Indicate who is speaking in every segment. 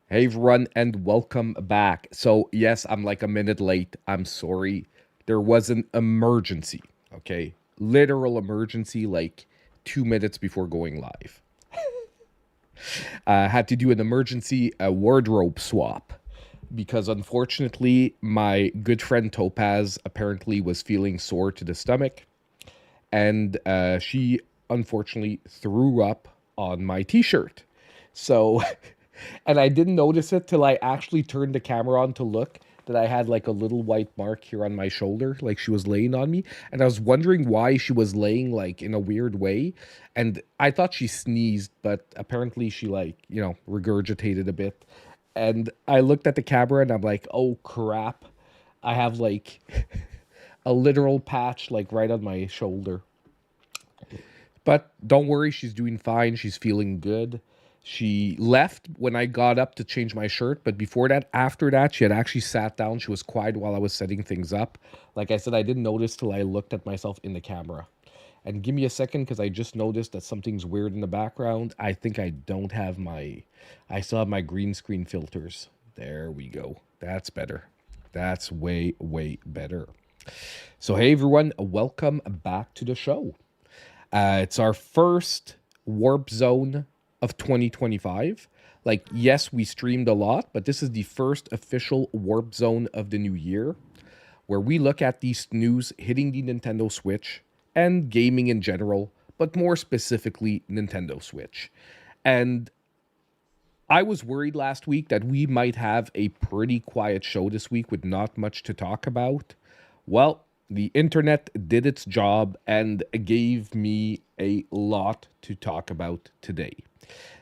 Speaker 1: Hey everyone, and welcome back. So, yes, I'm like a minute late. I'm sorry. There was an emergency, okay? Literal emergency, like 2 minutes before going live. I had to do an emergency wardrobe swap because unfortunately, my good friend Topaz apparently was feeling sore to the stomach, and she unfortunately threw up on my t shirt. So, and I didn't notice it till I actually turned the camera on to look that I had like a little white mark here on my shoulder, like she was laying on me. And I was wondering why she was laying like in a weird way. And I thought she sneezed, but apparently she like, regurgitated a bit. And I looked at the camera and I'm like, oh crap. I have like a literal patch like right on my shoulder. But don't worry, she's doing fine. She's feeling good. She left when I got up to change my shirt, but before that, after that, she had actually sat down. She was quiet while I was setting things up. Like I said, I didn't notice till I looked at myself in the camera. And give me a second because I just noticed that something's weird in the background. I think I don't have I still have my green screen filters. There we go. That's better. That's way, way better. So, hey everyone, welcome back to the show. It's our first Warp Zone of 2025. Like, yes, we streamed a lot, but this is the first official Warp Zone of the new year where we look at these news hitting the Nintendo Switch and gaming in general, but more specifically, Nintendo Switch. And I was worried last week that we might have a pretty quiet show this week with not much to talk about. Well, the internet did its job and gave me a lot to talk about today.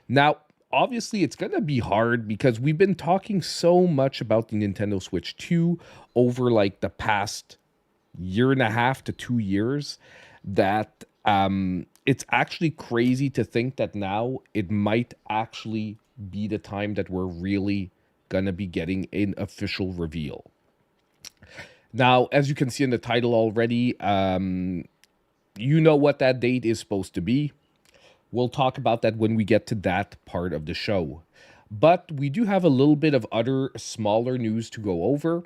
Speaker 1: Now, obviously, it's going to be hard because we've been talking so much about the Nintendo Switch 2 over like the past year and a half to 2 years that it's actually crazy to think that now it might actually be the time that we're really going to be getting an official reveal. Now, as you can see in the title already, you know what that date is supposed to be. We'll talk about that when we get to that part of the show. But we do have a little bit of other smaller news to go over.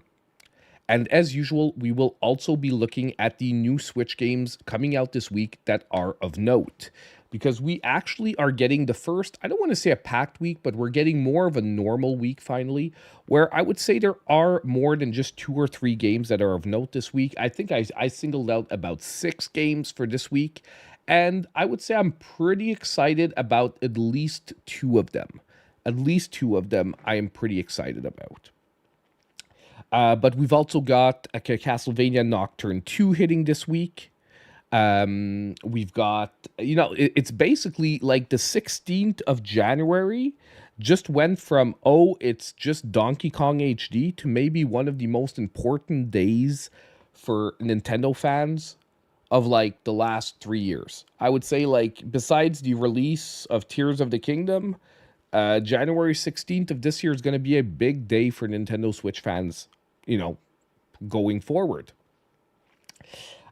Speaker 1: And as usual, we will also be looking at the new Switch games coming out this week that are of note. Because we actually are getting the first, I don't want to say a packed week, but we're getting more of a normal week finally, where I would say there are more than just 2 or 3 games that are of note this week. I think I singled out about 6 games for this week, and I would say I'm pretty excited about at least 2 of them. At least 2 of them I am pretty excited about. But we've also got a Castlevania Nocturne 2 hitting this week. We've got, it's basically like the 16th of January just went from, oh, it's just Donkey Kong HD to maybe one of the most important days for Nintendo fans of like the last 3 years. I would say, like, besides the release of Tears of the Kingdom, January 16th of this year is going to be a big day for Nintendo Switch fans, you know, going forward.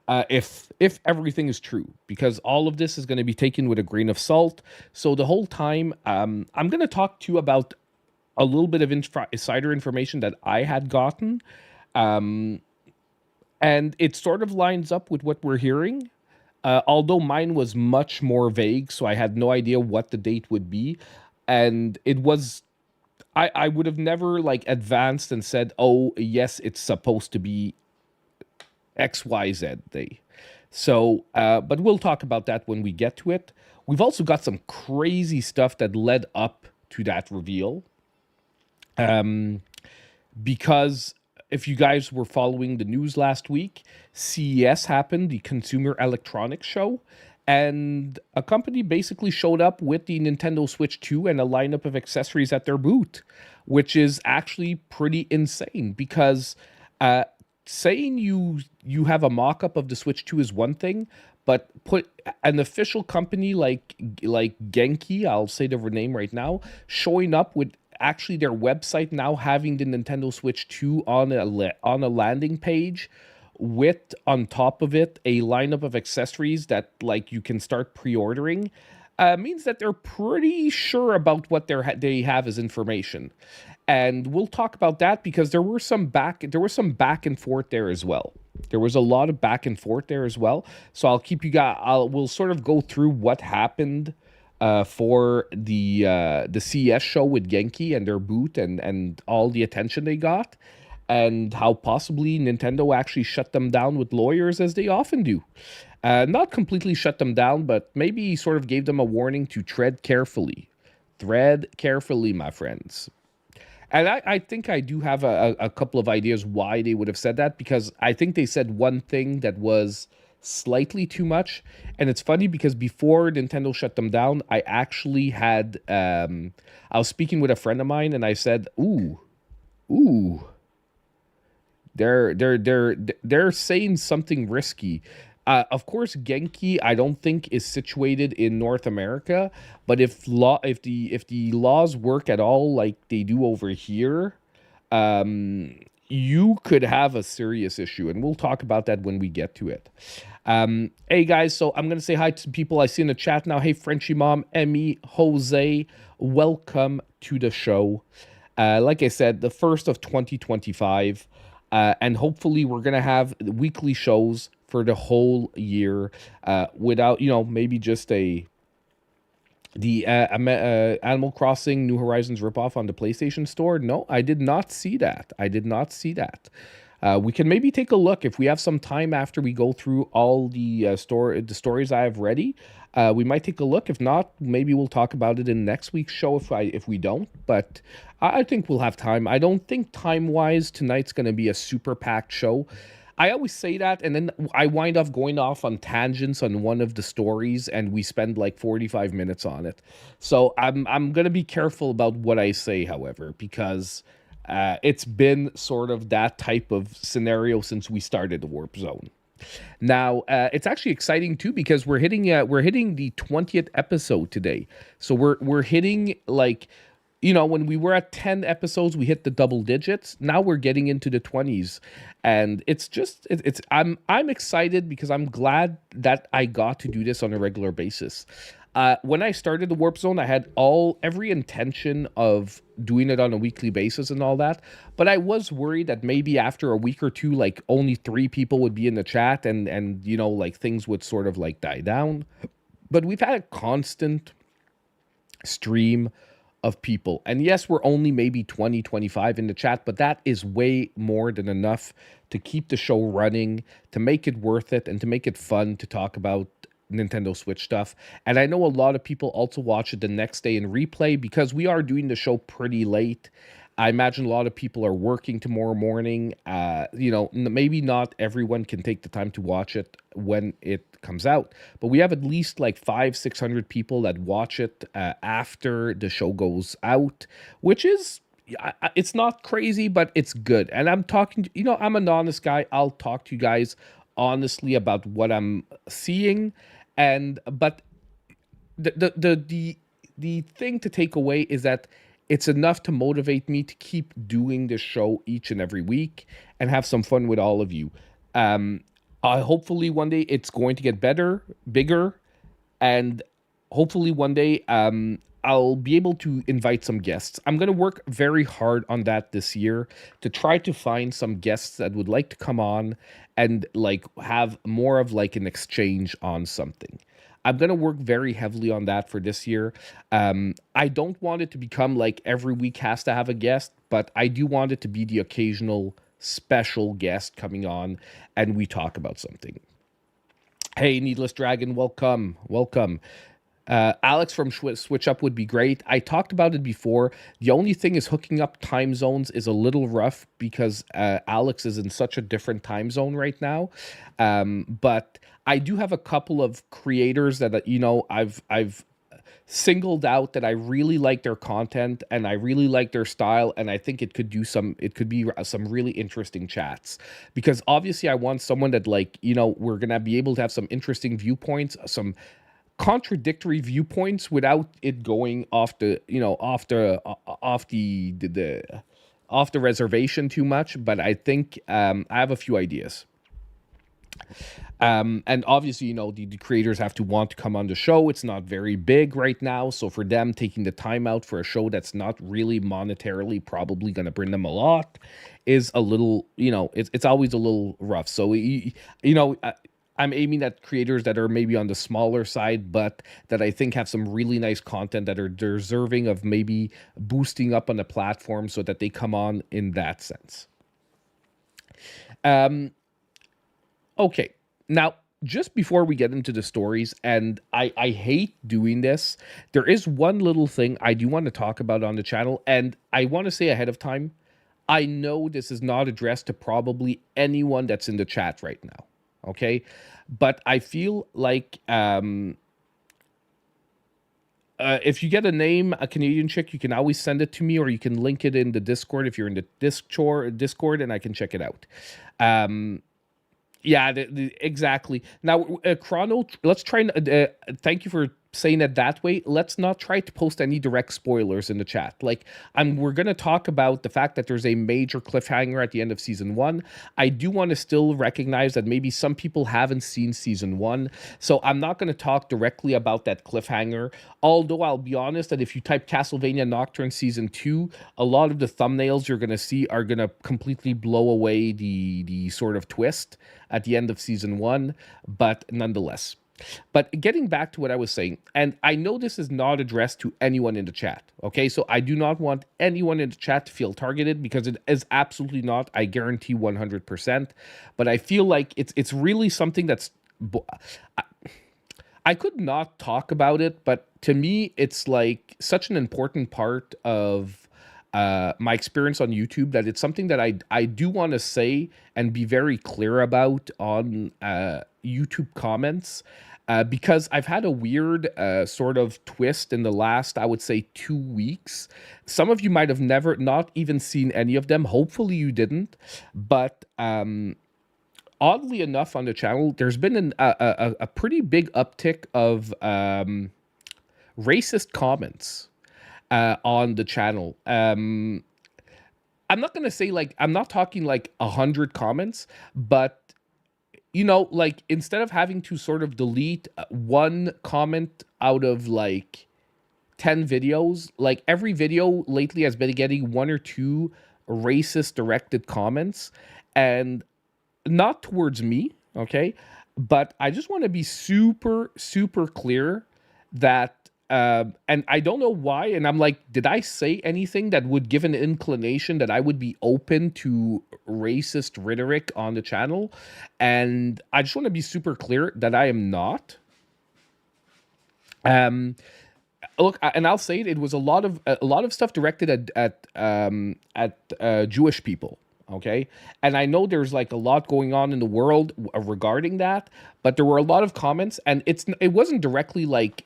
Speaker 1: If everything is true, because all of this is going to be taken with a grain of salt. So the whole time, I'm going to talk to you about a little bit of insider information that I had gotten, um, and it sort of lines up with what we're hearing. Although mine was much more vague, so I had no idea what the date would be, and it was I would have never like advanced and said, "Oh, yes, it's supposed to be XYZ day." So, but we'll talk about that when we get to it. We've also got some crazy stuff that led up to that reveal. Because if you guys were following the news last week, CES happened, the Consumer Electronics Show, and a company basically showed up with the Nintendo Switch 2 and a lineup of accessories at their booth, which is actually pretty insane because uh, saying you have a mock-up of the Switch 2 is one thing, but put an official company like Genki, I'll say the name right now, showing up with actually their website now having the Nintendo Switch 2 on a landing page with on top of it a lineup of accessories that like you can start pre-ordering. means that they're pretty sure about what they have as information, and we'll talk about that because there was some back and forth there as well. There was a lot of back and forth there as well. So I'll keep you guys. We'll sort of go through what happened for the CS show with Genki and their boot and all the attention they got, and how possibly Nintendo actually shut them down with lawyers as they often do. Not completely shut them down, but maybe sort of gave them a warning to tread carefully. Tread carefully, my friends. And I think I do have a couple of ideas why they would have said that, because I think they said one thing that was slightly too much. And it's funny because before Nintendo shut them down, I actually had I was speaking with a friend of mine and I said, ooh, they're saying something risky. Of course, Genki I don't think is situated in North America, but if the laws work at all like they do over here, you could have a serious issue, and we'll talk about that when we get to it. Hey guys, so I'm gonna say hi to some people I see in the chat now. Hey, Frenchie Mom, Emmy, Jose, welcome to the show. Like I said, the first of 2025, and hopefully we're gonna have weekly shows for the whole year, without maybe just the Animal Crossing New Horizons ripoff on the PlayStation Store. No, I did not see that. I did not see that. We can maybe take a look if we have some time after we go through all the stories I have ready. We might take a look. If not, maybe we'll talk about it in next week's show if we don't. But I think we'll have time. I don't think time-wise tonight's going to be a super packed show. I always say that, and then I wind up going off on tangents on one of the stories, and we spend like 45 minutes on it. So I'm gonna be careful about what I say, however, because it's been sort of that type of scenario since we started the Warp Zone. Now, it's actually exciting too because we're hitting the 20th episode today. So we're hitting like, when we were at 10 episodes, we hit the double digits. Now we're getting into the 20s, and I'm excited because I'm glad that I got to do this on a regular basis. When I started the Warp Zone, I had every intention of doing it on a weekly basis and all that, but I was worried that maybe after a week or two, like only 3 people would be in the chat, and like things would sort of like die down. But we've had a constant stream of people, and yes, we're only maybe 20, 25 in the chat, but that is way more than enough to keep the show running, to make it worth it, and to make it fun to talk about Nintendo Switch stuff. And I know a lot of people also watch it the next day in replay because we are doing the show pretty late. I imagine a lot of people are working tomorrow morning. Maybe not everyone can take the time to watch it when it comes out, but we have at least like 500-600 people that watch it after the show goes out, which is, it's not crazy, but it's good. And I'm talking, I'm an honest guy. I'll talk to you guys honestly about what I'm seeing, but the thing to take away is that it's enough to motivate me to keep doing this show each and every week and have some fun with all of you. Hopefully one day it's going to get better, bigger, and hopefully one day I'll be able to invite some guests. I'm going to work very hard on that this year to try to find some guests that would like to come on and like have more of like an exchange on something. I'm going to work very heavily on that for this year. I don't want it to become like every week has to have a guest, but I do want it to be the occasional special guest coming on and we talk about something. Hey, Needless Dragon, welcome. Alex from Switch Up would be great. I talked about it before. The only thing is hooking up time zones is a little rough because Alex is in such a different time zone right now. But I do have a couple of creators that I've singled out that I really like their content and I really like their style, and I think it could be some really interesting chats, because obviously I want someone that we're gonna be able to have some interesting viewpoints, some contradictory viewpoints without it going off the reservation too much. But I think I have a few ideas. And obviously, the creators have to want to come on the show. It's not very big right now. So for them, taking the time out for a show that's not really monetarily probably going to bring them a lot is a little, it's always a little rough. So, I'm aiming at creators that are maybe on the smaller side, but that I think have some really nice content that are deserving of maybe boosting up on the platform so that they come on in that sense. Okay. Now, just before we get into the stories, and I hate doing this, there is one little thing I do want to talk about on the channel, and I want to say ahead of time, I know this is not addressed to probably anyone that's in the chat right now. Okay. But I feel like if you get a name, a Canadian chick, you can always send it to me, or you can link it in the Discord if you're in the Discord, and I can check it out. Yeah, exactly. Now, Chrono, let's try and thank you for saying it that way. Let's not try to post any direct spoilers in the chat. Like, we're going to talk about the fact that there's a major cliffhanger at the end of season 1. I do want to still recognize that maybe some people haven't seen season 1, so I'm not going to talk directly about that cliffhanger. Although I'll be honest that if you type Castlevania Nocturne season 2, a lot of the thumbnails you're going to see are going to completely blow away the sort of twist at the end of season 1, but nonetheless. But getting back to what I was saying, and I know this is not addressed to anyone in the chat, okay? So I do not want anyone in the chat to feel targeted, because it is absolutely not, I guarantee 100%. But I feel like it's really something that's... I could not talk about it, but to me, it's like such an important part of my experience on YouTube that it's something that I do want to say and be very clear about on YouTube comments, because I've had a weird sort of twist in the last, I would say, 2 weeks. Some of you might have not even seen any of them. Hopefully you didn't. But oddly enough, on the channel, there's been a pretty big uptick of racist comments on the channel. I'm not gonna say, like, I'm not talking like 100 comments, but like, instead of having to sort of delete one comment out of like 10 videos, like, every video lately has been getting 1 or 2 racist directed comments, and not towards me, okay? But I just want to be super, super clear that, and I don't know why, and I'm like, did I say anything that would give an inclination that I would be open to racist rhetoric on the channel? And I just want to be super clear that I am not. Look, and I'll say it, it was a lot of stuff directed at Jewish people. Okay. And I know there's like a lot going on in the world regarding that, but there were a lot of comments, and it wasn't directly like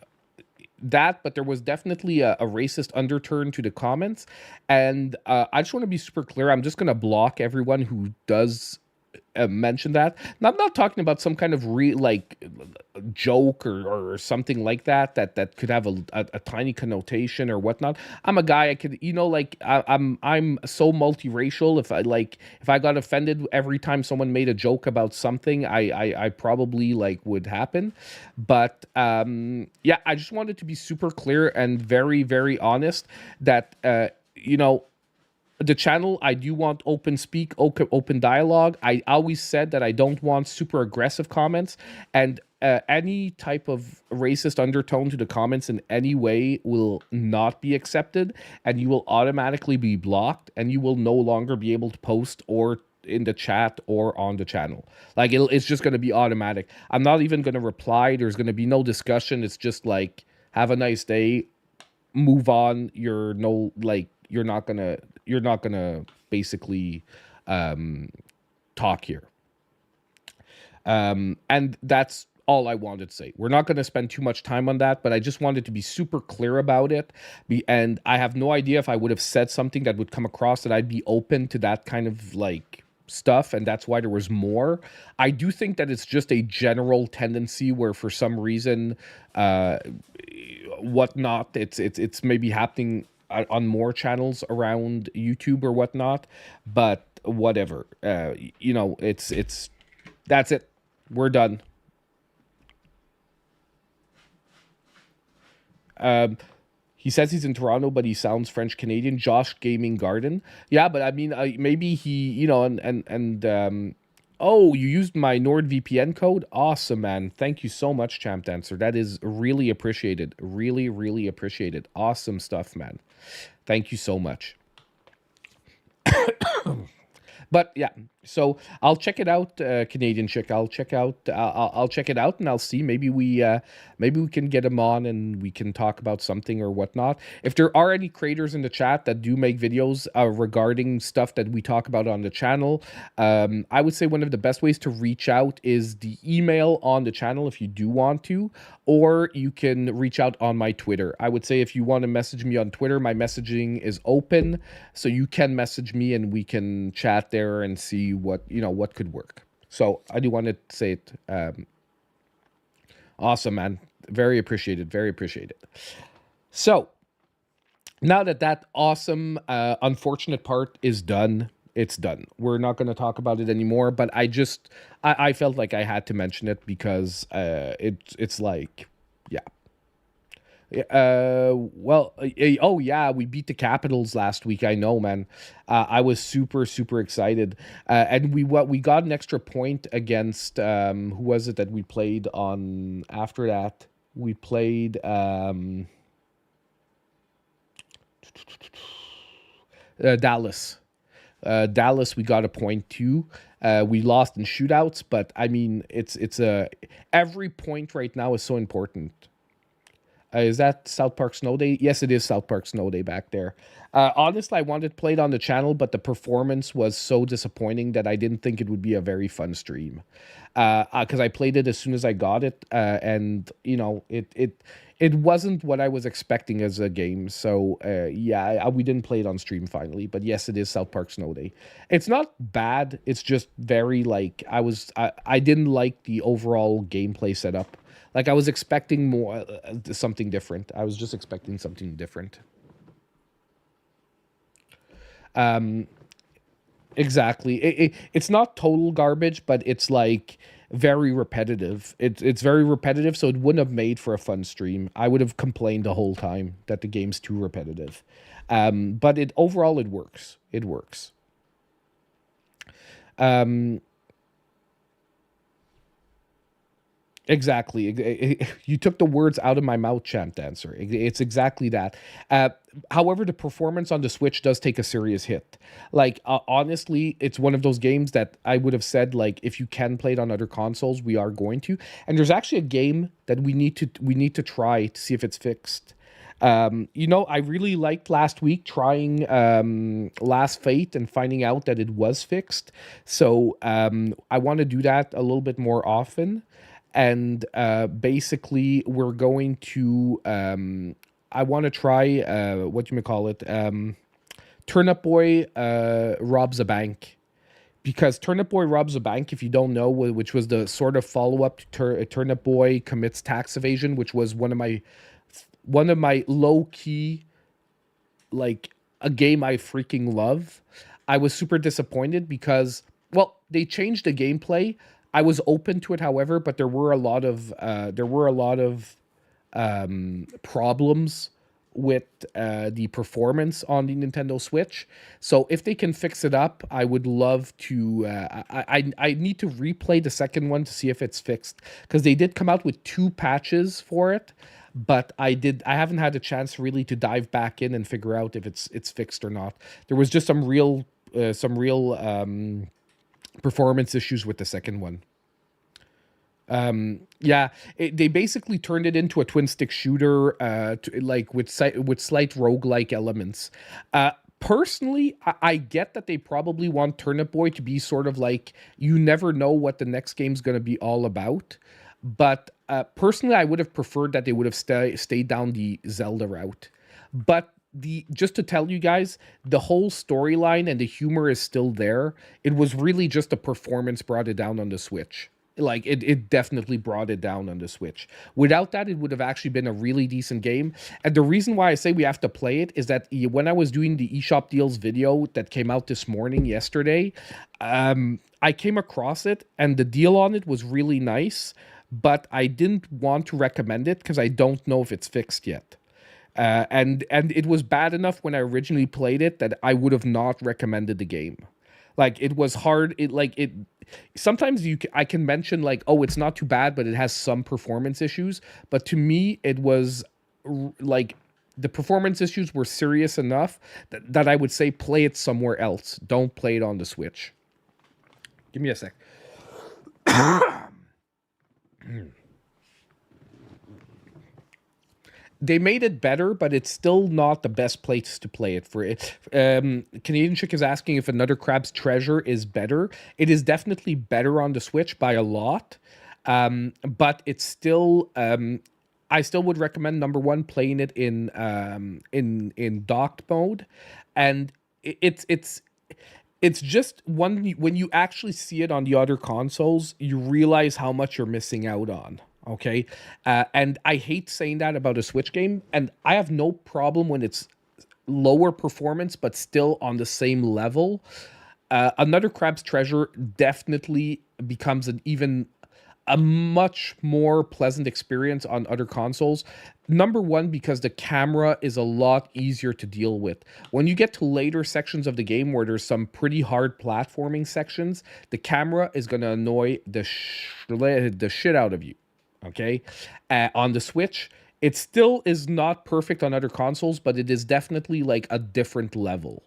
Speaker 1: that, but there was definitely a racist undertone to the comments. And I just want to be super clear. I'm just going to block everyone who does mention that. And I'm not talking about some kind of joke or something like that could have a tiny connotation or whatnot. I'm a guy, I could, like, I'm so multiracial. If I got offended every time someone made a joke about something, I probably like would happen. But yeah, I just wanted to be super clear and very, very honest that the channel, I do want open speak, open dialogue. I always said that I don't want super aggressive comments, and any type of racist undertone to the comments in any way will not be accepted, and you will automatically be blocked, and you will no longer be able to post or in the chat or on the channel. Like, it's just going to be automatic. I'm not even going to reply. There's going to be no discussion. It's just like, have a nice day, move on. You're not gonna basically talk here. And that's all I wanted to say. We're not going to spend too much time on that, but I just wanted to be super clear about it. And I have no idea if I would have said something that would come across that I'd be open to that kind of like stuff, and that's why there was more. I do think that it's just a general tendency where, for some reason, whatnot, it's maybe happening on more channels around YouTube or whatnot, but whatever. It's that's it. We're done. He says he's in Toronto, but he sounds French Canadian. Josh Gaming Garden. Yeah, but I mean, maybe he, oh, you used my NordVPN code. Awesome, man. Thank you so much, Champ Dancer. That is really appreciated. Really, really appreciated. Awesome stuff, man. Thank you so much. But yeah, so I'll check it out, Canadian chick. I'll check out. I'll check it out, and I'll see. Maybe we can get him on, and we can talk about something or whatnot. If there are any creators in the chat that do make videos regarding stuff that we talk about on the channel, I would say one of the best ways to reach out is the email on the channel if you do want to, or you can reach out on my Twitter. I would say if you want to message me on Twitter, my messaging is open, so you can message me and we can chat there and see what could work. So I do want to say it. Awesome, man. Very appreciated. Very appreciated. So now that awesome, unfortunate part is done, it's done. We're not going to talk about it anymore. But I felt like I had to mention it because it's like, yeah. Oh yeah, we beat the Capitals last week. I know, man. I was super excited, and we got an extra point against who was it that we played on? After that, we played Dallas. Dallas, we got a point too. We lost in shootouts, but I mean, every point right now is so important. Is that South Park Snow Day? Yes, it is South Park Snow Day back there. Honestly, I wanted to play it on the channel, but the performance was so disappointing that I didn't think it would be a very fun stream. Because I played it as soon as I got it, and it wasn't what I was expecting as a game. So yeah, we didn't play it on stream finally. But yes, it is South Park Snow Day. It's not bad. It's just very like I didn't like the overall gameplay setup. Like, I was expecting more, something different. I was just expecting something different. Exactly. It's not total garbage, but it's like very repetitive. It's very repetitive, so it wouldn't have made for a fun stream. I would have complained the whole time that the game's too repetitive. But overall, it works. It works. Exactly. You took the words out of my mouth, Champ Dancer. It's exactly that. However, the performance on the Switch does take a serious hit. Like, honestly, it's one of those games that I would have said, like, if you can play it on other consoles, we are going to. And there's actually a game that we need to try to see if it's fixed. I really liked last week trying Last Fate and finding out that it was fixed. So I want to do that a little bit more often. And basically, we're going to. I want to try Turnip Boy robs a bank, because Turnip Boy robs a bank, if you don't know, which was the sort of follow up to Turnip Boy commits tax evasion, which was one of my low key, like, a game I freaking love. I was super disappointed because, well, they changed the gameplay. I was open to it, however, but there were a lot of problems with the performance on the Nintendo Switch. So if they can fix it up, I would love to. I need to replay the second one to see if it's fixed, because they did come out with 2 patches for it, but I haven't had a chance really to dive back in and figure out if it's fixed or not. There was just some real performance issues with the second one. Yeah, they basically turned it into a twin stick shooter, like with slight roguelike elements. Personally, I get that they probably want Turnip Boy to be sort of like, you never know what the next game's going to be all about. But personally, I would have preferred that they would have stayed down the Zelda route. But just to tell you guys, the whole storyline and the humor is still there. It was really just the performance brought it down on the Switch. Like it definitely brought it down on the Switch. Without that, it would have actually been a really decent game. And the reason why I say we have to play it is that when I was doing the eShop deals video that came out this morning, yesterday, I came across it and the deal on it was really nice, but I didn't want to recommend it because I don't know if it's fixed yet. And it was bad enough when I originally played it that I would have not recommended the game. Like it was hard. It sometimes I can mention like, oh, it's not too bad, but it has some performance issues. But to me, it was like the performance issues were serious enough that I would say play it somewhere else. Don't play it on the Switch. Give me a sec. They made it better, but it's still not the best place to play it for it. Canadian Chick is asking if Another Crab's Treasure is better. It is definitely better on the Switch by a lot, but it's still. I still would recommend number one playing it in docked mode, and it's just when you actually see it on the other consoles, you realize how much you're missing out on. Okay, and I hate saying that about a Switch game, and I have no problem when it's lower performance but still on the same level. Another Crab's Treasure definitely becomes a much more pleasant experience on other consoles. Number one, because the camera is a lot easier to deal with. When you get to later sections of the game where there's some pretty hard platforming sections, the camera is going to annoy the shit out of you. Okay, on the Switch, it still is not perfect on other consoles, but it is definitely like a different level.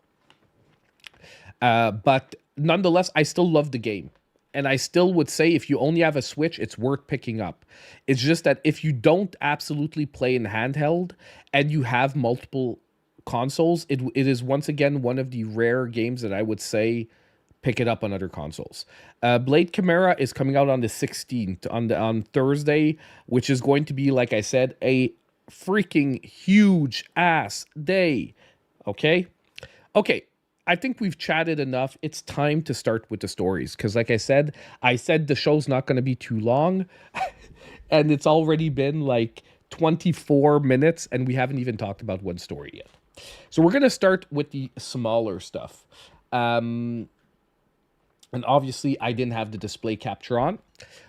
Speaker 1: But nonetheless, I still love the game. And I still would say if you only have a Switch, it's worth picking up. It's just that if you don't absolutely play in handheld and you have multiple consoles, it is once again one of the rare games that I would say pick it up on other consoles. Blade Chimera is coming out on the 16th, on Thursday, which is going to be, like I said, a freaking huge ass day. Okay? Okay. I think we've chatted enough. It's time to start with the stories. Because like I said the show's not going to be too long. And it's already been like 24 minutes and we haven't even talked about one story yet. So we're going to start with the smaller stuff. And obviously I didn't have the display capture on.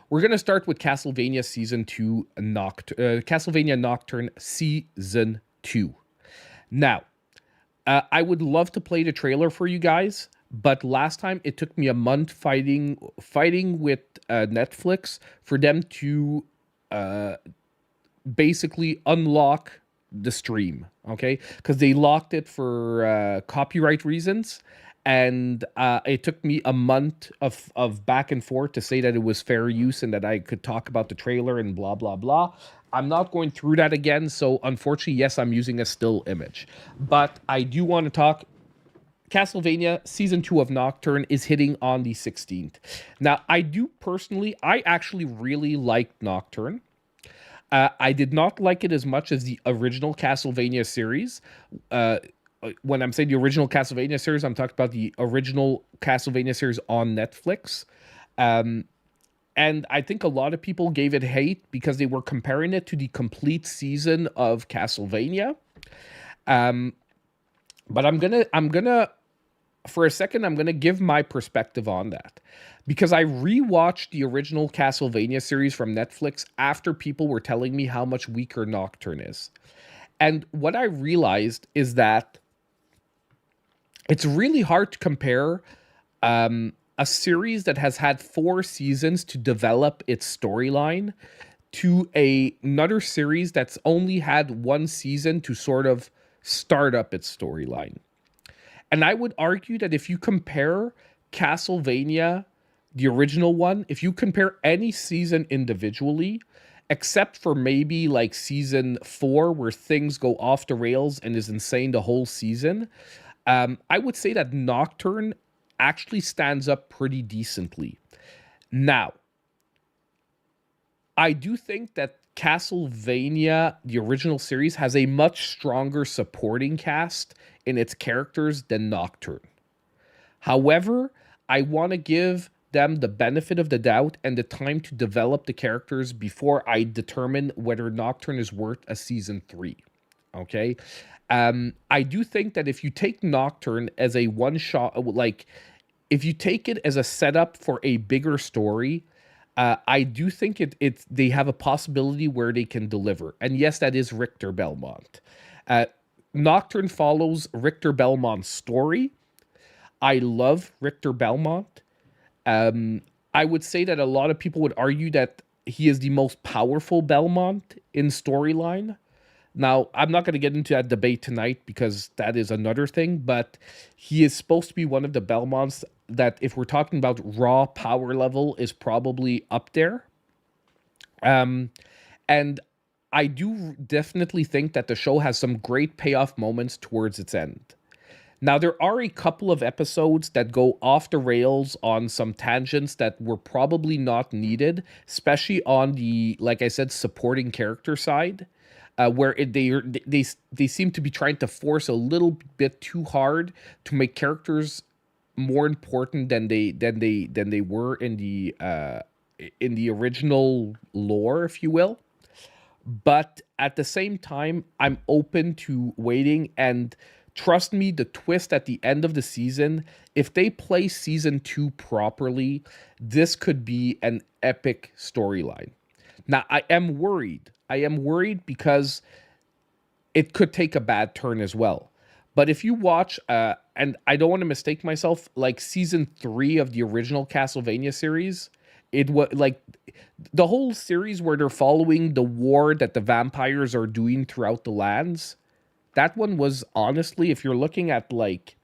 Speaker 1: We're going to start with Castlevania Season 2 Castlevania Nocturne Season 2. Now, I would love to play the trailer for you guys, but last time it took me a month fighting with Netflix for them to basically unlock the stream, okay? Because they locked it for copyright reasons, and it took me a month of back and forth to say that it was fair use and that I could talk about the trailer and blah, blah, blah. I'm not going through that again, so unfortunately, yes, I'm using a still image. But I do want to talk. Castlevania Season 2 of Nocturne is hitting on the 16th. Now, I actually really liked Nocturne. I did not like it as much as the original Castlevania series. When I'm saying the original Castlevania series, I'm talking about the original Castlevania series on Netflix. And I think a lot of people gave it hate because they were comparing it to the complete season of Castlevania. But I'm gonna for a second, I'm gonna give my perspective on that. Because I rewatched the original Castlevania series from Netflix after people were telling me how much weaker Nocturne is. And what I realized is that it's really hard to compare a series that has had 4 seasons to develop its storyline to another series that's only had 1 season to sort of start up its storyline. And I would argue that if you compare Castlevania, the original one, if you compare any season individually, except for maybe like season 4 where things go off the rails and is insane the whole season, I would say that Nocturne actually stands up pretty decently. Now, I do think that Castlevania, the original series, has a much stronger supporting cast in its characters than Nocturne. However, I want to give them the benefit of the doubt and the time to develop the characters before I determine whether Nocturne is worth a season 3. Okay? I do think that if you take Nocturne as a one shot, like if you take it as a setup for a bigger story, I do think it's they have a possibility where they can deliver. And yes, that is Richter Belmont. Uh, Nocturne follows Richter Belmont's story. I love Richter Belmont. I would say that a lot of people would argue that he is the most powerful Belmont in storyline. Now, I'm not going to get into that debate tonight because that is another thing, but he is supposed to be one of the Belmonts that, if we're talking about raw power level, is probably up there. And I do definitely think that the show has some great payoff moments towards its end. Now, there are a couple of episodes that go off the rails on some tangents that were probably not needed, especially on the, like I said, supporting character side, where they seem to be trying to force a little bit too hard to make characters more important than they were in the original lore, if you will. But at the same time, I'm open to waiting, and trust me, the twist at the end of the season, if they play season 2 properly, this could be an epic storyline. Now, I am worried. I am worried because it could take a bad turn as well. But if you watch, and I don't want to mistake myself, like season 3 of the original Castlevania series, it was like the whole series where they're following the war that the vampires are doing throughout the lands. That one was, honestly, if you're looking at, like,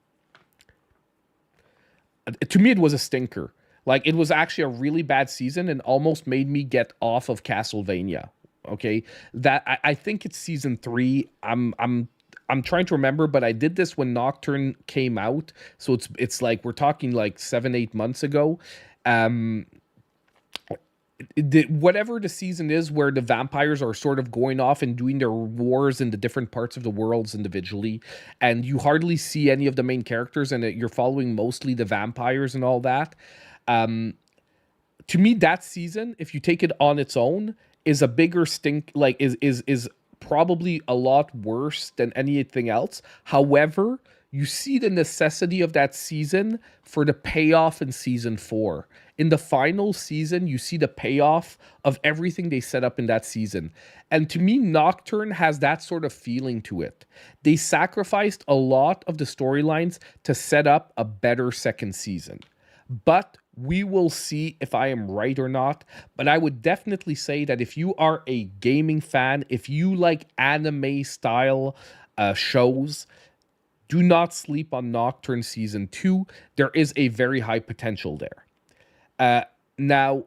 Speaker 1: to me, it was a stinker. Like, it was actually a really bad season and almost made me get off of Castlevania. Okay, that I think it's season 3. I'm trying to remember, but I did this when Nocturne came out, so it's like we're talking like 7-8 months ago. Whatever the season is where the vampires are sort of going off and doing their wars in the different parts of the worlds individually, and you hardly see any of the main characters, and you're following mostly the vampires and all that. To me, that season, if you take it on its own, is a bigger stink, like is probably a lot worse than anything else. However, you see the necessity of that season for the payoff in season 4. In the final season, you see the payoff of everything they set up in that season. And to me, Nocturne has that sort of feeling to it. They sacrificed a lot of the storylines to set up a better second season. But we will see if I am right or not. But I would definitely say that if you are a gaming fan, if you like anime style shows, do not sleep on Nocturne Season 2. There is a very high potential there. Now,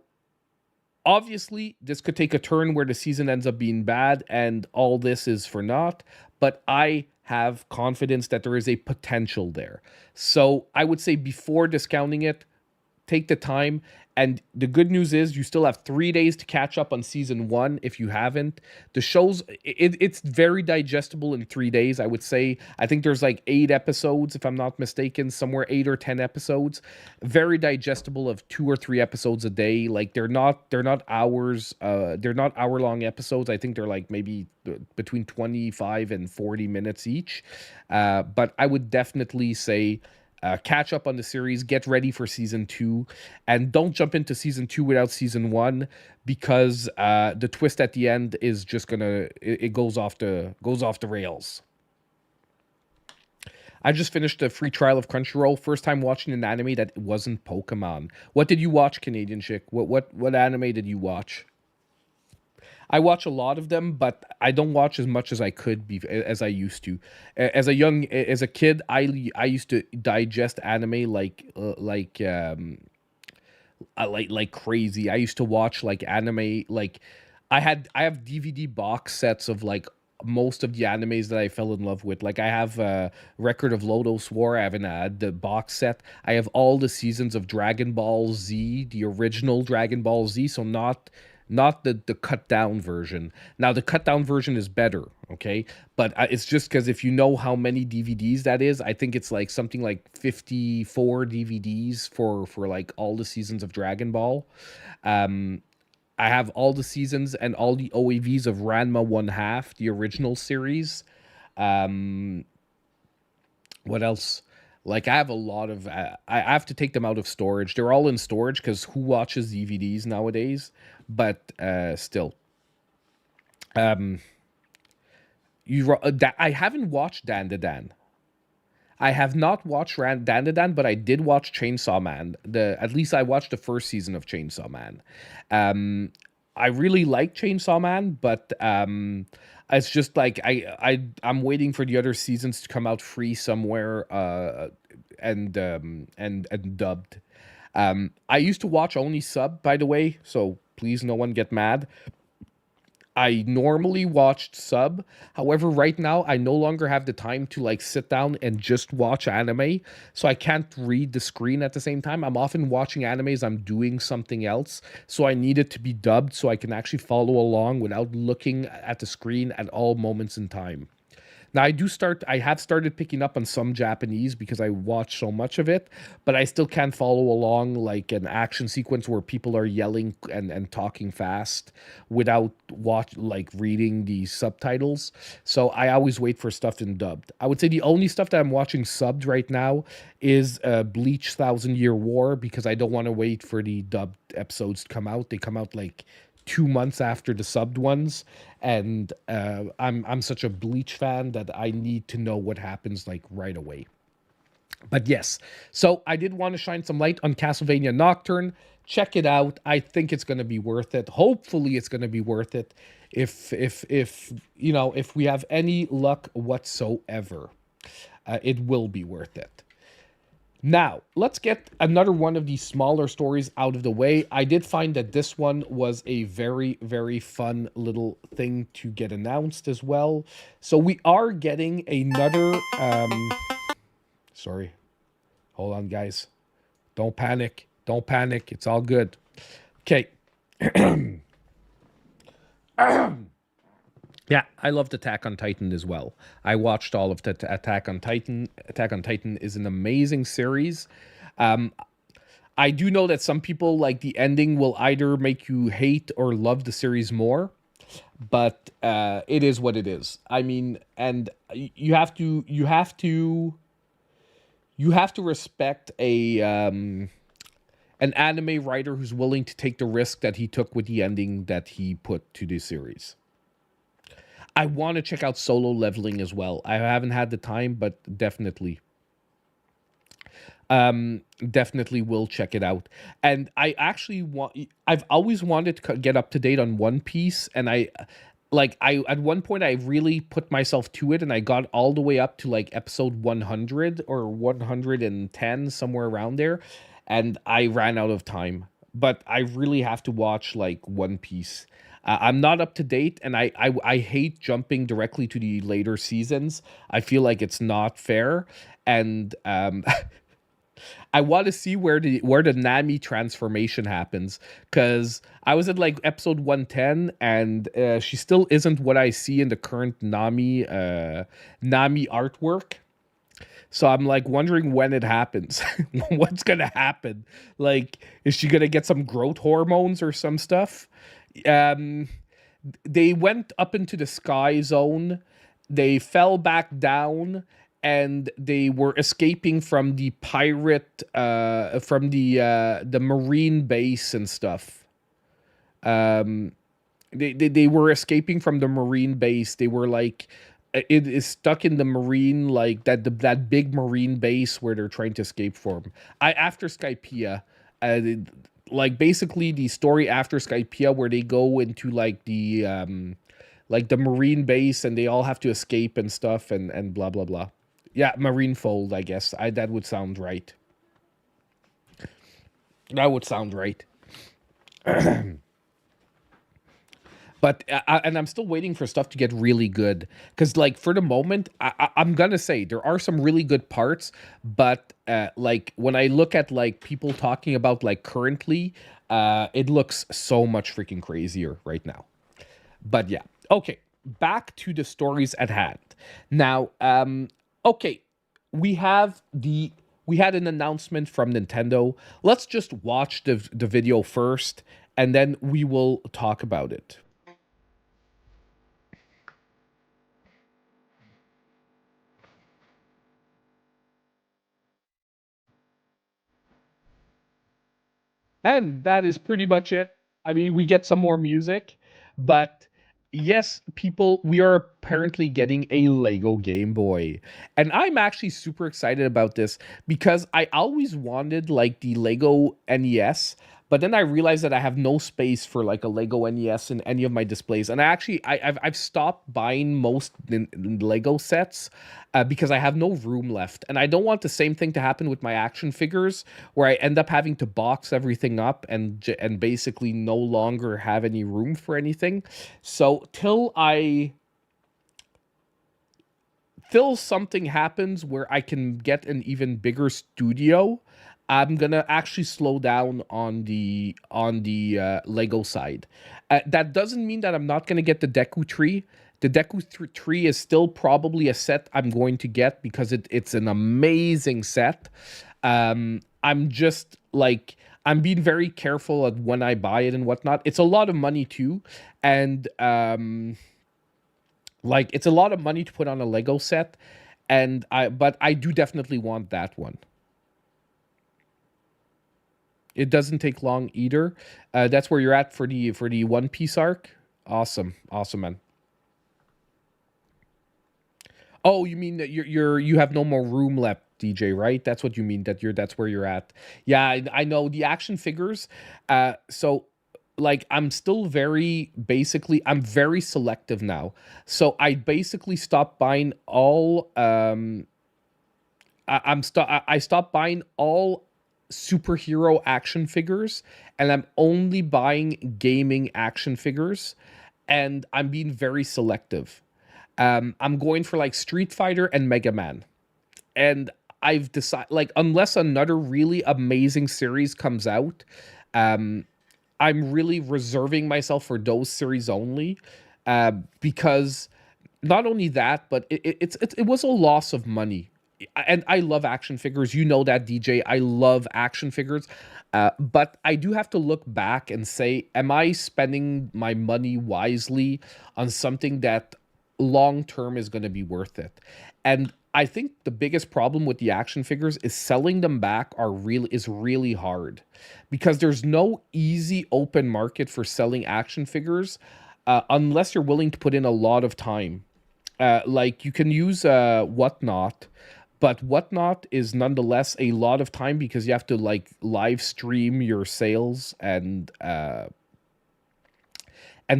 Speaker 1: obviously, this could take a turn where the season ends up being bad and all this is for naught, but I have confidence that there is a potential there. So I would say before discounting it, take the time. And the good news is you still have 3 days to catch up on season 1 if you haven't. The show's, it's very digestible in 3 days, I would say. I think there's like 8 episodes, if I'm not mistaken, somewhere 8 or 10 episodes. Very digestible of 2 or 3 episodes a day. Like they're not hours, they're not hour-long episodes. I think they're like maybe between 25 and 40 minutes each. But I would definitely say catch up on the series, get ready for season 2, and don't jump into season 2 without season 1 because the twist at the end is just gonna it goes off the rails. I just finished a free trial of Crunchyroll. First time watching an anime that wasn't Pokemon. What did you watch, Canadian chick? What anime did you watch? I watch a lot of them, but I don't watch as much as I could be as I used to. As a kid, I used to digest anime like crazy. I used to watch like anime like I have DVD box sets of like most of the animes that I fell in love with. Like I have a Record of Lodoss War. I have the box set. I have all the seasons of Dragon Ball Z, the original Dragon Ball Z. So not the cut down version. Now the cut down version is better. Okay, but it's just because if you know how many DVDs that is, I think it's like something like 54 DVDs for like all the seasons of Dragon Ball. Um, I have all the seasons and all the OAVs of Ranma One Half, the original series. Um, what else? Like I have a lot of. I have to take them out of storage. They're all in storage because who watches DVDs nowadays? But still, um, I haven't watched Dan the Dan. I have not watched Dan the Dan, but I did watch Chainsaw Man. At least I watched the first season of Chainsaw Man. Um, I really like Chainsaw Man, but it's just like I'm waiting for the other seasons to come out free somewhere, and dubbed. I used to watch only sub, by the way, so please no one get mad. I normally watched sub. However, right now I no longer have the time to like sit down and just watch anime. So I can't read the screen at the same time. I'm often watching animes, I'm doing something else. So I need it to be dubbed so I can actually follow along without looking at the screen at all moments in time. Now I have started picking up on some Japanese because I watch so much of it, but I still can't follow along like an action sequence where people are yelling and talking fast without reading the subtitles. So I always wait for stuff in dubbed. I would say the only stuff that I'm watching subbed right now is Bleach Thousand Year War because I don't want to wait for the dubbed episodes to come out. They come out like 2 months after the subbed ones, and I'm such a Bleach fan that I need to know what happens like right away. But yes, so I did want to shine some light on Castlevania Nocturne. Check it out. I think it's going to be worth it. Hopefully, it's going to be worth it. If if we have any luck whatsoever, it will be worth it. Now, let's get another one of these smaller stories out of the way. I did find that this one was a very, very fun little thing to get announced as well. So we are getting another. Sorry. Hold on, guys. Don't panic. Don't panic. It's all good. Okay. Yeah, I loved Attack on Titan as well. I watched all of the Attack on Titan. Attack on Titan is an amazing series. Um, I do know that some people like the ending will either make you hate or love the series more, but it is what it is. I mean, and you have to respect a an anime writer who's willing to take the risk that he took with the ending that he put to the series. I want to check out Solo Leveling as well. I haven't had the time, but definitely will check it out. And I've always wanted to get up to date on One Piece, and I at one point I really put myself to it, and I got all the way up to like episode 100 or 110, somewhere around there, and I ran out of time. But I really have to watch like One Piece. I'm not up to date, and I hate jumping directly to the later seasons. I feel like it's not fair, and I want to see where the Nami transformation happens, because I was at like episode 110, and she still isn't what I see in the current Nami artwork. So I'm like wondering when it happens. What's gonna happen? Like, is she gonna get some growth hormones or some stuff? Um, they went up into the sky zone. They fell back down, and they were escaping from the pirate, from the marine base and stuff. Um, they were escaping from the marine base. They were like, it is stuck in the marine, like that big marine base where they're trying to escape from. After Skypiea, uh, like basically the story after Skypiea, where they go into like the marine base, and they all have to escape and stuff, and blah blah blah. Yeah, Marineford, I guess. That would sound right. That would sound right. But and I'm still waiting for stuff to get really good, because like for the moment, I'm gonna say there are some really good parts, but like when I look at like people talking about like currently, it looks so much freaking crazier right now. But yeah, okay. back to the stories at hand. Now, okay, we have the we had an announcement from Nintendo. Let's just watch the video first, and then we will talk about it. And that is pretty much it. I mean, we get some more music, but yes, people, we are apparently getting a Lego Game Boy. And I'm actually super excited about this because I always wanted like the Lego NES, but then I realized that I have no space for like a Lego NES in any of my displays. And I've stopped buying most Lego sets because I have no room left. And I don't want the same thing to happen with my action figures where I end up having to box everything up and basically no longer have any room for anything. So till something happens where I can get an even bigger studio, I'm gonna actually slow down on the Lego side. That doesn't mean that I'm not gonna get the Deku tree. The tree is still probably a set I'm going to get because it's an amazing set. I'm just like I'm being very careful at when I buy it and whatnot. It's a lot of money too, and like it's a lot of money to put on a Lego set, and but I do definitely want that one. It doesn't take long either. That's where you're at for the One Piece arc. Awesome, awesome, man. Oh, you mean that you have no more room left, DJ, right? That's what you mean that that's where you're at. Yeah, I know the action figures. So like I'm still very basically I'm very selective now. So I basically stopped buying all I stopped buying all superhero action figures and I'm only buying gaming action figures and I'm being very selective. I'm going for like Street Fighter and Mega Man. And I've decided like unless another really amazing series comes out, um, I'm really reserving myself for those series only, because not only that, but it was a loss of money. And I love action figures. You know that, DJ. I love action figures. But I do have to look back and say, am I spending my money wisely on something that long term is going to be worth it? And I think the biggest problem with the action figures is selling them back is really hard because there's no easy open market for selling action figures unless you're willing to put in a lot of time. Like you can use Whatnot, but Whatnot is nonetheless a lot of time because you have to like live stream your sales and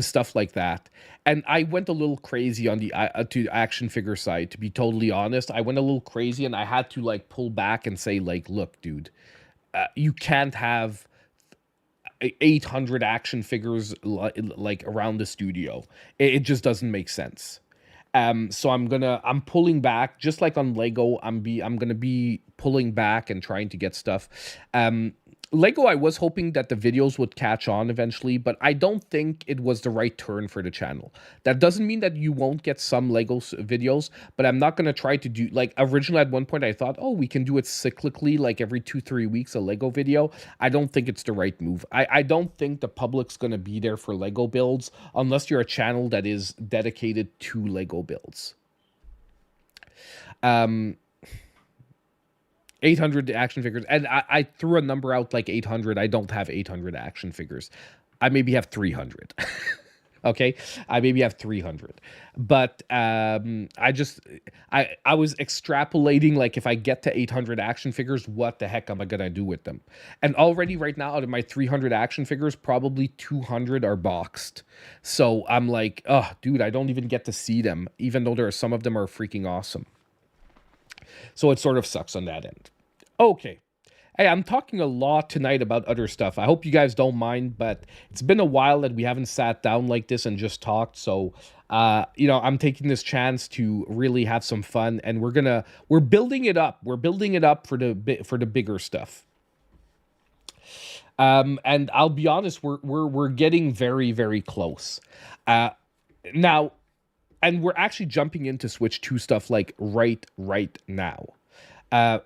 Speaker 1: stuff like that. And I went a little crazy on the to action figure side. To be totally honest, I went a little crazy, and I had to like pull back and say, like, look, dude, you can't have 800 action figures like around the studio. It just doesn't make sense. So I'm pulling back just like on Lego. I'm gonna be pulling back and trying to get stuff. Lego, I was hoping that the videos would catch on eventually, but I don't think it was the right turn for the channel. That doesn't mean that you won't get some Lego videos, but I'm not going to try to do like originally at one point I thought, oh, we can do it cyclically, like every 2-3 weeks, a Lego video. I don't think it's the right move. I don't think the public's going to be there for Lego builds unless you're a channel that is dedicated to Lego builds. Um, 800 action figures. And I threw a number out like 800. I don't have 800 action figures. I maybe have 300. Okay, I maybe have 300, but I was extrapolating like if I get to 800 action figures, what the heck am I gonna do with them? And already right now, out of my 300 action figures, probably 200 are boxed. So I'm like, oh, dude, I don't even get to see them, even though there are some of them are freaking awesome. So it sort of sucks on that end. Okay. Hey, I'm talking a lot tonight about other stuff. I hope you guys don't mind, but it's been a while that we haven't sat down like this and just talked. So, I'm taking this chance to really have some fun, and we're building it up. We're building it up for the bigger stuff. And I'll be honest, we're getting very very close. Now, and we're actually jumping into Switch 2 stuff like right now. Uh,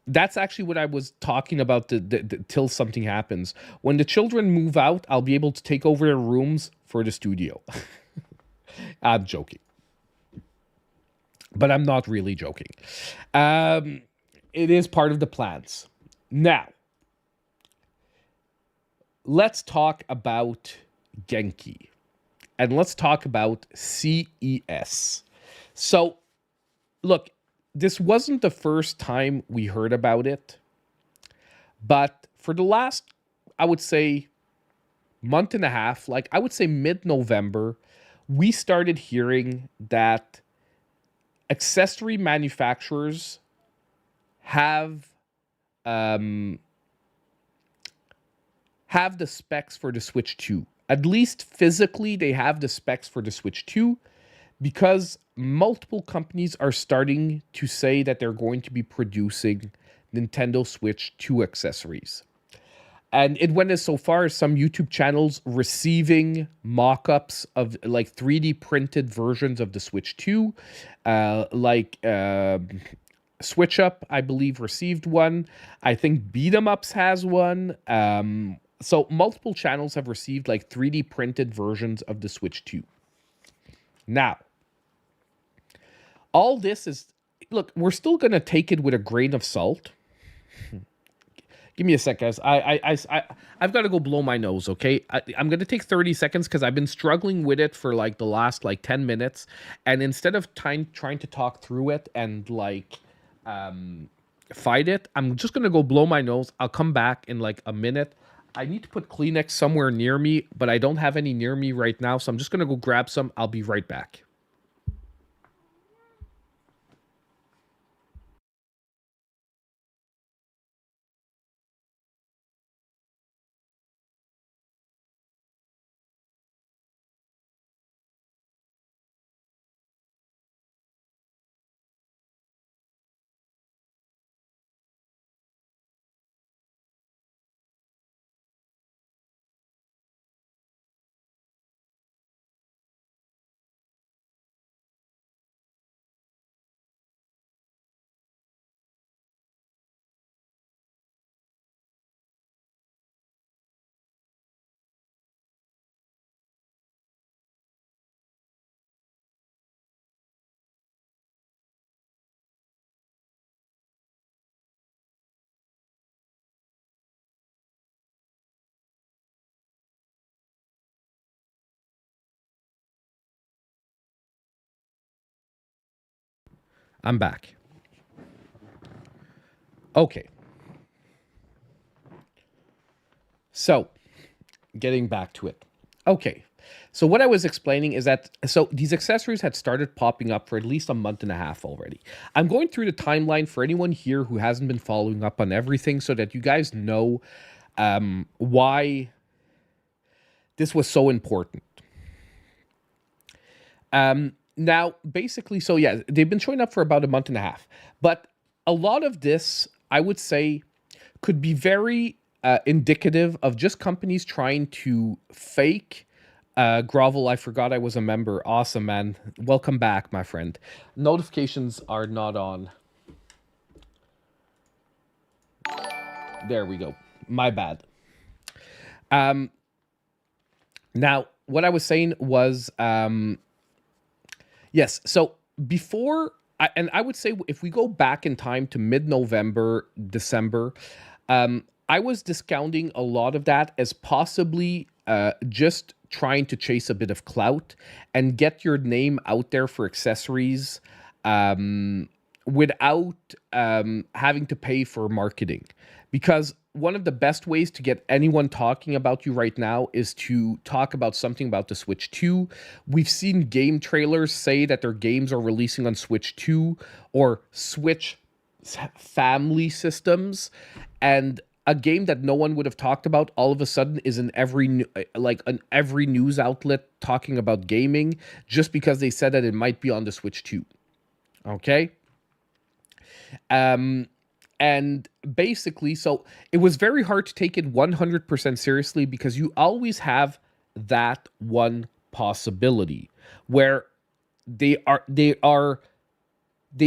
Speaker 1: that's actually what I was talking about till something happens. When the children move out, I'll be able to take over their rooms for the studio. I'm joking. But I'm not really joking. It is part of the plans. Now, let's talk about Genki. And let's talk about CES. So, look, this wasn't the first time we heard about it. But for the last, I would say, month and a half, like I would say mid-November, we started hearing that accessory manufacturers have the specs for the Switch 2. At least physically, they have the specs for the Switch 2 because multiple companies are starting to say that they're going to be producing Nintendo Switch 2 accessories. And it went as so far as some YouTube channels receiving mock-ups of like 3D printed versions of the Switch 2, Switch Up, I believe, received one. I think Beat 'em Ups has one. So multiple channels have received like 3D printed versions of the Switch 2. Now, all this is, look, we're still going to take it with a grain of salt. Give me a sec, guys. I've got to go blow my nose, okay? I'm going to take 30 seconds because I've been struggling with it for like the last like 10 minutes. And instead of trying to talk through it and like fight it, I'm just going to go blow my nose. I'll come back in like a minute. I need to put Kleenex somewhere near me, but I don't have any near me right now. So I'm just going to go grab some. I'll be right back. I'm back. Okay. So, getting back to it. Okay. So what I was explaining is that, so these accessories had started popping up for at least a month and a half already. I'm going through the timeline for anyone here who hasn't been following up on everything so that you guys know why this was so important. Now, basically, so yeah, they've been showing up for about a month and a half. But a lot of this, I would say, could be very indicative of just companies trying to fake Grovel. I forgot I was a member. Awesome, man. Welcome back, my friend. Notifications are not on. There we go. My bad. Now, what I was saying was, yes, so before, and I would say if we go back in time to mid-November, December, I was discounting a lot of that as possibly just trying to chase a bit of clout and get your name out there for accessories without having to pay for marketing. Because one of the best ways to get anyone talking about you right now is to talk about something about the Switch 2. We've seen game trailers say that their games are releasing on Switch 2 or Switch family systems, and a game that no one would have talked about all of a sudden is in every every news outlet talking about gaming just because they said that it might be on the Switch 2. Okay? And basically, so it was very hard to take it 100% seriously because you always have that one possibility where they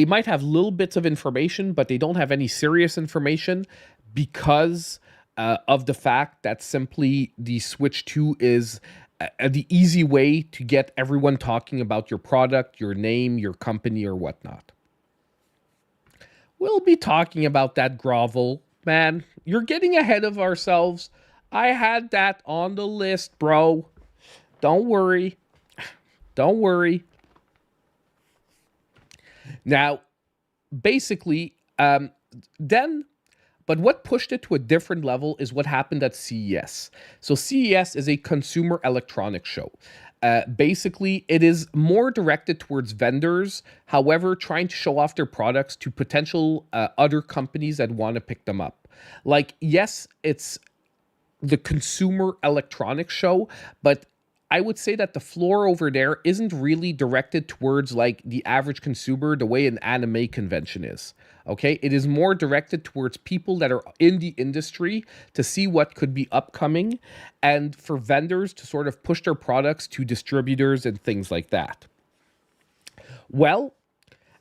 Speaker 1: might have little bits of information, but they don't have any serious information because of the fact that simply the Switch 2 is the easy way to get everyone talking about your product, your name, your company, or whatnot. We'll be talking about that grovel. Man, you're getting ahead of ourselves. I had that on the list, bro. Don't worry. Don't worry. Now, basically, then, but what pushed it to a different level is what happened at CES. So CES is a consumer electronics show. Basically, it is more directed towards vendors, however, trying to show off their products to potential other companies that want to pick them up. Like, yes, it's the consumer electronics show, but I would say that the floor over there isn't really directed towards like the average consumer the way an anime convention is. Okay, it is more directed towards people that are in the industry to see what could be upcoming and for vendors to sort of push their products to distributors and things like that. Well,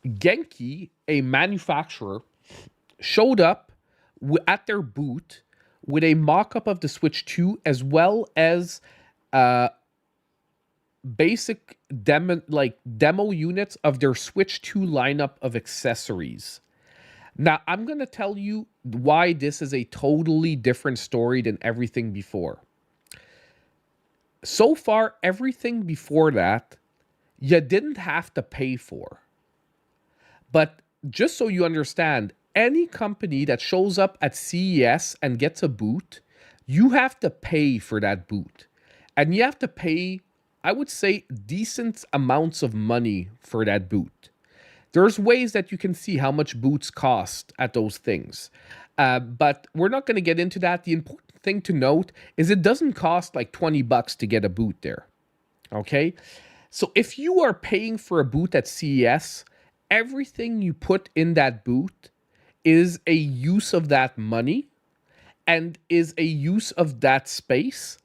Speaker 1: Genki, a manufacturer, showed up at their booth with a mock-up of the Switch 2 as well as basic demo units of their Switch 2 lineup of accessories. Now, I'm going to tell you why this is a totally different story than everything before. So far, everything before that, you didn't have to pay for. But just so you understand, any company that shows up at CES and gets a booth, you have to pay for that booth. And you have to pay, I would say, decent amounts of money for that booth. There's ways that you can see how much booths cost at those things. But we're not going to get into that. The important thing to note is it doesn't cost like $20 to get a booth there. Okay? So if you are paying for a booth at CES, everything you put in that booth is a use of that money and is a use of that space.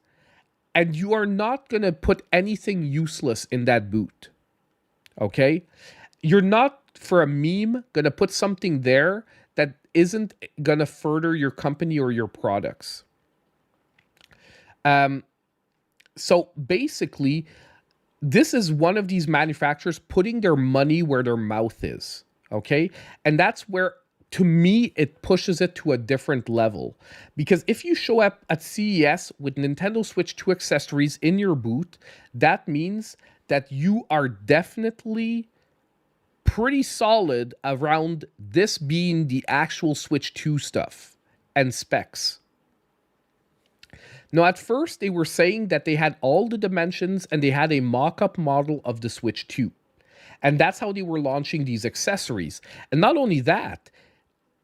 Speaker 1: And you are not going to put anything useless in that booth. Okay? You're not, for a meme, going to put something there that isn't going to further your company or your products. So basically, this is one of these manufacturers putting their money where their mouth is. Okay? And that's where, to me, it pushes it to a different level. Because if you show up at CES with Nintendo Switch 2 accessories in your booth, that means that you are definitely pretty solid around this being the actual Switch 2 stuff and specs. Now, at first, they were saying that they had all the dimensions and they had a mock-up model of the Switch 2. And that's how they were launching these accessories. And not only that,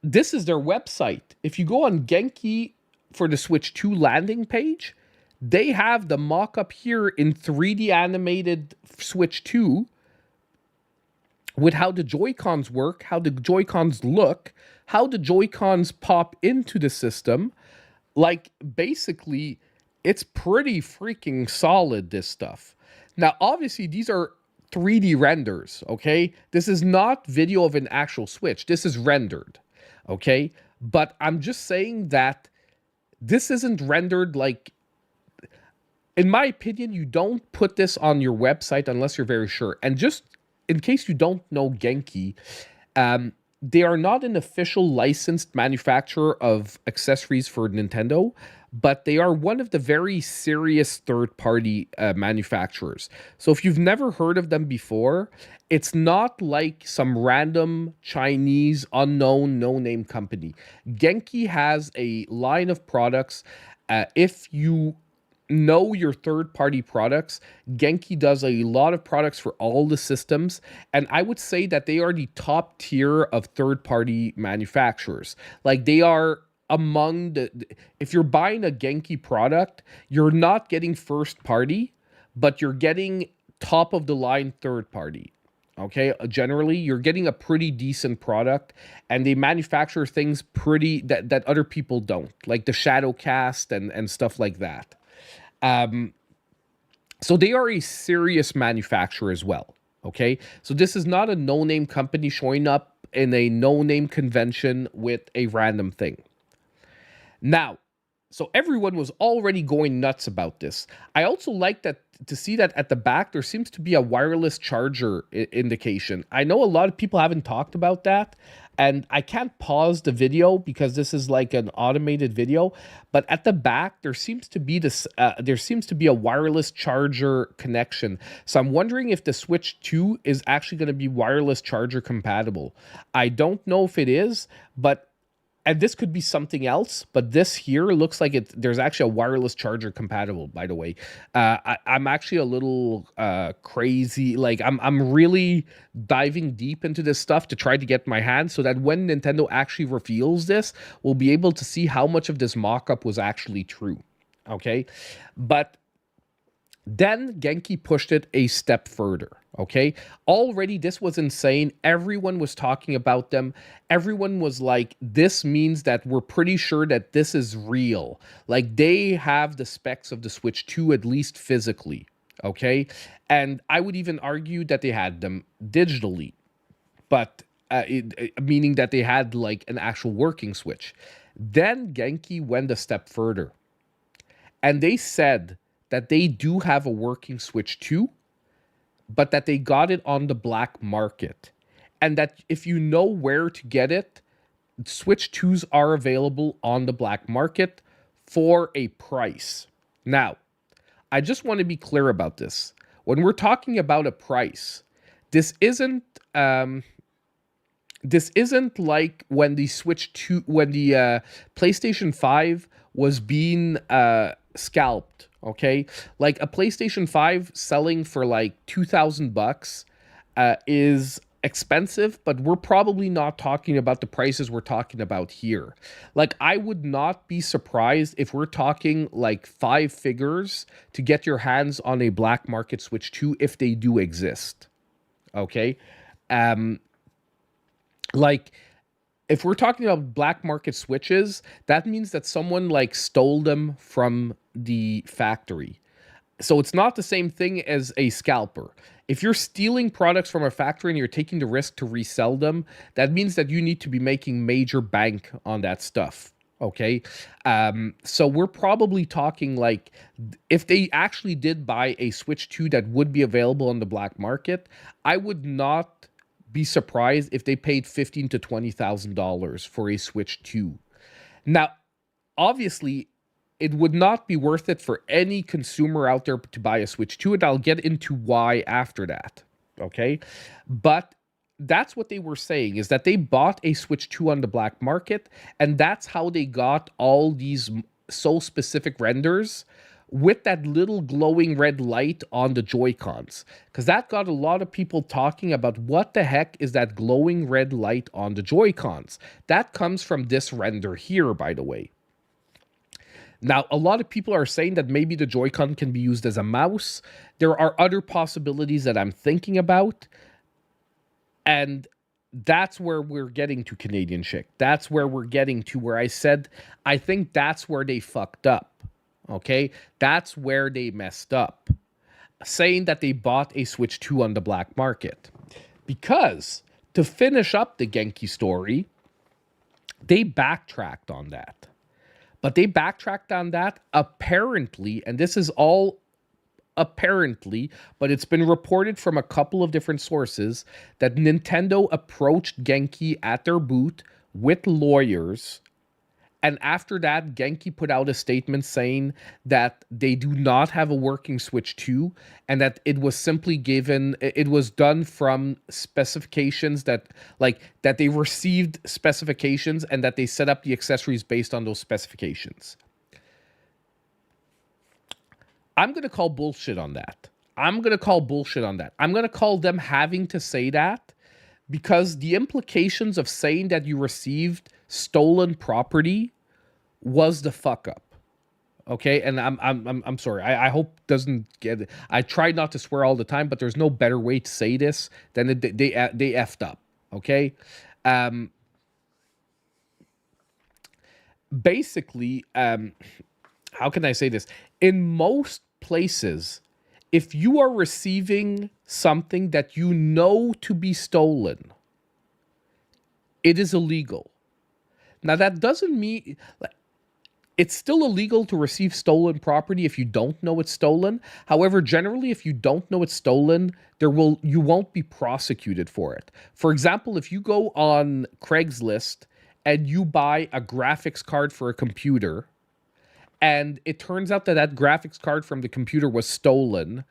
Speaker 1: this is their website. If you go on Genki for the Switch 2 landing page, they have the mock-up here in 3D animated Switch 2 with how the Joy-Cons work, how the Joy-Cons look, how the Joy-Cons pop into the system. Like, basically, it's pretty freaking solid, this stuff. Now, obviously, these are 3D renders, okay? This is not video of an actual Switch. This is rendered, okay? But I'm just saying that this isn't rendered like... In my opinion, you don't put this on your website unless you're very sure. And just in case you don't know Genki, they are not an official licensed manufacturer of accessories for Nintendo, but they are one of the very serious third-party manufacturers. So if you've never heard of them before, it's not like some random Chinese, unknown, no-name company. Genki has a line of products. If you know your third-party products, Genki does a lot of products for all the systems, and I would say that they are the top tier of third-party manufacturers. Like, they are among the... If you're buying a Genki product, you're not getting first-party, but you're getting top-of-the-line third-party. Okay? Generally, you're getting a pretty decent product, and they manufacture things pretty... that other people don't, like the Shadowcast and stuff like that. So they are a serious manufacturer as well. Okay, so this is not a no-name company showing up in a no-name convention with a random thing. Now, so everyone was already going nuts about this. I also like that to see that at the back there seems to be a wireless charger indication. I know a lot of people haven't talked about that, and I can't pause the video because this is like an automated video. But at the back there seems to be this. There seems to be a wireless charger connection. So I'm wondering if the Switch 2 is actually going to be wireless charger compatible. I don't know if it is, but and this could be something else, but this here looks like there's actually a wireless charger compatible, by the way. I'm actually a little crazy. Like I'm really diving deep into this stuff to try to get my hands so that when Nintendo actually reveals this, we'll be able to see how much of this mock-up was actually true. Okay. But then Genki pushed it a step further. Okay. Already, this was insane. Everyone was talking about them. Everyone was like, this means that we're pretty sure that this is real. Like, they have the specs of the Switch 2, at least physically. Okay. And I would even argue that they had them digitally, but meaning that they had like an actual working Switch. Then Genki went a step further and they said that they do have a working Switch 2, but that they got it on the black market. And that if you know where to get it, Switch 2s are available on the black market for a price. Now, I just want to be clear about this. When we're talking about a price, this isn't like when the Switch 2, when the PlayStation 5 was being scalped. Okay, like a PlayStation 5 selling for like $2,000 is expensive, but we're probably not talking about the prices we're talking about here. Like, I would not be surprised if we're talking like 5 figures to get your hands on a black market Switch 2 if they do exist. Okay, like, if we're talking about black market switches, that means that someone like stole them from the factory. So it's not the same thing as a scalper. If you're stealing products from a factory and you're taking the risk to resell them, that means that you need to be making major bank on that stuff. Okay. So we're probably talking like, if they actually did buy a Switch 2 that would be available on the black market, I would not be surprised if they paid $15,000 to $20,000 for a Switch 2. Now, obviously, it would not be worth it for any consumer out there to buy a Switch 2, and I'll get into why after that. Okay? But that's what they were saying, is that they bought a Switch 2 on the black market, and that's how they got all these so specific renders with that little glowing red light on the Joy-Cons. Because that got a lot of people talking about what the heck is that glowing red light on the Joy-Cons. That comes from this render here, by the way. Now, a lot of people are saying that maybe the Joy-Con can be used as a mouse. There are other possibilities that I'm thinking about. And that's where we're getting to, Canadian Chick. That's where we're getting to, where I said, I think that's where they fucked up. Okay, that's where they messed up, saying that they bought a Switch 2 on the black market. Because to finish up the Genki story, they backtracked on that. But they backtracked on that apparently, and this is all apparently, but it's been reported from a couple of different sources that Nintendo approached Genki at their booth with lawyers. And after that, Genki put out a statement saying that they do not have a working Switch 2 and that it was simply given, it was done from specifications that they received specifications and that they set up the accessories based on those specifications. I'm going to call bullshit on that. I'm going to call them having to say that, because the implications of saying that you received stolen property was the fuck up. Okay, and I'm sorry. I hope doesn't get it. I try not to swear all the time, but there's no better way to say this than they effed up. Okay, basically, how can I say this? In most places, if you are receiving something that you know to be stolen, it is illegal. Now, that doesn't mean it's still illegal to receive stolen property if you don't know it's stolen. However, generally, if you don't know it's stolen, you won't be prosecuted for it. For example, if you go on Craigslist and you buy a graphics card for a computer, and it turns out that that graphics card from the computer was stolen,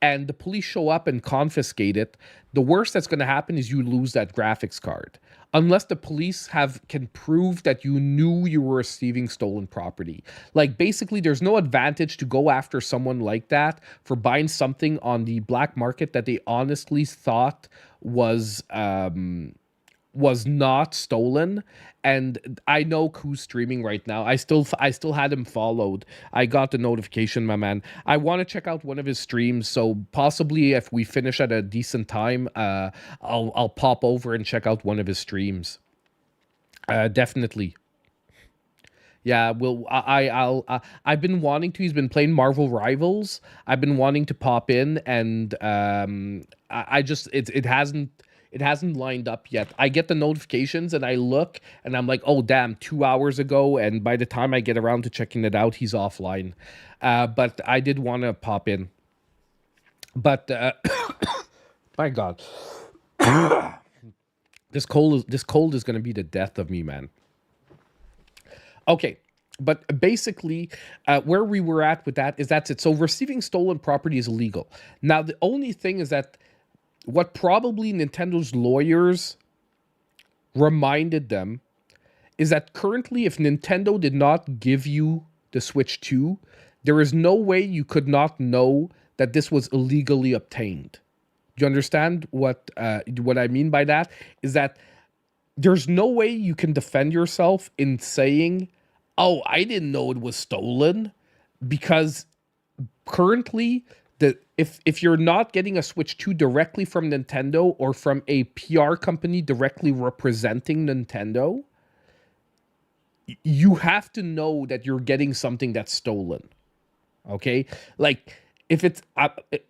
Speaker 1: and the police show up and confiscate it, the worst that's going to happen is you lose that graphics card. Unless the police can prove that you knew you were receiving stolen property. Like, basically, there's no advantage to go after someone like that for buying something on the black market that they honestly thought was not stolen. And I know who's streaming right now. I still had him followed. I got the notification, my man. I want to check out one of his streams, so possibly if we finish at a decent time, I'll pop over and check out one of his streams. Definitely. Yeah, well, I've been wanting to. He's been playing Marvel Rivals. I've been wanting to pop in, and I just it hasn't lined up yet. I get the notifications and I look and I'm like, oh damn, 2 hours ago, and by the time I get around to checking it out, he's offline. But I did want to pop in. But my God, this cold is going to be the death of me, man. Okay, but basically, where we were at with that is that's it. So receiving stolen property is illegal. Now, the only thing is that what probably Nintendo's lawyers reminded them is that currently, if Nintendo did not give you the Switch 2, there is no way you could not know that this was illegally obtained. Do you understand what I mean by that? Is that there's no way you can defend yourself in saying, oh, I didn't know it was stolen, because currently, if you're not getting a Switch 2 directly from Nintendo or from a PR company directly representing Nintendo, you have to know that you're getting something that's stolen. Okay? Like, if it's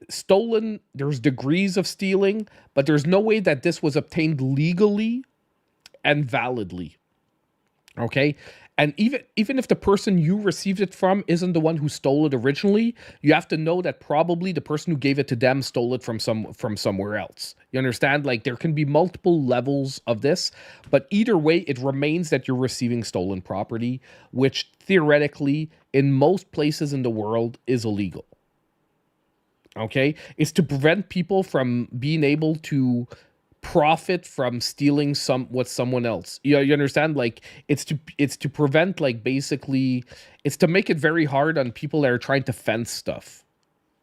Speaker 1: stolen, there's degrees of stealing, but there's no way that this was obtained legally and validly. Okay? And even if the person you received it from isn't the one who stole it originally, you have to know that probably the person who gave it to them stole it from somewhere else. You understand? Like, there can be multiple levels of this, but either way, it remains that you're receiving stolen property, which theoretically, in most places in the world, is illegal. Okay? It's to prevent people from being able to profit from stealing what someone else. You understand? Like, it's to prevent, like, basically, it's to make it very hard on people that are trying to fence stuff.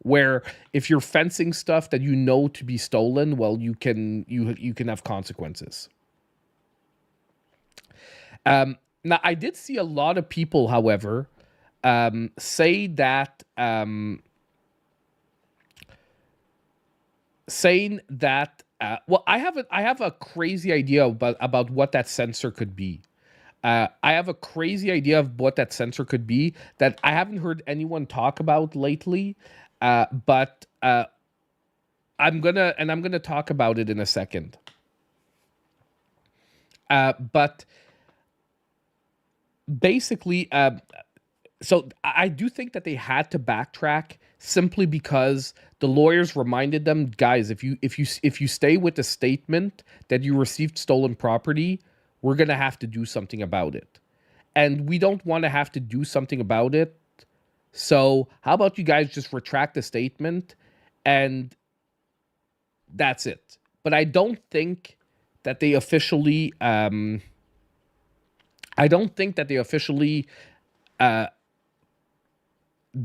Speaker 1: Where if you're fencing stuff that you know to be stolen, well, you can have consequences. Now, I did see a lot of people, however, say that saying that well, I have a crazy idea about what that sensor could be. I have a crazy idea of what that sensor could be that I haven't heard anyone talk about lately. But I'm gonna talk about it in a second. But basically, so I do think that they had to backtrack simply because the lawyers reminded them, guys, if you stay with the statement that you received stolen property, we're gonna have to do something about it, and we don't want to have to do something about it. So how about you guys just retract the statement, and that's it. But I don't think that they officially. I don't think that they officially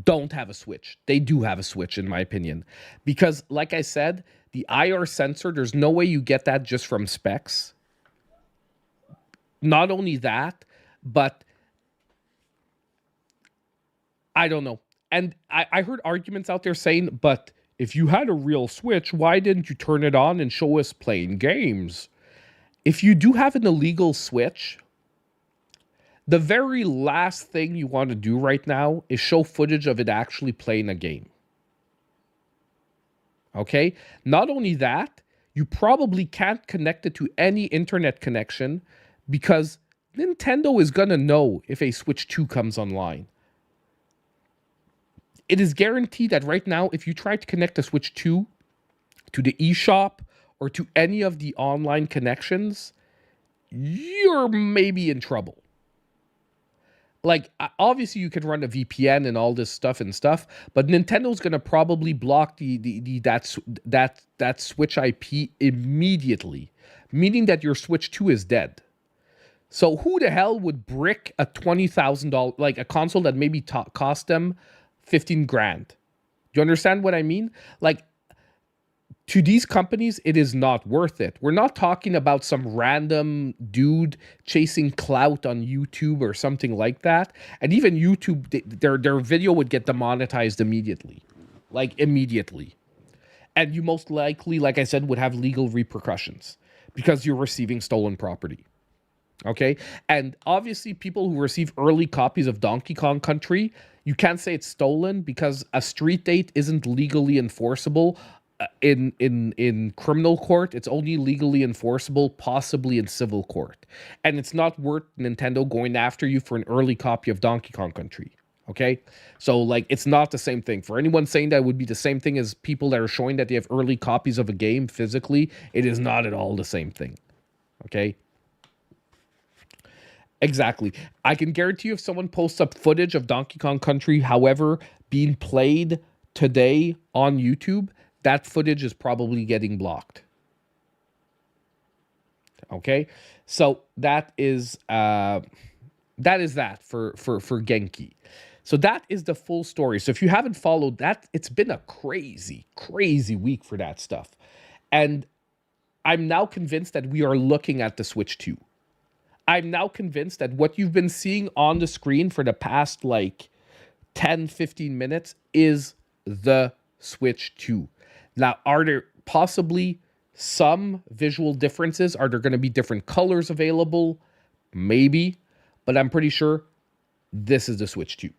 Speaker 1: don't have a switch. They do have a switch, in my opinion, because, like I said, the IR sensor, there's no way you get that just from specs. Not only that, but I don't know. And I heard arguments out there saying, but if you had a real Switch, why didn't you turn it on and show us playing games? If you do have an illegal Switch, the very last thing you want to do right now is show footage of it actually playing a game. Okay? Not only that, you probably can't connect it to any internet connection because Nintendo is going to know if a Switch 2 comes online. It is guaranteed that right now, if you try to connect a Switch 2 to the eShop or to any of the online connections, you're maybe in trouble. Like, obviously you can run a VPN and all this stuff, but Nintendo's gonna probably block that Switch IP immediately, meaning that your Switch 2 is dead. So who the hell would brick a $20,000, like a console that maybe cost them 15 grand? Do you understand what I mean? Like, to these companies, it is not worth it. We're not talking about some random dude chasing clout on YouTube or something like that. And even YouTube, their video would get demonetized immediately. Like, immediately. And you most likely, like I said, would have legal repercussions because you're receiving stolen property. Okay? And obviously, people who receive early copies of Donkey Kong Country, you can't say it's stolen because a street date isn't legally enforceable in criminal court. It's only legally enforceable possibly in civil court, and it's not worth Nintendo going after you for an early copy of Donkey Kong Country. Okay, so like, it's not the same thing. For anyone saying that would be the same thing as people that are showing that they have early copies of a game physically, it is not at all the same thing. Okay, exactly. I can guarantee you, if someone posts up footage of Donkey Kong Country, however, being played today on YouTube, that footage is probably getting blocked. Okay, so that is that for Genki. So that is the full story. So if you haven't followed that, it's been a crazy week for that stuff, and I'm now convinced that we are looking at the Switch 2. I'm now convinced that what you've been seeing on the screen for the past like 10-15 minutes is the Switch 2. Now, are there possibly some visual differences? Are there going to be different colors available? Maybe, but I'm pretty sure this is the Switch 2.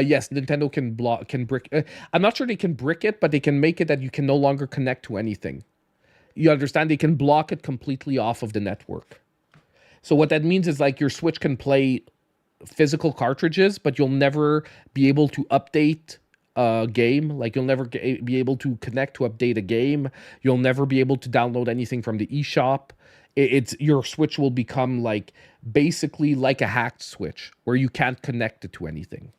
Speaker 1: Yes, Nintendo can brick. I'm not sure they can brick it, but they can make it that you can no longer connect to anything. You understand? They can block it completely off of the network. So what that means is, like, your Switch can play physical cartridges, but you'll never be able to update a game. Like, you'll never be able to connect to update a game. You'll never be able to download anything from the eShop. It's your Switch will become like basically like a hacked Switch where you can't connect it to anything.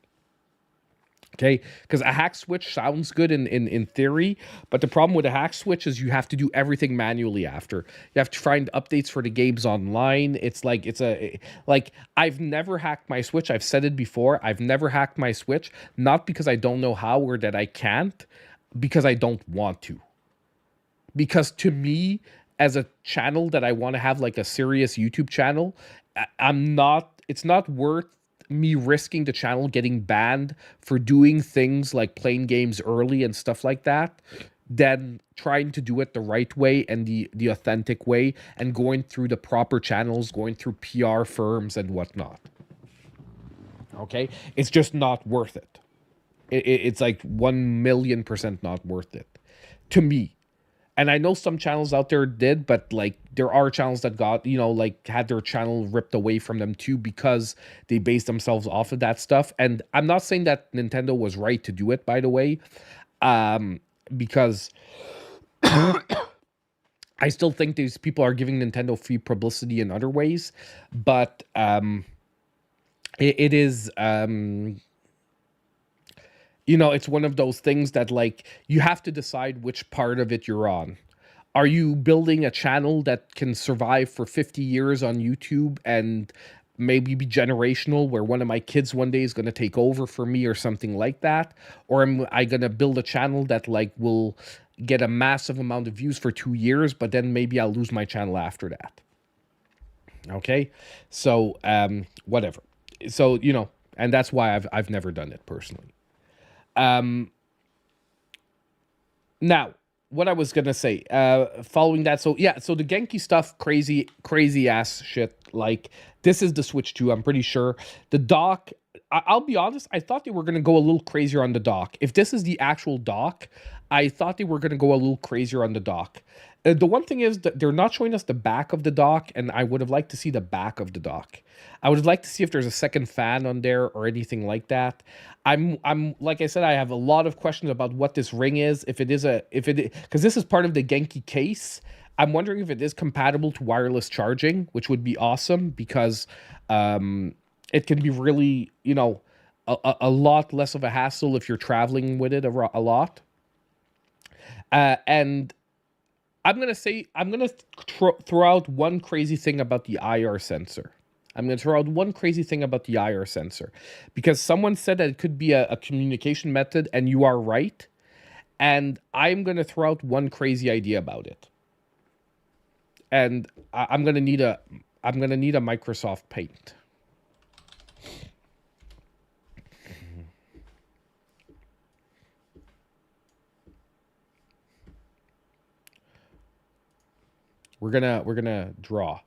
Speaker 1: Okay, because a hack switch sounds good in theory, but the problem with a hack switch is you have to do everything manually after. You have to find updates for the games online. It's like I've never hacked my Switch. I've said it before. I've never hacked my Switch, not because I don't know how or that I can't, because I don't want to. Because to me, as a channel that I want to have, like a serious YouTube channel, it's not worth me risking the channel getting banned for doing things like playing games early and stuff like that, than trying to do it the right way and the authentic way and going through the proper channels, going through PR firms and whatnot. Okay? It's just not worth it. It's like 1,000,000% not worth it to me. And I know some channels out there did, but like there are channels that got, like had their channel ripped away from them too because they based themselves off of that stuff. And I'm not saying that Nintendo was right to do it, by the way, because I still think these people are giving Nintendo free publicity in other ways. But it is... it's one of those things that, like, you have to decide which part of it you're on. Are you building a channel that can survive for 50 years on YouTube and maybe be generational, where one of my kids one day is going to take over for me or something like that? Or am I going to build a channel that, like, will get a massive amount of views for 2 years, but then maybe I'll lose my channel after that? Okay? So, whatever. So, and that's why I've never done it personally. Now, what I was gonna say, following that, so the Genki stuff, crazy ass shit. Like, this is the Switch 2, I'm pretty sure. The dock, I'll be honest, I thought they were going to go a little crazier on the dock. If this is the actual dock, I thought they were going to go a little crazier on the dock. The one thing is that they're not showing us the back of the dock, and I would have liked to see the back of the dock. I would have liked to see if there's a second fan on there or anything like that. I'm like I said, I have a lot of questions about what this ring is. If it is because this is part of the Genki case. I'm wondering if it is compatible to wireless charging, which would be awesome because it can be really, a lot less of a hassle if you're traveling with it a lot. And I'm going to throw out one crazy thing about the IR sensor. I'm going to throw out one crazy thing about the IR sensor because someone said that it could be a communication method, and you are right. And I'm going to throw out one crazy idea about it. And I'm going to need a Microsoft Paint. We're gonna draw.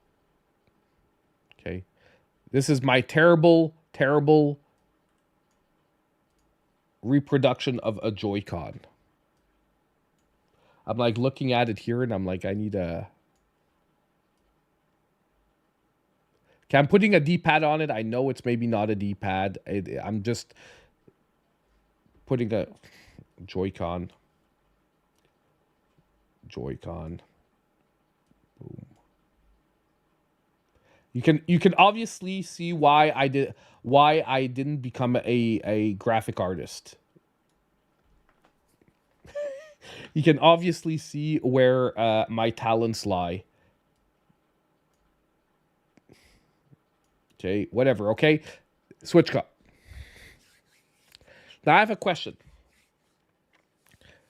Speaker 1: Okay. This is my terrible reproduction of a Joy-Con. I'm like looking at it here and I'm like, I need a... Okay, I'm putting a D-pad on it. I know it's maybe not a D-pad. I'm just putting a Joy-Con. Joy-Con. Boom. You can obviously see why I didn't become a graphic artist. You can obviously see where my talents lie. Okay, whatever, okay? Switch cup. Now I have a question.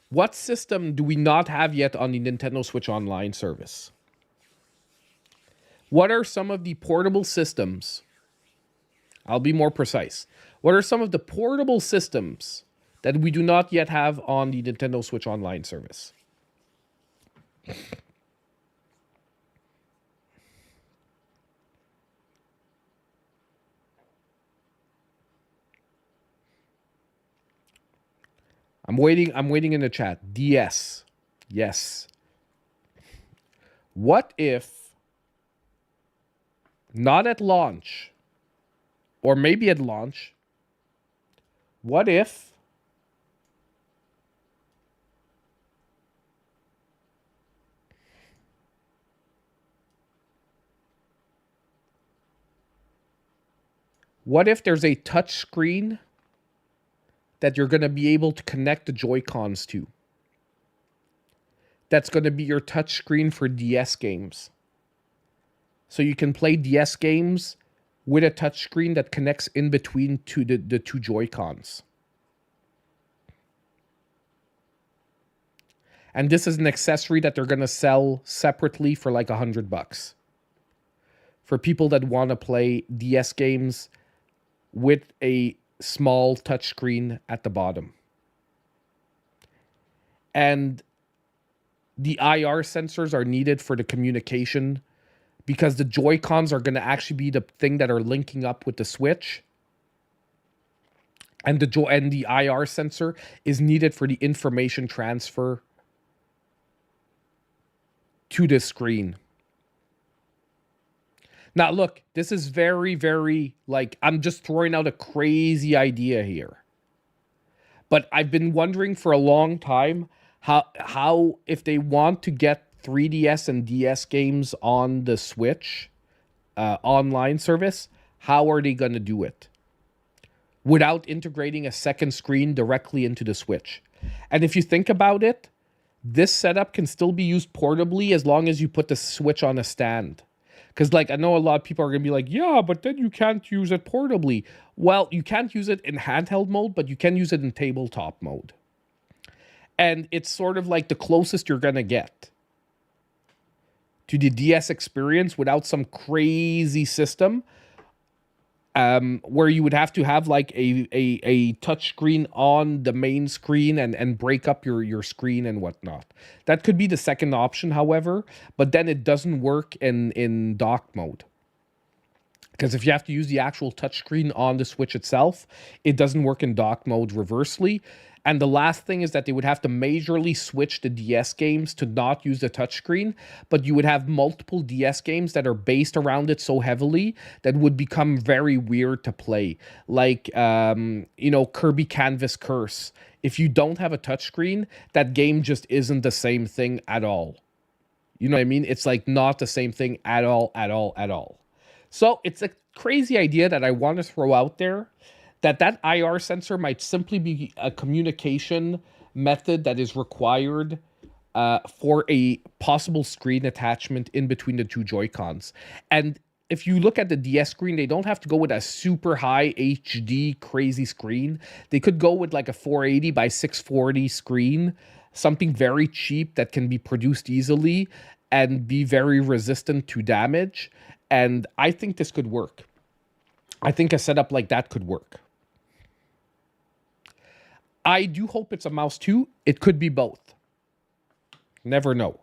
Speaker 1: What system do we not have yet on the Nintendo Switch Online service? What are some of the portable systems? I'll be more precise. What are some of the portable systems that we do not yet have on the Nintendo Switch Online service? I'm waiting in the chat. DS. Yes. What if not at launch, or maybe at launch, what if there's a touch screen that you're going to be able to connect the Joy-Cons to? That's going to be your touch screen for DS games. So you can play DS games with a touch screen that connects in between the two Joy-Cons. And this is an accessory that they're going to sell separately for like $100 for people that want to play DS games with a small touchscreen at the bottom. And the IR sensors are needed for the communication because the Joy-Cons are going to actually be the thing that are linking up with the Switch. And the IR sensor is needed for the information transfer to the screen. Now, look, this is very, very, like, I'm just throwing out a crazy idea here. But I've been wondering for a long time how if they want to get 3DS and DS games on the Switch online service, how are they going to do it without integrating a second screen directly into the Switch? And if you think about it, this setup can still be used portably as long as you put the Switch on a stand. Because, like, I know a lot of people are going to be like, yeah, but then you can't use it portably. Well, you can't use it in handheld mode, but you can use it in tabletop mode. And it's sort of like the closest you're going to get to the DS experience without some crazy system where you would have to have like a touch screen on the main screen and break up your screen and whatnot. That could be the second option, however, but then it doesn't work in dock mode. Because if you have to use the actual touchscreen on the Switch itself, it doesn't work in dock mode reversely. And the last thing is that they would have to majorly switch the DS games to not use the touchscreen, but you would have multiple DS games that are based around it so heavily that would become very weird to play. Like, Kirby Canvas Curse. If you don't have a touchscreen, that game just isn't the same thing at all. You know what I mean? It's like not the same thing at all, at all, at all. So it's a crazy idea that I want to throw out there, that IR sensor might simply be a communication method that is required for a possible screen attachment in between the two Joy-Cons. And if you look at the DS screen, they don't have to go with a super high HD crazy screen. They could go with like a 480 by 640 screen, something very cheap that can be produced easily and be very resistant to damage. And I think this could work. I think a setup like that could work. I do hope it's a mouse too. It could be both. Never know.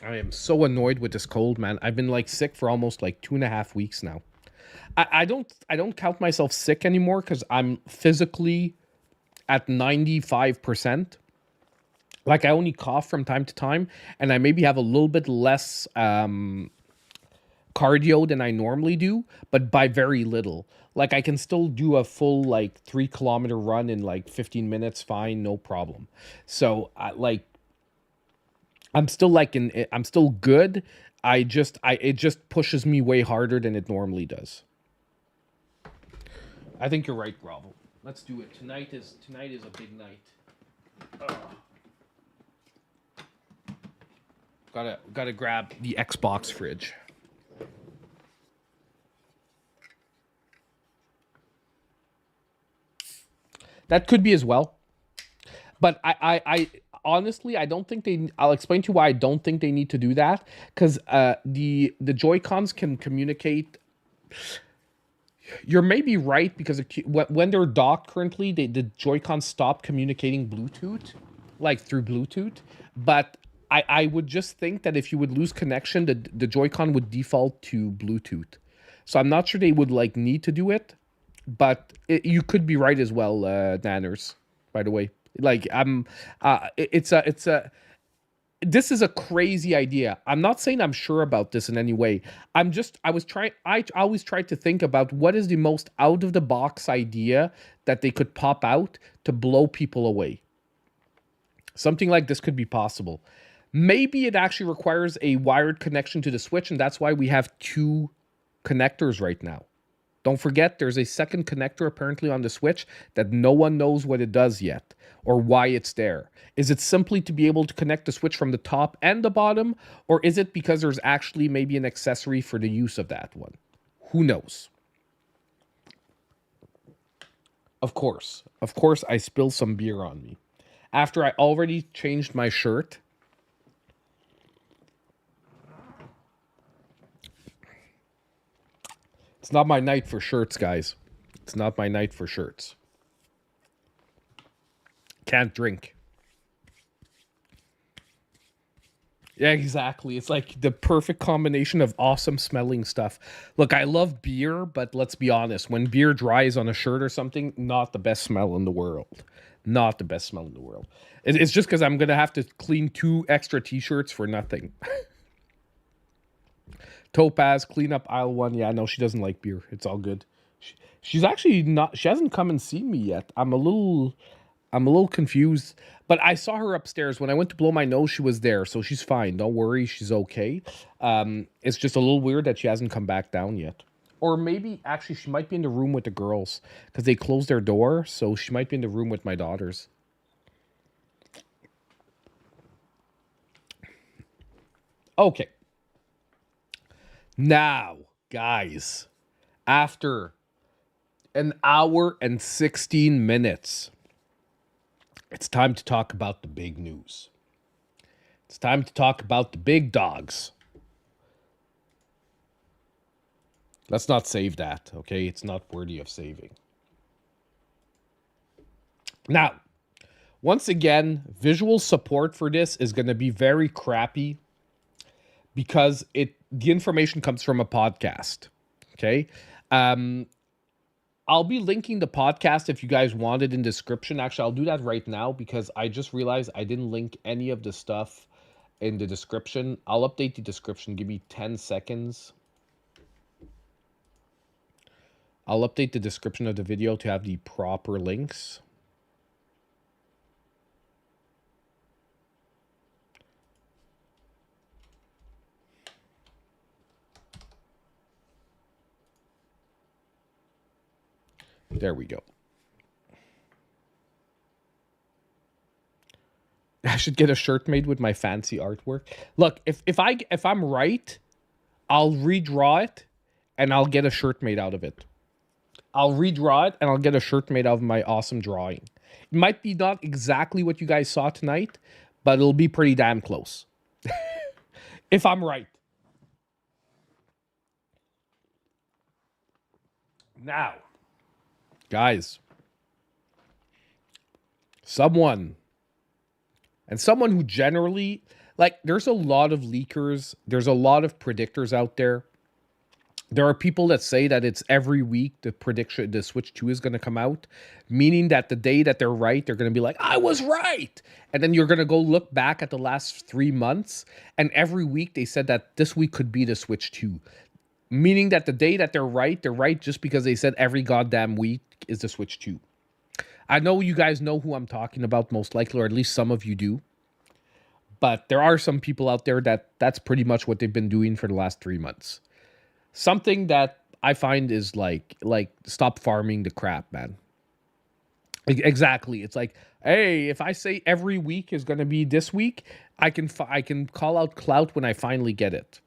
Speaker 1: I am so annoyed with this cold, man. I've been like sick for almost like 2.5 weeks now. I don't count myself sick anymore because I'm physically at 95%. Like, I only cough from time to time, and I maybe have a little bit less cardio than I normally do, but by very little. Like, I can still do a full, like, 3-kilometer run in, like, 15 minutes, fine, no problem. So, I'm still, like, I'm still good. It just pushes me way harder than it normally does. I think you're right, Grovel. Let's do it. Tonight is a big night. Ugh. Gotta grab the Xbox fridge. That could be as well. But I honestly, I don't think I'll explain to you why I don't think they need to do that. Because the Joy-Cons can communicate. You're maybe right, because when they're docked currently, the Joy-Cons stop communicating Bluetooth, like through Bluetooth. But I would just think that if you would lose connection, the Joy-Con would default to Bluetooth. So I'm not sure they would like need to do it, but you could be right as well, Nanners. By the way, like this is a crazy idea. I'm not saying I'm sure about this in any way. I always tried to think about what is the most out of the box idea that they could pop out to blow people away. Something like this could be possible. Maybe it actually requires a wired connection to the Switch, and that's why we have 2 connectors right now. Don't forget, there's a second connector apparently on the Switch that no one knows what it does yet or why it's there. Is it simply to be able to connect the Switch from the top and the bottom, or is it because there's actually maybe an accessory for the use of that one? Who knows? Of course, I spilled some beer on me. After I already changed my shirt. It's not my night for shirts, guys. It's not my night for shirts. Can't drink. Yeah, exactly. It's like the perfect combination of awesome smelling stuff. Look, I love beer, but let's be honest. When beer dries on a shirt or something, not the best smell in the world. Not the best smell in the world. It's just because I'm going to have to clean 2 extra t-shirts for nothing. Topaz, clean up aisle 1. Yeah, no, she doesn't like beer. It's all good. She's actually not. She hasn't come and seen me yet. I'm a little confused. But I saw her upstairs when I went to blow my nose. She was there, so she's fine. Don't worry, she's okay. It's just a little weird that she hasn't come back down yet. Or maybe actually she might be in the room with the girls because they closed their door, so she might be in the room with my daughters. Okay. Now, guys, after an hour and 16 minutes, it's time to talk about the big news. It's time to talk about the big dogs. Let's not save that, okay? It's not worthy of saving. Now, once again, visual support for this is going to be very crappy because the information comes from a podcast. Okay. Um, I'll be linking the podcast if you guys want it in description. Actually, I'll do that right now because I just realized I didn't link any of the stuff in the description. I'll update the description. Give me 10 seconds. I'll update the description of the video to have the proper links. There we go. I should get a shirt made with my fancy artwork. Look, if I'm right, I'll redraw it and I'll get a shirt made out of it. I'll redraw it and I'll get a shirt made out of my awesome drawing. It might be not exactly what you guys saw tonight, but it'll be pretty damn close. If I'm right. Now, guys, someone who generally, like, there's a lot of leakers, there's a lot of predictors out there. There are people that say that it's every week the Switch 2 is going to come out, meaning that the day that they're right, they're going to be like, I was right. And then you're going to go look back at the last 3 months, and every week they said that this week could be the Switch 2. Meaning that the day that they're right just because they said every goddamn week is the Switch 2. I know you guys know who I'm talking about most likely, or at least some of you do. But there are some people out there that's pretty much what they've been doing for the last 3 months. Something that I find is like stop farming the crap, man. Exactly. It's like, hey, if I say every week is going to be this week, I can call out clout when I finally get it.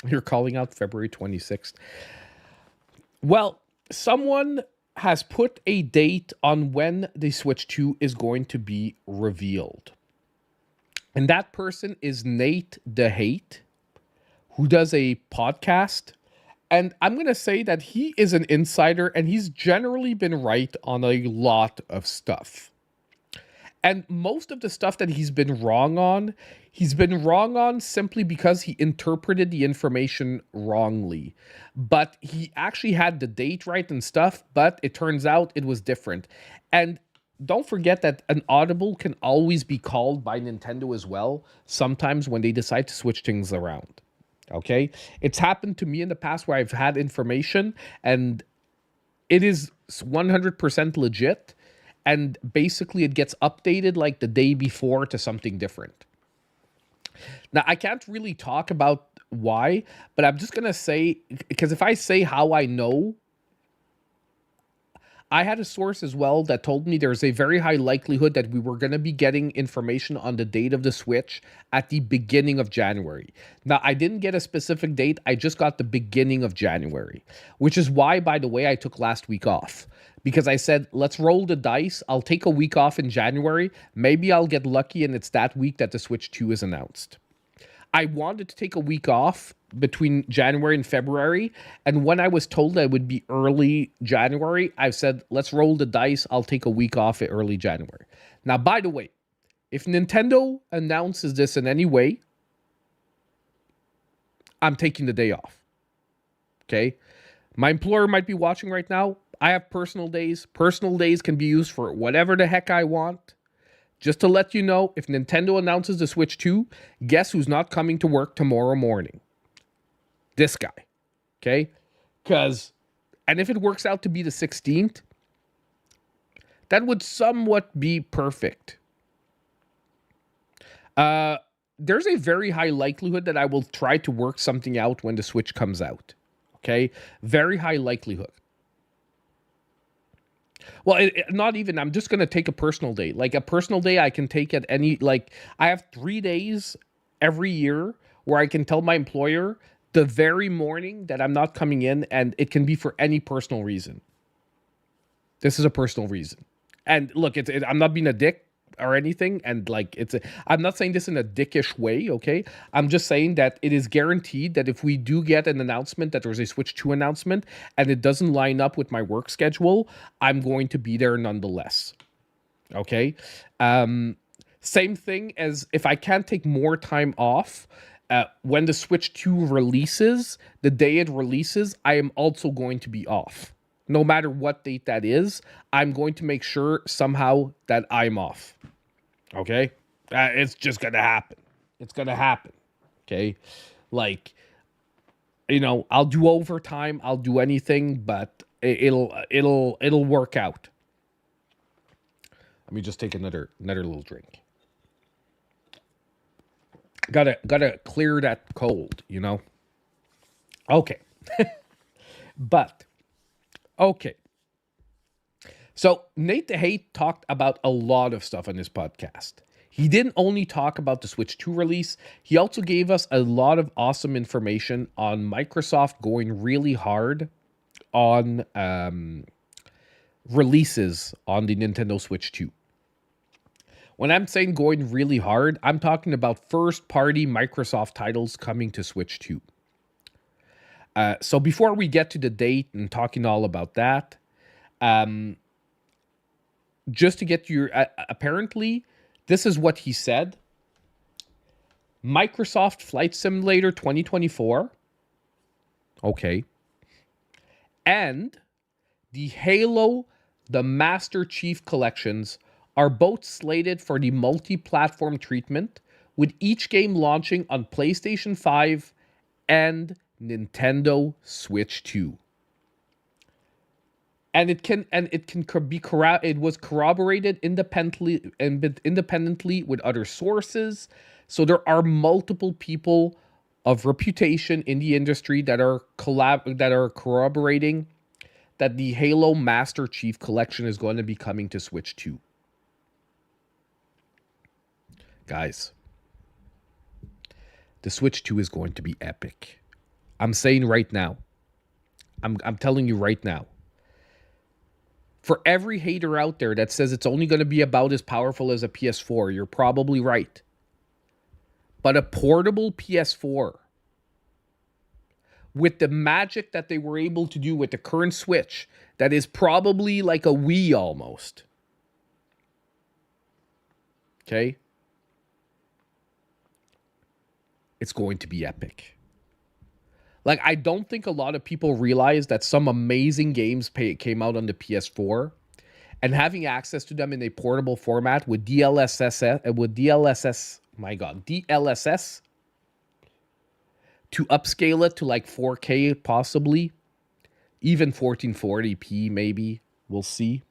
Speaker 1: You're calling out February 26th. Well, someone has put a date on when the Switch 2 is going to be revealed. And that person is Nate the Hate, who does a podcast. And I'm going to say that he is an insider and he's generally been right on a lot of stuff. And most of the stuff that he's been wrong on simply because he interpreted the information wrongly. But he actually had the date right and stuff, but it turns out it was different. And don't forget that an audible can always be called by Nintendo as well, sometimes when they decide to switch things around. Okay? It's happened to me in the past where I've had information and it is 100% legit, and basically it gets updated like the day before to something different. Now, I can't really talk about why, but I'm just going to say, because if I say how I know, I had a source as well that told me there's a very high likelihood that we were going to be getting information on the date of the Switch at the beginning of January. Now, I didn't get a specific date. I just got the beginning of January, which is why, by the way, I took last week off. Because I said, let's roll the dice. I'll take a week off in January. Maybe I'll get lucky and it's that week that the Switch 2 is announced. I wanted to take a week off between January and February. And when I was told that it would be early January, I said, let's roll the dice. I'll take a week off in early January. Now, by the way, if Nintendo announces this in any way, I'm taking the day off. Okay? My employer might be watching right now. I have personal days. Personal days can be used for whatever the heck I want. Just to let you know, if Nintendo announces the Switch 2, guess who's not coming to work tomorrow morning? This guy. Okay? And if it works out to be the 16th, that would somewhat be perfect. There's a very high likelihood that I will try to work something out when the Switch comes out. Okay? Very high likelihood. Well, not even. I'm just going to take a personal day. Like a personal day I can take at any, like I have 3 days every year where I can tell my employer the very morning that I'm not coming in, and it can be for any personal reason. This is a personal reason. And look, I'm not being a dick or anything, and like I'm not saying this in a dickish way, okay? I'm just saying that it is guaranteed that if we do get an announcement that there's a Switch 2 announcement and it doesn't line up with my work schedule, I'm going to be there nonetheless. Okay? Same thing as if I can't take more time off, when the Switch 2 releases, the day it releases, I am also going to be off. No matter what date that is, I'm going to make sure somehow that I'm off. Okay? It's just going to happen. It's going to happen. Okay? Like, I'll do overtime, I'll do anything, but it'll work out. Let me just take another little drink. Gotta clear that cold, Okay. But okay. So Nate the Hate talked about a lot of stuff on this podcast. He didn't only talk about the Switch 2 release, he also gave us a lot of awesome information on Microsoft going really hard on releases on the Nintendo Switch 2. When I'm saying going really hard, I'm talking about first-party Microsoft titles coming to Switch 2. So before we get to the date and talking all about that, just to get your... apparently, this is what he said. Microsoft Flight Simulator 2024. Okay. And the Halo, the Master Chief Collections are both slated for the multi-platform treatment, with each game launching on PlayStation 5 and Nintendo Switch 2. And it was corroborated independently with other sources. So there are multiple people of reputation in the industry that are corroborating that the Halo Master Chief Collection is going to be coming to Switch 2. Guys, the Switch 2 is going to be epic. I'm saying right now. I'm telling you right now. For every hater out there that says it's only going to be about as powerful as a PS4, you're probably right. But a portable PS4, with the magic that they were able to do with the current Switch, that is probably like a Wii almost. Okay? It's going to be epic. Like, I don't think a lot of people realize that some amazing games came out on the PS4, and having access to them in a portable format with DLSS, to upscale it to like 4K possibly, even 1440p maybe, we'll see,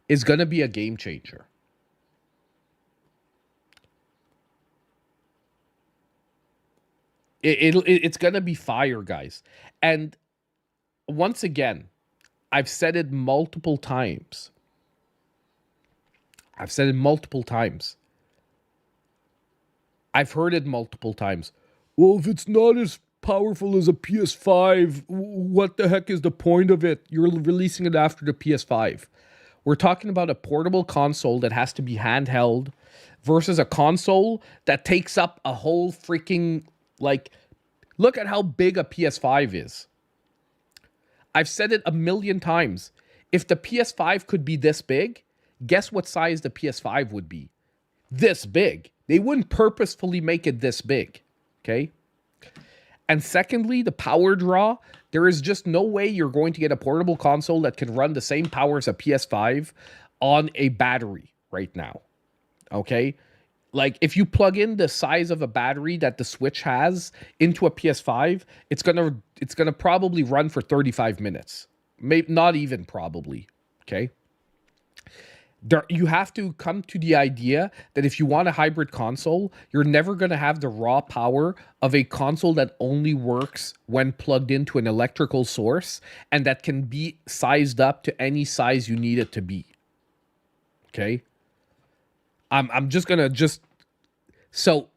Speaker 1: is going to be a game changer. It's going to be fire, guys. And once again, I've said it multiple times. I've heard it multiple times. Well, if it's not as powerful as a PS5, what the heck is the point of it? You're releasing it after the PS5. We're talking about a portable console that has to be handheld versus a console that takes up a whole freaking... Like, look at how big a PS5 is. I've said it a million times. If the PS5 could be this big, guess what size the PS5 would be? This big. They wouldn't purposefully make it this big. Okay? And secondly, the power draw. There is just no way you're going to get a portable console that can run the same power as a PS5 on a battery right now. Okay? Like, if you plug in the size of a battery that the Switch has into a PS5, it's gonna probably run for 35 minutes. Maybe not even probably. Okay. You have to come to the idea that if you want a hybrid console, you're never gonna have the raw power of a console that only works when plugged into an electrical source and that can be sized up to any size you need it to be. Okay. I'm just gonna so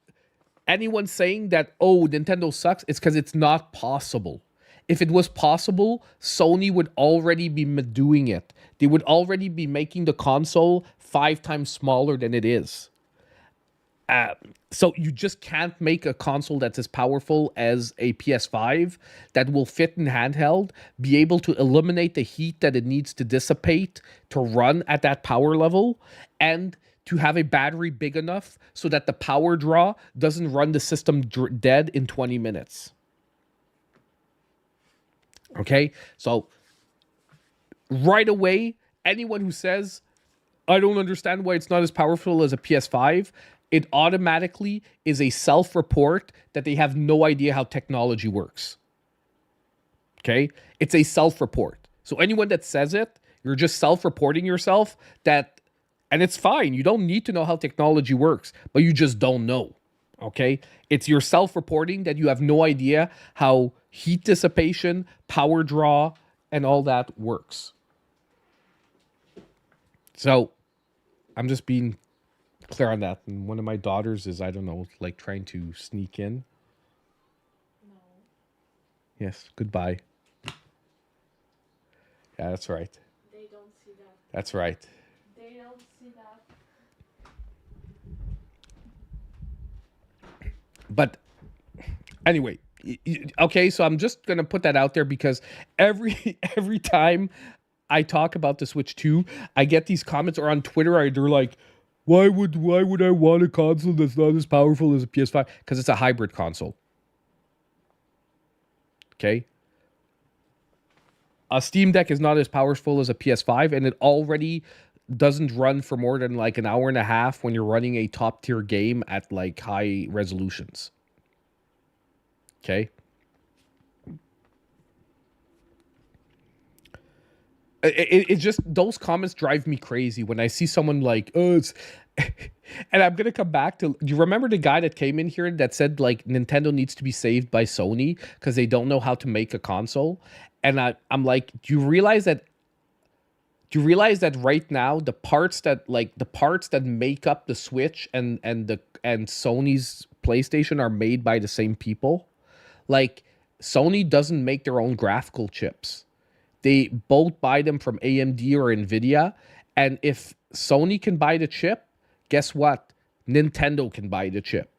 Speaker 1: anyone saying that, oh, Nintendo sucks, it's because it's not possible. If it was possible, Sony would already be doing it. They would already be making the console 5 times smaller than it is. So you just can't make a console that's as powerful as a PS5 that will fit in handheld, be able to eliminate the heat that it needs to dissipate to run at that power level, and to have a battery big enough so that the power draw doesn't run the system dead in 20 minutes. Okay, so right away, anyone who says, I don't understand why it's not as powerful as a PS5, it automatically is a self-report that they have no idea how technology works. Okay? It's a self-report. So anyone that says it, you're just self-reporting yourself that, and it's fine. You don't need to know how technology works, but you just don't know. Okay? It's your self-reporting that you have no idea how heat dissipation, power draw, and all that works. So I'm just being clear on that. And one of my daughters is, I don't know, like trying to sneak in. No. Yes, goodbye. Yeah, that's right.
Speaker 2: They don't see that.
Speaker 1: That's right.
Speaker 2: They don't see that.
Speaker 1: But anyway, okay, so I'm just going to put that out there because every time I talk about the Switch 2, I get these comments, or on Twitter, they're like, why would I want a console that's not as powerful as a PS5? Because it's a hybrid console. Okay? A Steam Deck is not as powerful as a PS5, and it already doesn't run for more than like an hour and a half when you're running a top tier game at like high resolutions. Okay? It just, those comments drive me crazy when I see someone like, oh, it's, and I'm going to come back to, do you remember the guy that came in here that said like Nintendo needs to be saved by Sony because they don't know how to make a console? And I'm like, do you realize that right now the parts that make up the Switch and Sony's PlayStation are made by the same people? Like, Sony doesn't make their own graphical chips. They both buy them from AMD or Nvidia. And if Sony can buy the chip, guess what? Nintendo can buy the chip.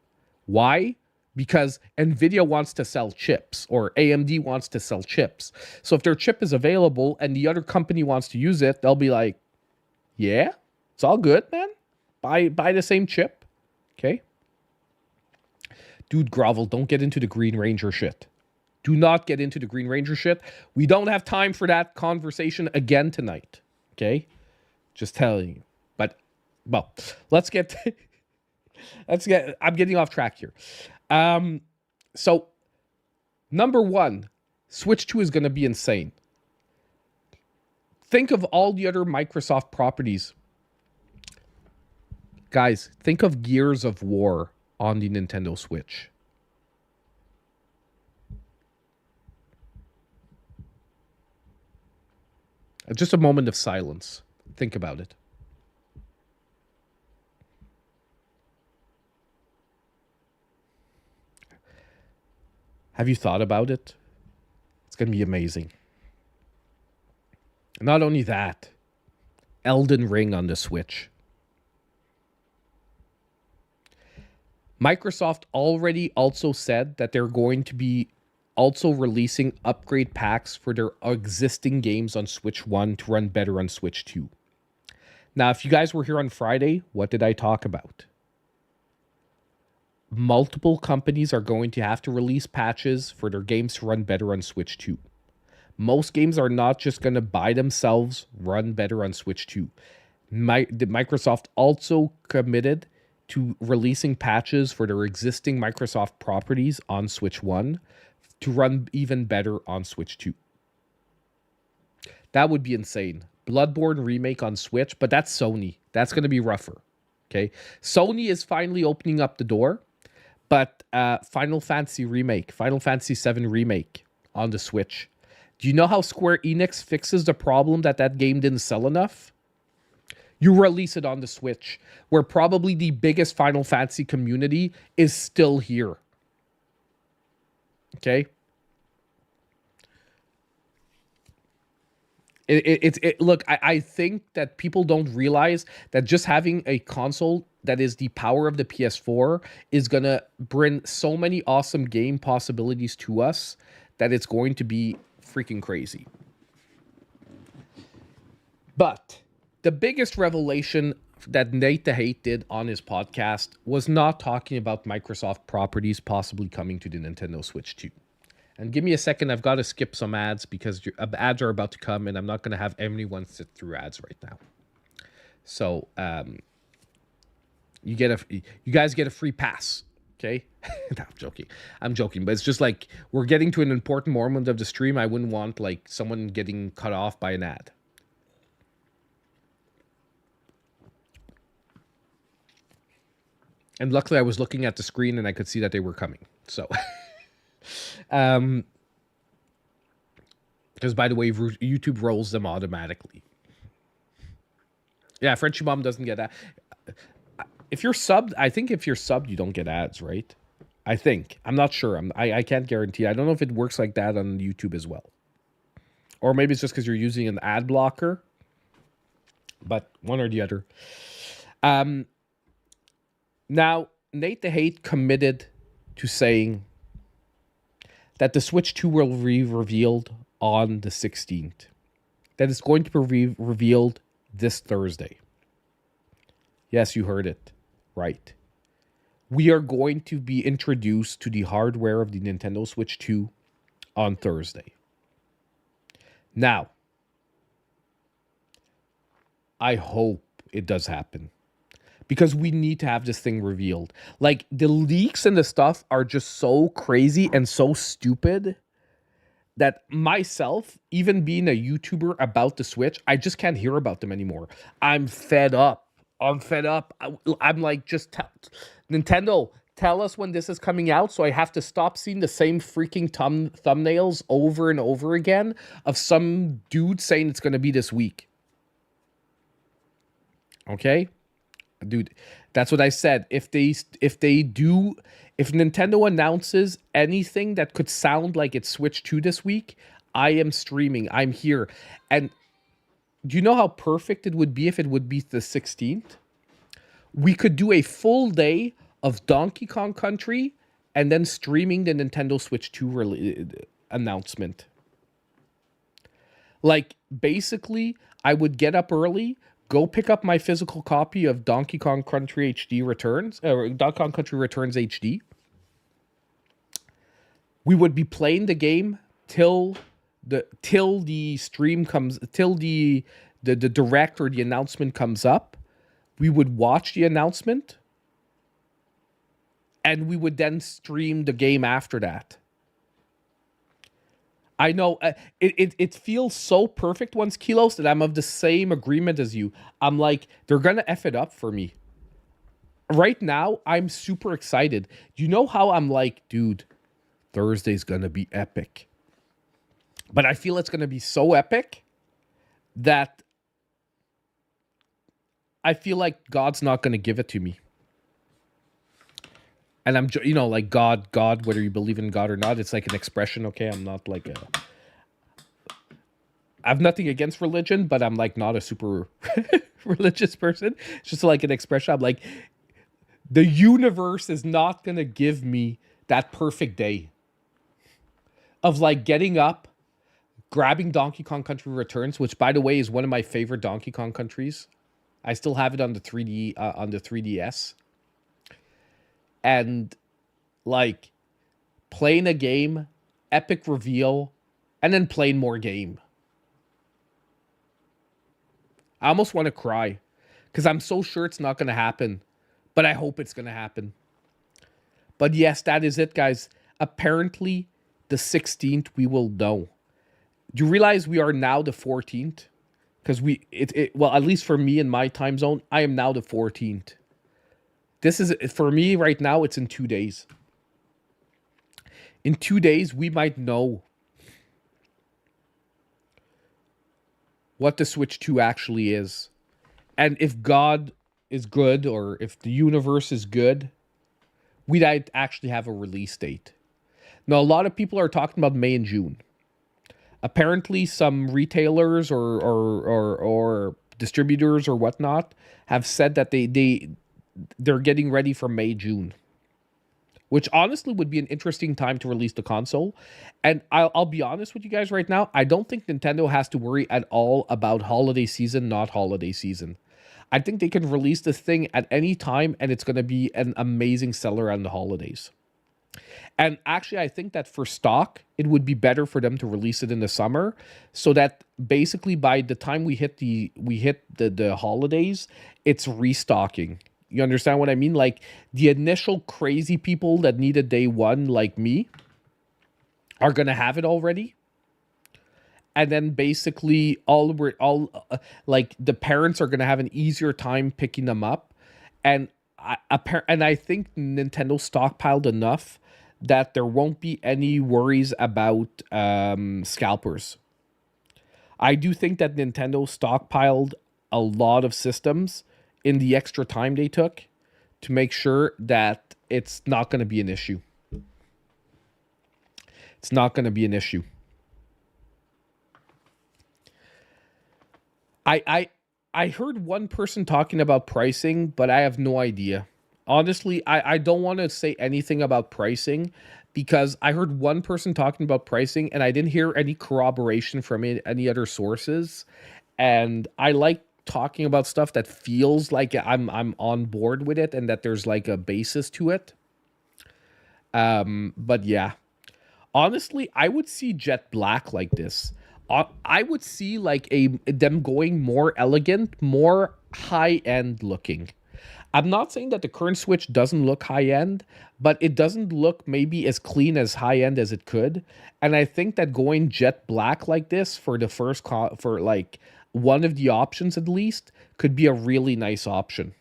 Speaker 1: Why? Because Nvidia wants to sell chips, or AMD wants to sell chips. So if their chip is available and the other company wants to use it, they'll be like, yeah, it's all good, man. Buy the same chip. Okay? Dude, Grovel, don't get into the Green Ranger shit. Do not get into the Green Ranger shit. We don't have time for that conversation again tonight. Okay? Just telling you. But, well, let's get... I'm getting off track here. So, number one, Switch 2 is going to be insane. Think of all the other Microsoft properties. Guys, think of Gears of War on the Nintendo Switch. Just a moment of silence. Think about it. Have you thought about it? It's going to be amazing. Not only that, Elden Ring on the Switch. Microsoft already also said that they're going to be also releasing upgrade packs for their existing games on Switch 1 to run better on Switch 2. Now, if you guys were here on Friday, what did I talk about? Multiple companies are going to have to release patches for their games to run better on Switch 2. Most games are not just going to by themselves run better on Switch 2. Microsoft also committed to releasing patches for their existing Microsoft properties on Switch 1 to run even better on Switch 2. That would be insane. Bloodborne remake on Switch, but that's Sony. That's going to be rougher. Okay? Sony is finally opening up the door, but Final Fantasy remake, Final Fantasy VII remake on the Switch. Do you know how Square Enix fixes the problem that game didn't sell enough? You release it on the Switch, where probably the biggest Final Fantasy community is still here. Okay? Look, I think that people don't realize that just having a console that is the power of the PS4 is going to bring so many awesome game possibilities to us that it's going to be freaking crazy. But the biggest revelation that Nate the Hate did on his podcast was not talking about Microsoft properties possibly coming to the Nintendo Switch 2. And give me a second, I've got to skip some ads because ads are about to come, and I'm not going to have anyone sit through ads right now. So you guys get a free pass, okay? No, I'm joking, but it's just like we're getting to an important moment of the stream. I wouldn't want like someone getting cut off by an ad. And luckily, I was looking at the screen and I could see that they were coming. So, because by the way, YouTube rolls them automatically. Yeah, Frenchy Mom doesn't get that. If you're subbed, I think if you're subbed, you don't get ads, right? I think. I'm not sure. I can't guarantee. I don't know if it works like that on YouTube as well. Or maybe it's just because you're using an ad blocker. But one or the other. Now, Nate the Hate committed to saying that the Switch 2 will be revealed on the 16th. That it's going to be revealed this Thursday. Yes, you heard it right. We are going to be introduced to the hardware of the Nintendo Switch 2 on Thursday. Now, I hope it does happen. Because we need to have this thing revealed. Like, the leaks and the stuff are just so crazy and so stupid that myself, even being a YouTuber about the Switch, I just can't hear about them anymore. I'm fed up. I'm like, just Nintendo, tell us when this is coming out so I have to stop seeing the same freaking thumbnails over and over again of some dude saying it's going to be this week. Okay? Dude, that's what I said. If Nintendo announces anything that could sound like it's Switch 2 this week, I am streaming. I'm here. And do you know how perfect it would be if it would be the 16th? We could do a full day of Donkey Kong Country and then streaming the Nintendo Switch 2 announcement. Like, basically, I would get up early, go pick up my physical copy of Donkey Kong Country HD Returns, or Donkey Kong Country Returns HD. We would be playing the game till the stream comes, till the direct or the announcement comes up. We would watch the announcement, and we would then stream the game after that. I know it feels so perfect once, Kilos, that I'm of the same agreement as you. I'm like, they're going to F it up for me. Right now, I'm super excited. You know how I'm like, dude, Thursday's going to be epic. But I feel it's going to be so epic that I feel like God's not going to give it to me. And I'm, you know, like God, whether you believe in God or not, it's like an expression, okay? I'm not like I have nothing against religion, but I'm like not a super religious person. It's just like an expression. I'm like, the universe is not going to give me that perfect day of like getting up, grabbing Donkey Kong Country Returns, which by the way is one of my favorite Donkey Kong countries. I still have it on the 3DS. And like playing a game, epic reveal, and then playing more game. I almost want to cry because I'm so sure it's not going to happen, but I hope it's going to happen. But yes, that is it, guys. Apparently, the 16th we will know. Do you realize we are now the 14th? Because well, at least for me in my time zone, I am now the 14th. This is, for me right now, it's in 2 days. In 2 days, we might know what the Switch 2 actually is. And if God is good, or if the universe is good, we might actually have a release date. Now, a lot of people are talking about May and June. Apparently, some retailers or distributors or whatnot have said that they're getting ready for May, June, which honestly would be an interesting time to release the console. And I'll be honest with you guys right now. I don't think Nintendo has to worry at all about holiday season, not holiday season. I think they can release this thing at any time and it's going to be an amazing seller on the holidays. And actually, I think that for stock, it would be better for them to release it in the summer, so that basically by the time we hit the holidays, it's restocking. You understand what I mean? Like the initial crazy people that need a day one, like me, are gonna have it already, and then basically like the parents are gonna have an easier time picking them up, and I think Nintendo stockpiled enough that there won't be any worries about scalpers. I do think that Nintendo stockpiled a lot of systems in the extra time they took to make sure that it's not going to be an issue. It's not going to be an issue. I heard one person talking about pricing, but I have no idea. Honestly, I don't want to say anything about pricing because I heard one person talking about pricing and I didn't hear any corroboration from any other sources. And I like talking about stuff that feels like I'm on board with it and that there's like a basis to it. But yeah, honestly, I would see Jet Black like this. I would see like them going more elegant, more high end looking. I'm not saying that the current Switch doesn't look high end, but it doesn't look maybe as clean as high end as it could. And I think that going jet black like this for the for like one of the options at least could be a really nice option.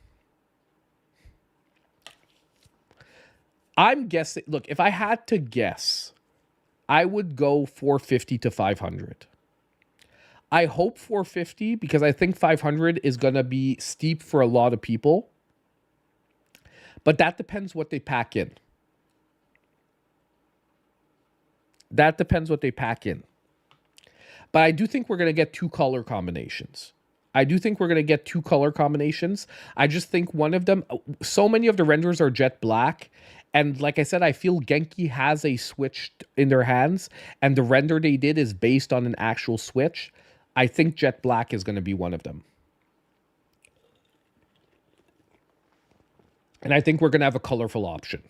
Speaker 1: I'm guessing, look, if I had to guess, I would go 450 to 500. I hope 450 because I think 500 is going to be steep for a lot of people. But that depends what they pack in. That depends what they pack in. But I do think we're going to get two color combinations. I just think one of them, so many of the renders are jet black. And like I said, I feel Genki has a Switch in their hands. And the render they did is based on an actual Switch. I think jet black is going to be one of them. And I think we're going to have a colorful option.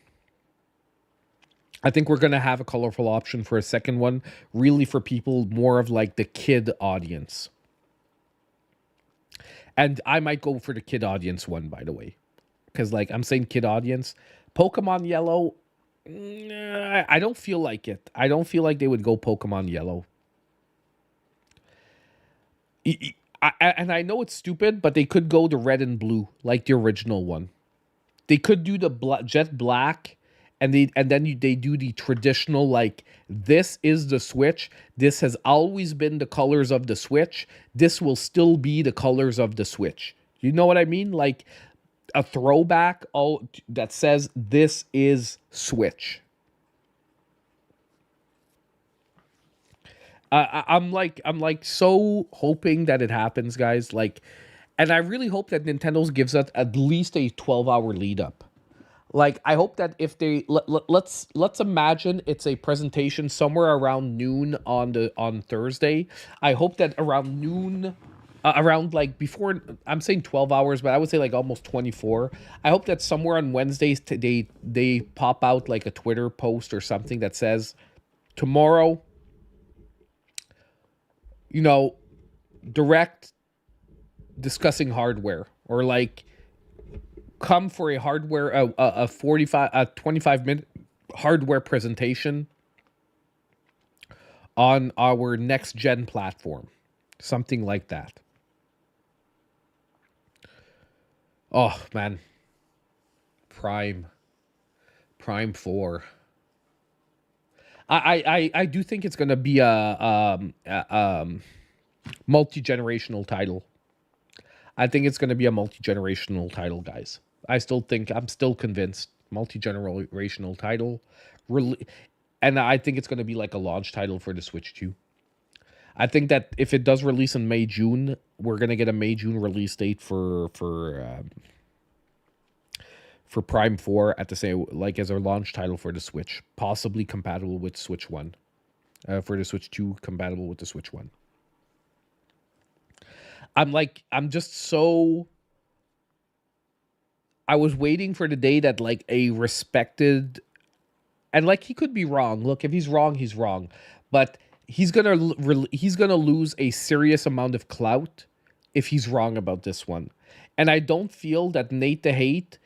Speaker 1: I think we're going to have a colorful option for a second one, really for people more of like the kid audience. And I might go for the kid audience one, by the way. Because like I'm saying kid audience. Pokemon Yellow, I don't feel like it. I don't feel like they would go Pokemon Yellow. And I know it's stupid, but they could go the red and blue, like the original one. They could do the jet black, and then they do the traditional, like, this is the Switch. This has always been the colors of the Switch. This will still be the colors of the Switch. You know what I mean? Like a throwback that says this is Switch. I'm like so hoping that it happens, guys. Like, and I really hope that Nintendo's gives us at least a 12-hour lead up. Like, I hope that if they let's imagine it's a presentation somewhere around noon on Thursday. I hope that around noon, around like before, I'm saying 12 hours, but I would say like almost 24. I hope that somewhere on Wednesdays they pop out like a Twitter post or something that says tomorrow, you know, direct discussing hardware, or like come for a hardware a 25-minute hardware presentation on our next gen platform, something like that. Oh man, Prime 4. I do think it's gonna be a multi-generational title. I think it's gonna be a multi-generational title, guys. I'm still convinced multi-generational title, and I think it's gonna be like a launch title for the Switch 2. I think that if it does release in May, June, we're gonna get a May, June release date for Prime 4 at the same, like as a launch title for the Switch, possibly compatible with Switch 1. For the Switch 2, compatible with the Switch 1. I'm just so I was waiting for the day that like a respected, and like he could be wrong. Look, if he's wrong, he's wrong, but he's gonna lose a serious amount of clout if he's wrong about this one. And I don't feel that Nate the Hate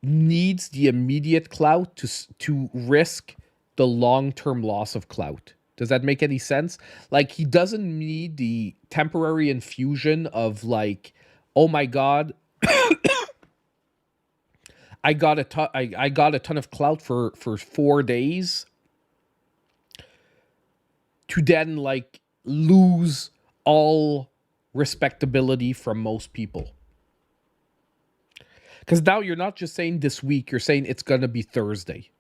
Speaker 1: needs the immediate clout to risk the long-term loss of clout. Does that make any sense? Like he doesn't need the temporary infusion of like, oh my god, I got a ton of clout for 4 days to then like lose all respectability from most people. Because now you're not just saying this week, you're saying it's gonna be Thursday.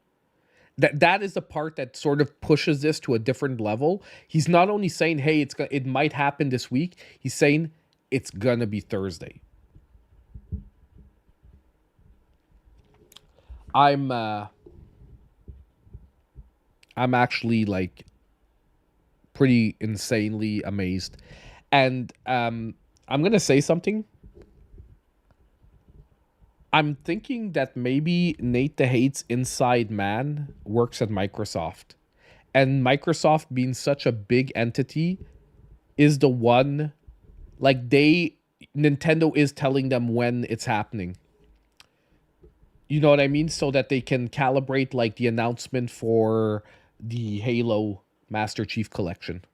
Speaker 1: That is the part that sort of pushes this to a different level. He's not only saying, hey, it might happen this week, he's saying it's gonna be Thursday. I'm actually like pretty insanely amazed. And I'm gonna say something. I'm thinking that maybe Nate the Hate's inside man works at Microsoft. And Microsoft being such a big entity is the one, like Nintendo is telling them when it's happening. You know what I mean? So that they can calibrate like the announcement for the Halo Master Chief Collection.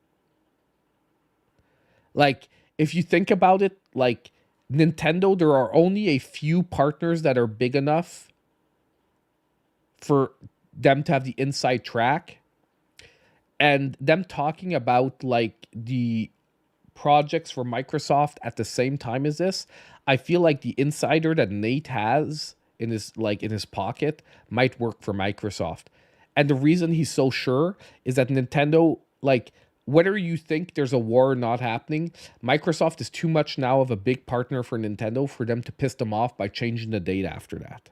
Speaker 1: Like, if you think about it, like Nintendo, there are only a few partners that are big enough for them to have the inside track. And them talking about like the projects for Microsoft at the same time as this, I feel like the insider that Nate has in his pocket might work for Microsoft. And the reason he's so sure is that Nintendo, like, whether you think there's a war not happening, Microsoft is too much now of a big partner for Nintendo for them to piss them off by changing the date after that.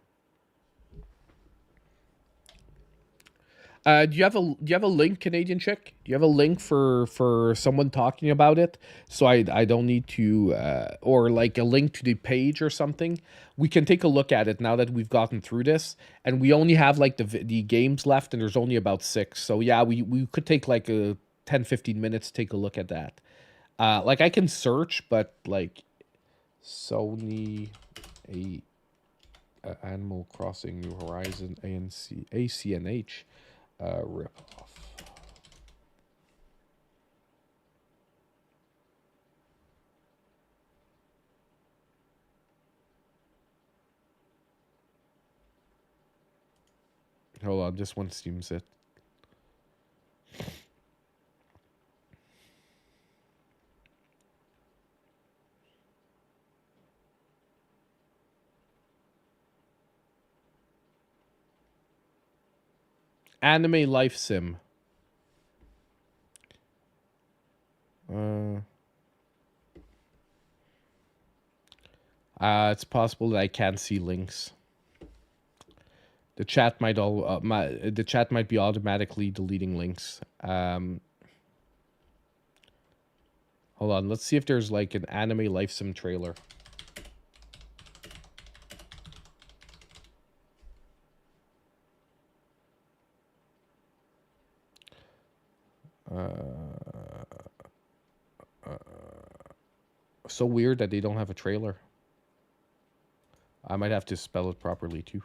Speaker 1: Do you have a link, Canadian chick? Do you have a link for someone talking about it? So I don't need to or like a link to the page or something. We can take a look at it now that we've gotten through this, and we only have like the games left, and there's only about 6. So yeah, we could take like a 10-15 minutes to take a look at that. Like I can search, but like Sony Animal Crossing New Horizon ACNH. Rip off. Hold on, this one seems it. Anime Life Sim. It's possible that I can't see links. The chat might the chat might be automatically deleting links. Hold on, let's see if there's like an Anime Life Sim trailer. So weird that they don't have a trailer. I might have to spell it properly too.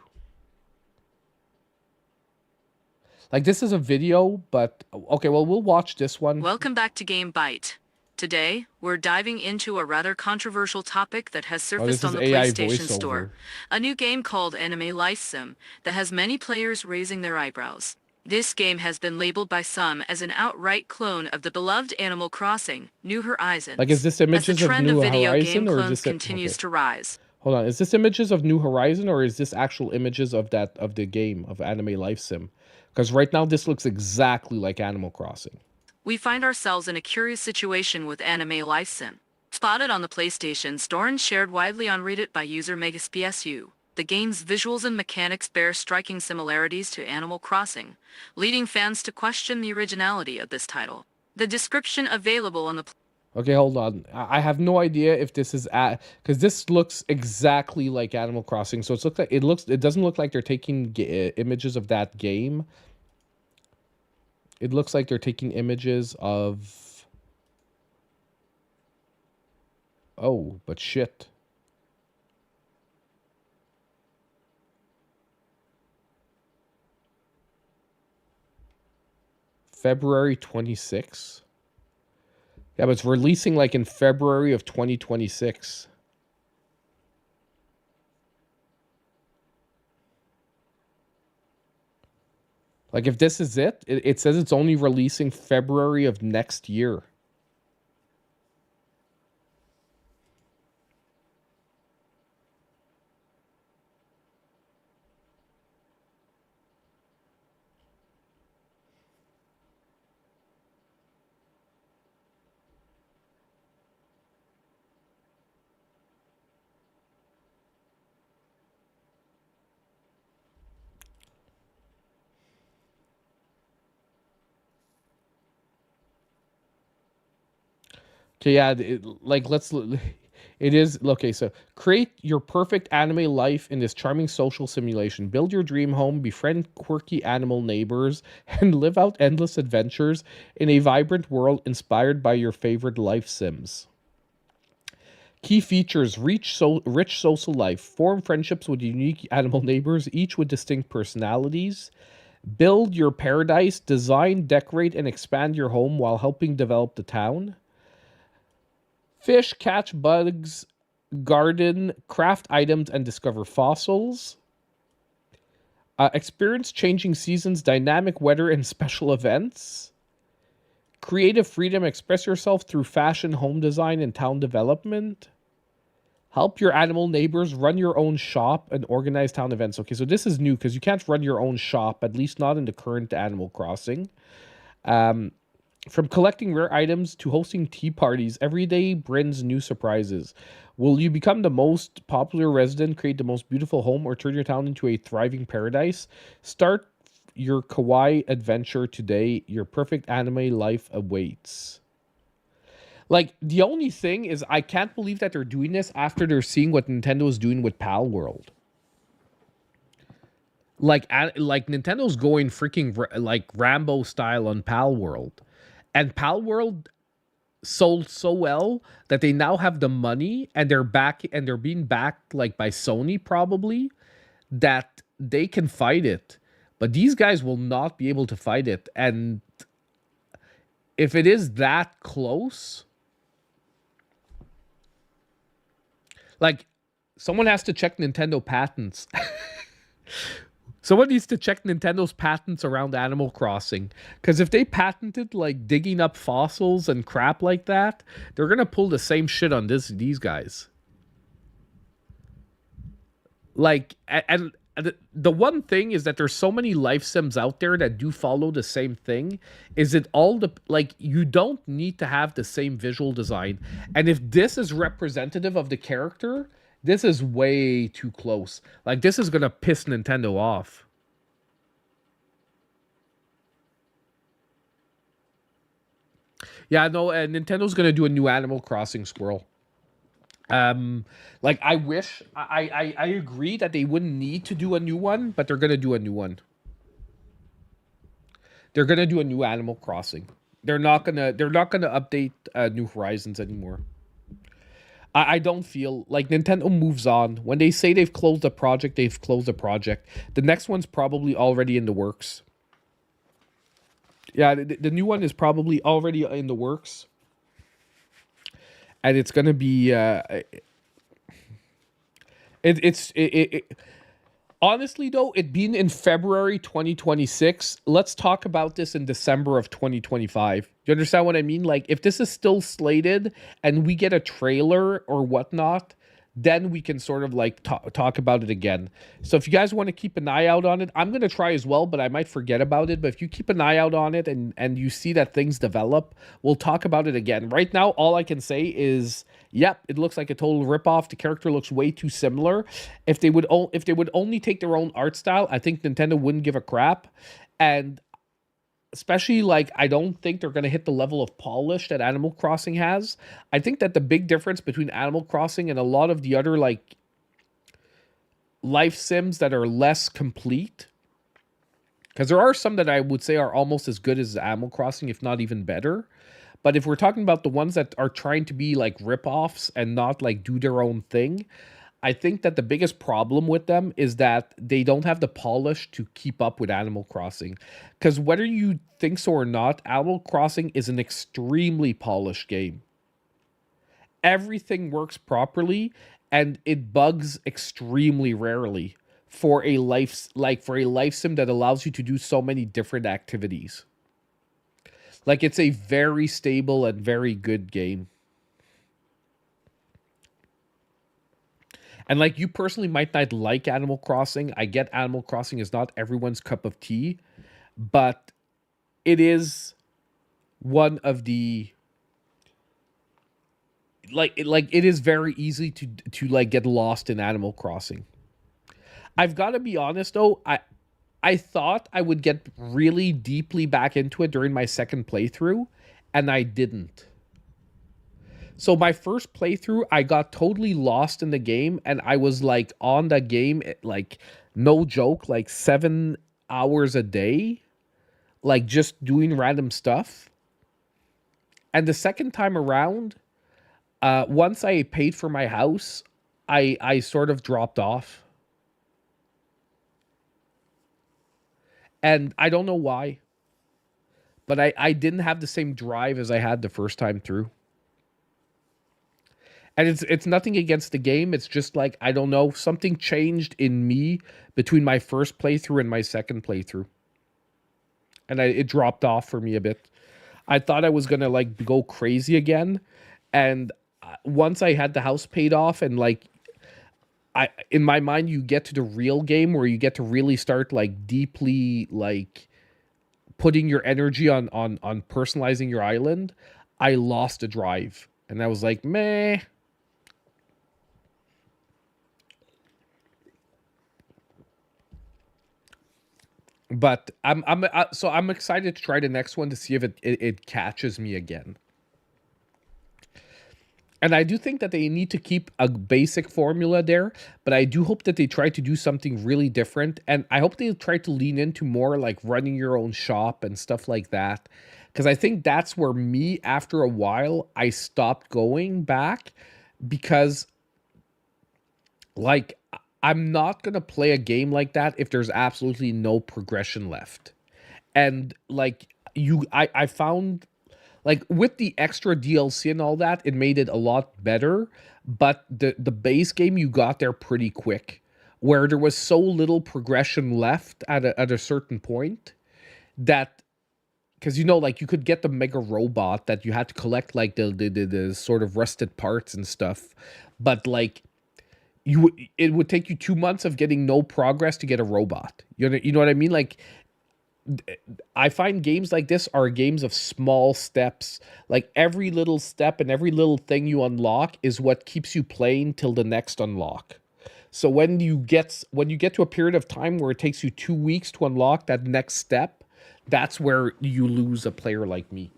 Speaker 1: Like this is a video, but okay, well we'll watch this one.
Speaker 3: Welcome back to GameByte. Today, we're diving into a rather controversial topic that has surfaced on the PlayStation Store. A new game called Anime Life Sim that has many players raising their eyebrows. This game has been labeled by some as an outright clone of the beloved Animal Crossing, New Horizons.
Speaker 1: Like, is this images of New Horizon, or is this
Speaker 3: continues to rise?
Speaker 1: Hold on, is this images of New Horizon, or is this actual images of the game of Anime Life Sim? Because right now this looks exactly like Animal Crossing.
Speaker 3: We find ourselves in a curious situation with Anime Life Sim. Spotted on the PlayStation Store and shared widely on Reddit by user MegasPSU. The game's visuals and mechanics bear striking similarities to Animal Crossing, leading fans to question the originality of this title. The description available on the
Speaker 1: Okay, hold on. I have no idea if this is at, because this looks exactly like Animal Crossing. So it doesn't look like they're taking images of that game. It looks like they're taking images of. Oh, but shit. February 26th. Yeah, but it's releasing like in February of 2026. Like if this is it says it's only releasing February of next year. Okay, yeah, it is okay. So create your perfect anime life in this charming social simulation. Build your dream home, befriend quirky animal neighbors, and live out endless adventures in a vibrant world inspired by your favorite life sims. Key features: rich social life, form friendships with unique animal neighbors, each with distinct personalities. Build your paradise, design, decorate, and expand your home while helping develop the town. Fish, catch bugs, garden, craft items, and discover fossils. Experience changing seasons, dynamic weather, and special events. Creative freedom, express yourself through fashion, home design, and town development. Help your animal neighbors, run your own shop, and organize town events. Okay, so this is new because you can't run your own shop, at least not in the current Animal Crossing. From collecting rare items to hosting tea parties, every day brings new surprises. Will you become the most popular resident, create the most beautiful home, or turn your town into a thriving paradise? Start your kawaii adventure today. Your perfect anime life awaits. Like, the only thing is, I can't believe that they're doing this after they're seeing what Nintendo is doing with Pal World. Like Nintendo's going freaking like Rambo style on Pal World. And Pal World sold so well that they now have the money and they're being backed like by Sony probably, that they can fight it. But these guys will not be able to fight it. And if it is that close, like, someone has to check Nintendo patents. Someone needs to check Nintendo's patents around Animal Crossing. Because if they patented, like, digging up fossils and crap like that, they're going to pull the same shit on these guys. Like, and the one thing is that there's so many life sims out there that do follow the same thing. Is it all the, like, you don't need to have the same visual design. And if this is representative of the character, this is way too close. Like, this is going to piss Nintendo off. Yeah, no, Nintendo's going to do a new Animal Crossing, Squirrel. Like, I wish, I agree that they wouldn't need to do a new one, but they're going to do a new one. They're going to do a new Animal Crossing. They're not going to update New Horizons anymore. I don't feel like Nintendo moves on. When they say they've closed a project, they've closed a project. The next one's probably already in the works. Yeah, the new one is probably already in the works. And it's going to be... honestly, though, it being in February 2026, let's talk about this in December of 2025. You understand what I mean? Like, if this is still slated and we get a trailer or whatnot, then we can sort of like talk about it again. So if you guys want to keep an eye out on it, I'm going to try as well, but I might forget about it. But if you keep an eye out on it and you see that things develop, we'll talk about it again. Right now, all I can say is, yep, it looks like a total ripoff. The character looks way too similar. If they would only take their own art style, I think Nintendo wouldn't give a crap. And especially like I don't think they're going to hit the level of polish that Animal Crossing has. I think that the big difference between Animal Crossing and a lot of the other like life sims that are less complete, because there are some that I would say are almost as good as Animal Crossing, if not even better. But if we're talking about the ones that are trying to be like rip-offs and not like do their own thing, I think that the biggest problem with them is that they don't have the polish to keep up with Animal Crossing. Because whether you think so or not, Animal Crossing is an extremely polished game. Everything works properly and it bugs extremely rarely for a life sim that allows you to do so many different activities. Like, it's a very stable and very good game. And like, you personally might not like Animal Crossing. I get Animal Crossing is not everyone's cup of tea, but it is one of the it is very easy to like get lost in Animal Crossing. I've got to be honest though, I thought I would get really deeply back into it during my second playthrough, and I didn't. So my first playthrough, I got totally lost in the game, and I was like on the game, like no joke, like 7 hours a day, like just doing random stuff. And the second time around, once I paid for my house, I sort of dropped off. And I don't know why, but I didn't have the same drive as I had the first time through. And it's nothing against the game. It's just like, I don't know, something changed in me between my first playthrough and my second playthrough. And it dropped off for me a bit. I thought I was going to like go crazy again. And once I had the house paid off and like, in my mind, you get to the real game where you get to really start like deeply like putting your energy on personalizing your island. I lost the drive and I was like, meh. But I'm excited to try the next one to see if it catches me again. And I do think that they need to keep a basic formula there, but I do hope that they try to do something really different. And I hope they try to lean into more like running your own shop and stuff like that. Because I think that's where me, after a while, I stopped going back because like I'm not going to play a game like that if there's absolutely no progression left. And like I found like with the extra DLC and all that, it made it a lot better, but the base game you got there pretty quick, where there was so little progression left at a certain point that, because you know, like you could get the mega robot that you had to collect like the sort of rusted parts and stuff, but like it would take you 2 months of getting no progress to get a robot. You know what I mean? Like, I find games like this are games of small steps. Like every little step and every little thing you unlock is what keeps you playing till the next unlock. So when you get to a period of time where it takes you 2 weeks to unlock that next step, that's where you lose a player like me.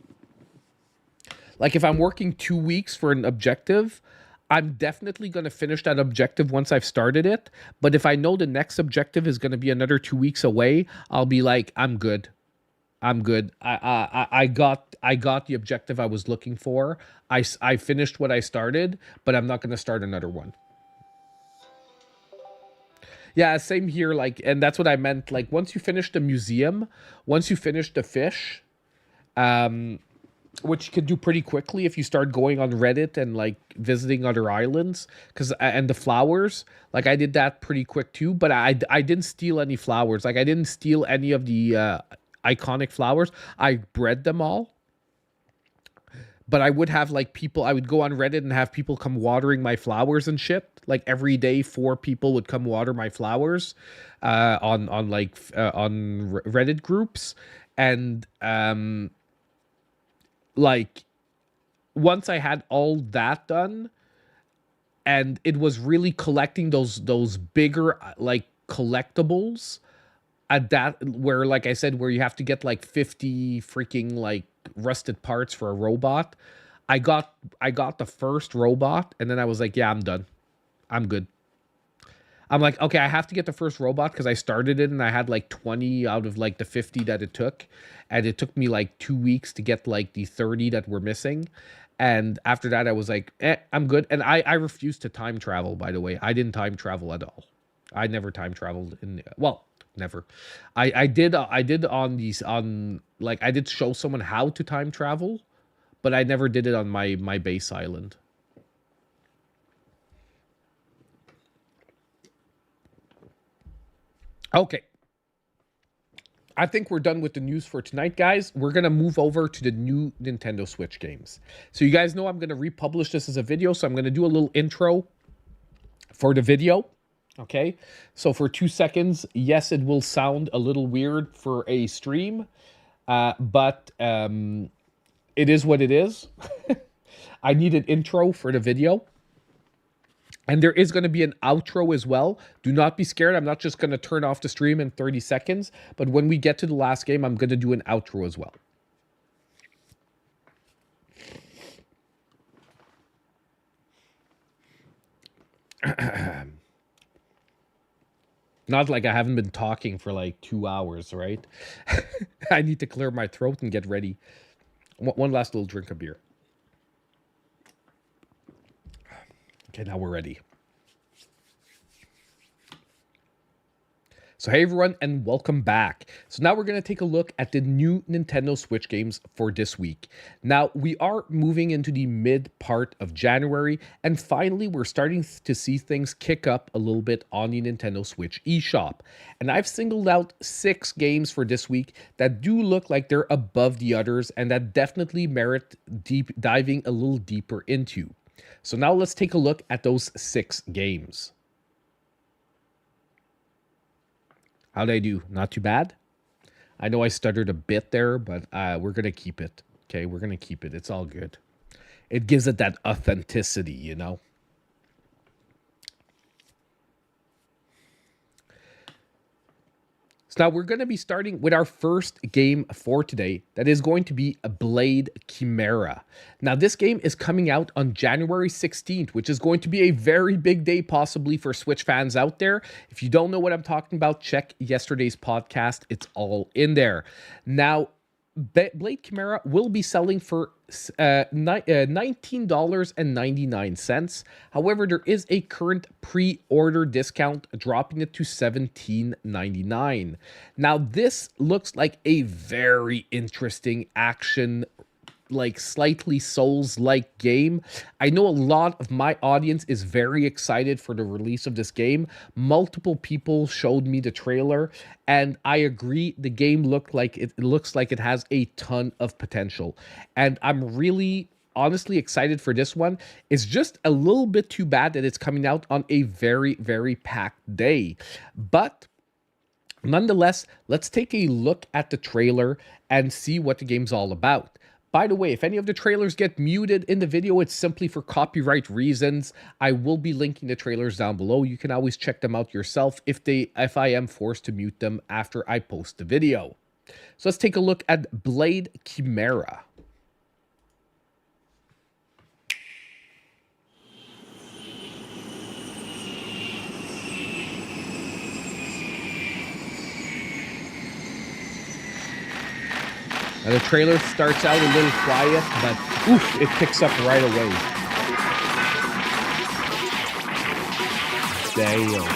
Speaker 1: Like if I'm working 2 weeks for an objective, I'm definitely going to finish that objective once I've started it. But if I know the next objective is going to be another 2 weeks away, I'll be like, I'm good. I'm good. I got the objective I was looking for. I finished what I started, but I'm not going to start another one. Yeah, same here. Like, and that's what I meant. Like, once you finish the museum, once you finish the fish, which you could do pretty quickly if you start going on Reddit and like visiting other islands, and the flowers, like I did that pretty quick too, but I didn't steal any flowers. Like I didn't steal any of the iconic flowers. I bred them all. But I would have like people, I would go on Reddit and have people come watering my flowers and shit. Like every day, 4 people would come water my flowers on Reddit groups. And like once I had all that done, and it was really collecting those bigger like collectibles, at that where, like I said, where you have to get like 50 freaking like rusted parts for a robot. I got the first robot, and then I was like, yeah, I'm done. I'm good. I'm like, okay, I have to get the first robot because I started it and I had like 20 out of like the 50 that it took. And it took me like 2 weeks to get like the 30 that were missing. And after that, I was like, I'm good. And I refused to time travel, by the way. I didn't time travel at all. I never time traveled well, never. I did on these, like, I did show someone how to time travel, but I never did it on my base island. Okay. I think we're done with the news for tonight, guys. We're going to move over to the new Nintendo Switch games. So you guys know I'm going to republish this as a video, so I'm going to do a little intro for the video. Okay? So for 2 seconds, yes, it will sound a little weird for a stream, but it is what it is. I need an intro for the video. And there is going to be an outro as well. Do not be scared. I'm not just going to turn off the stream in 30 seconds. But when we get to the last game, I'm going to do an outro as well. Not like I haven't been talking for like 2 hours, right? I need to clear my throat and get ready. One last little drink of beer. Okay, now we're ready. So hey everyone, and welcome back. So now we're going to take a look at the new Nintendo Switch games for this week. Now, we are moving into the mid part of January, and finally we're starting to see things kick up a little bit on the Nintendo Switch eShop. And I've singled out 6 games for this week that do look like they're above the others and that definitely merit diving a little deeper into. So now let's take a look at those 6 games. How'd I do? Not too bad? I know I stuttered a bit there, but we're going to keep it. Okay, we're going to keep it. It's all good. It gives it that authenticity, you know? So now we're going to be starting with our first game for today. That is going to be a Blade Chimera. Now this game is coming out on January 16th, which is going to be a very big day possibly for Switch fans out there. If you don't know what I'm talking about, check yesterday's podcast. It's all in there. Now, Blade Chimera will be selling for $19.99. However, there is a current pre-order discount dropping it to $17.99. Now, this looks like a very interesting action, like slightly Souls-like game. I know a lot of my audience is very excited for the release of this game. Multiple people showed me the trailer, and I agree, the game looks like it has a ton of potential. And I'm really honestly excited for this one. It's just a little bit too bad that it's coming out on a very, very packed day. But nonetheless, let's take a look at the trailer and see what the game's all about. By the way, if any of the trailers get muted in the video, it's simply for copyright reasons. I will be linking the trailers down below. You can always check them out yourself if I am forced to mute them after I post the video. So let's take a look at Blade Chimera. Now the trailer starts out a little quiet, but oof, it picks up right away. Damn.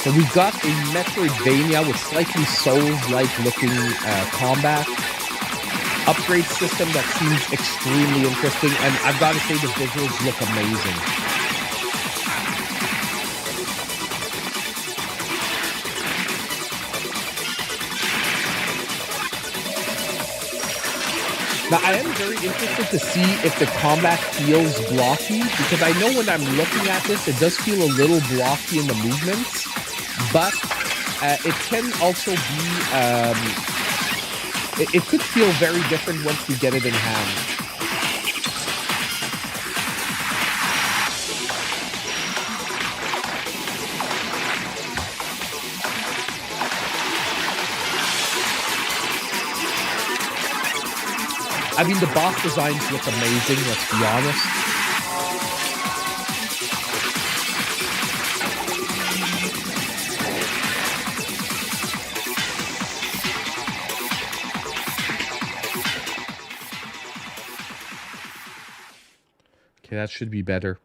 Speaker 1: So we've got a Metroidvania with slightly Souls-like looking combat. Upgrade system that seems extremely interesting, and I've got to say the visuals look amazing. Now, I am very interested to see if the combat feels blocky, because I know when I'm looking at this, it does feel a little blocky in the movements, but it can also be, it could feel very different once we get it in hand. I mean, the boss designs look amazing, let's be honest. Okay, that should be better.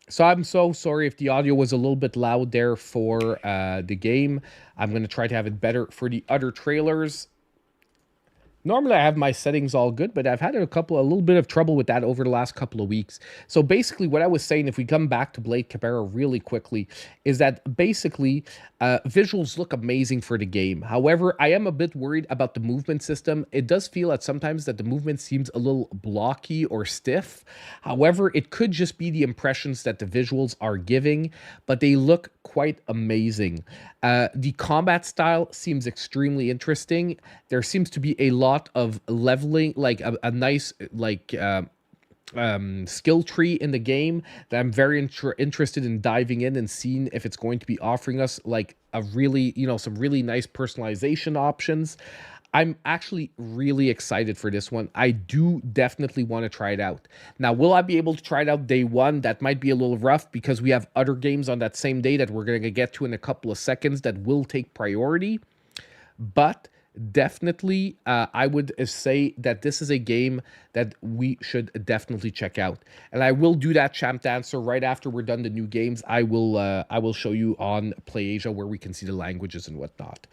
Speaker 1: So I'm so sorry if the audio was a little bit loud there for the game. I'm going to try to have it better for the other trailers. Normally I have my settings all good, but I've had a little bit of trouble with that over the last couple of weeks. So basically what I was saying, if we come back to Blade Chimera really quickly, is that basically visuals look amazing for the game. However, I am a bit worried about the movement system. It does feel that sometimes that the movement seems a little blocky or stiff. However, it could just be the impressions that the visuals are giving, but they look quite amazing. The combat style seems extremely interesting. There seems to be a lot of leveling, like a nice skill tree in the game that I'm very interested in diving in and seeing if it's going to be offering us like a really, some really nice personalization options. I'm actually really excited for this one. I do definitely want to try it out. Now, will I be able to try it out day one? That might be a little rough because we have other games on that same day that we're going to get to in a couple of seconds that will take priority. But definitely, I would say that this is a game that we should definitely check out. And I will do that Champ Dancer right after we're done the new games. I will show you on PlayAsia where we can see the languages and whatnot.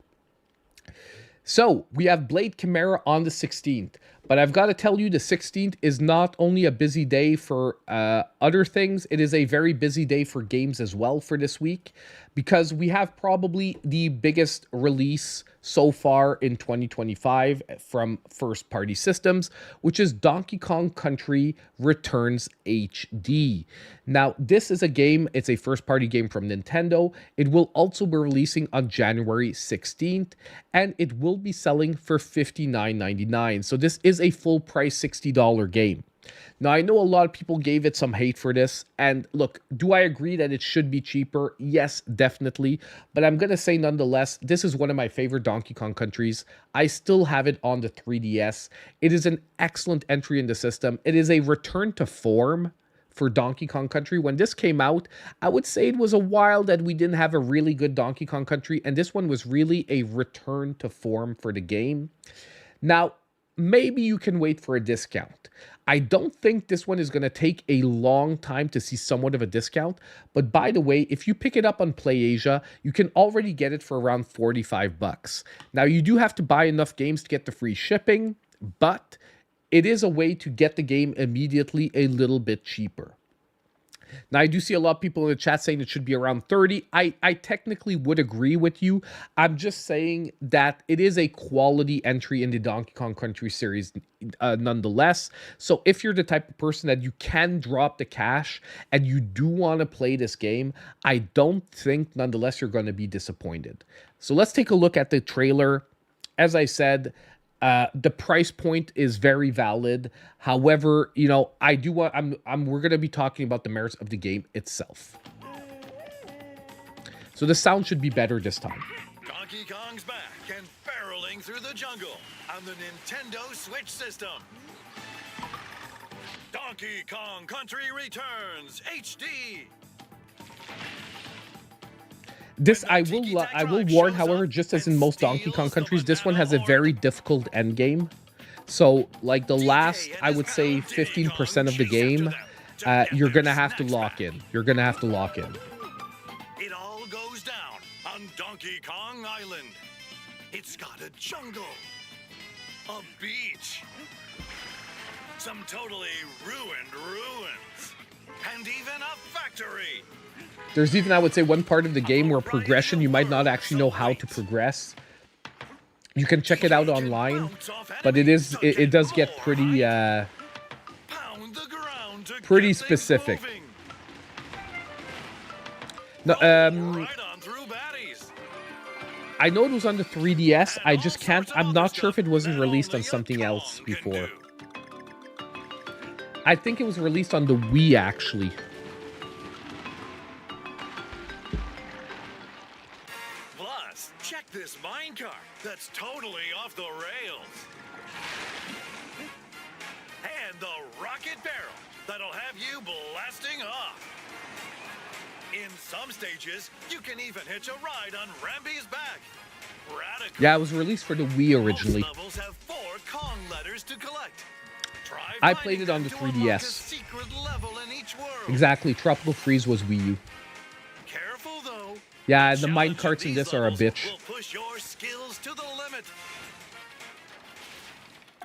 Speaker 1: So, we have Blade Chimera on the 16th, but I've got to tell you the 16th is not only a busy day for other things, it is a very busy day for games as well for this week, because we have probably the biggest release so far in 2025 from first-party systems, which is Donkey Kong Country Returns HD. Now, this is a game, it's a first-party game from Nintendo. It will also be releasing on January 16th, and it will be selling for $59.99. So this is a full-price $60 game. Now, I know a lot of people gave it some hate for this, and look, do I agree that it should be cheaper? Yes, definitely, but I'm going to say nonetheless, this is one of my favorite Donkey Kong countries. I still have it on the 3DS. It is an excellent entry in the system. It is a return to form for Donkey Kong Country. When this came out, I would say it was a while that we didn't have a really good Donkey Kong Country, and this one was really a return to form for the game. Now, maybe you can wait for a discount. I don't think this one is going to take a long time to see somewhat of a discount. But by the way, if you pick it up on PlayAsia, you can already get it for around $45. Now, you do have to buy enough games to get the free shipping, but it is a way to get the game immediately a little bit cheaper. Now, I do see a lot of people in the chat saying it should be around 30. I technically would agree with you. I'm just saying that it is a quality entry in the Donkey Kong Country series nonetheless. So if you're the type of person that you can drop the cash and you do want to play this game, I don't think nonetheless you're going to be disappointed. So let's take a look at the trailer. As I said, the price point is very valid. However, I do want. we're going to be talking about the merits of the game itself. So the sound should be better this time.
Speaker 4: Donkey Kong's back and barreling through the jungle on the Nintendo Switch system. Donkey Kong Country Returns HD.
Speaker 1: This I will warn, however, just as in most Donkey Kong countries, this one has a very difficult end game. So, like the last, I would say 15% of the game, you're gonna have to lock in. You're gonna have to lock in.
Speaker 4: It all goes down on Donkey Kong Island. It's got a jungle, a beach, some totally ruined ruins, and even a factory.
Speaker 1: There's even, I would say, one part of the game where progression, you might not actually know how to progress. You can check it out online, but it does get pretty pretty specific. No, I know it was on the 3DS. I just can't. I'm not sure if it wasn't released on something else before. I think it was released on the Wii, actually.
Speaker 4: Plus, check this minecart that's totally off the rails. rocket barrel that'll have you blasting off. In some stages, you can even hitch a ride on Ramby's back. Radical.
Speaker 1: Yeah, it was released for the Wii originally.
Speaker 4: Most levels have 4 Kong letters to collect. Try
Speaker 1: I played it on the
Speaker 4: finding them to unlock a
Speaker 1: 3DS.
Speaker 4: secret level in each world.
Speaker 1: Exactly, Tropical Freeze was Wii U.
Speaker 4: Careful though.
Speaker 1: Yeah, the mine carts in this are a bitch.
Speaker 4: Will push your skills to the limit.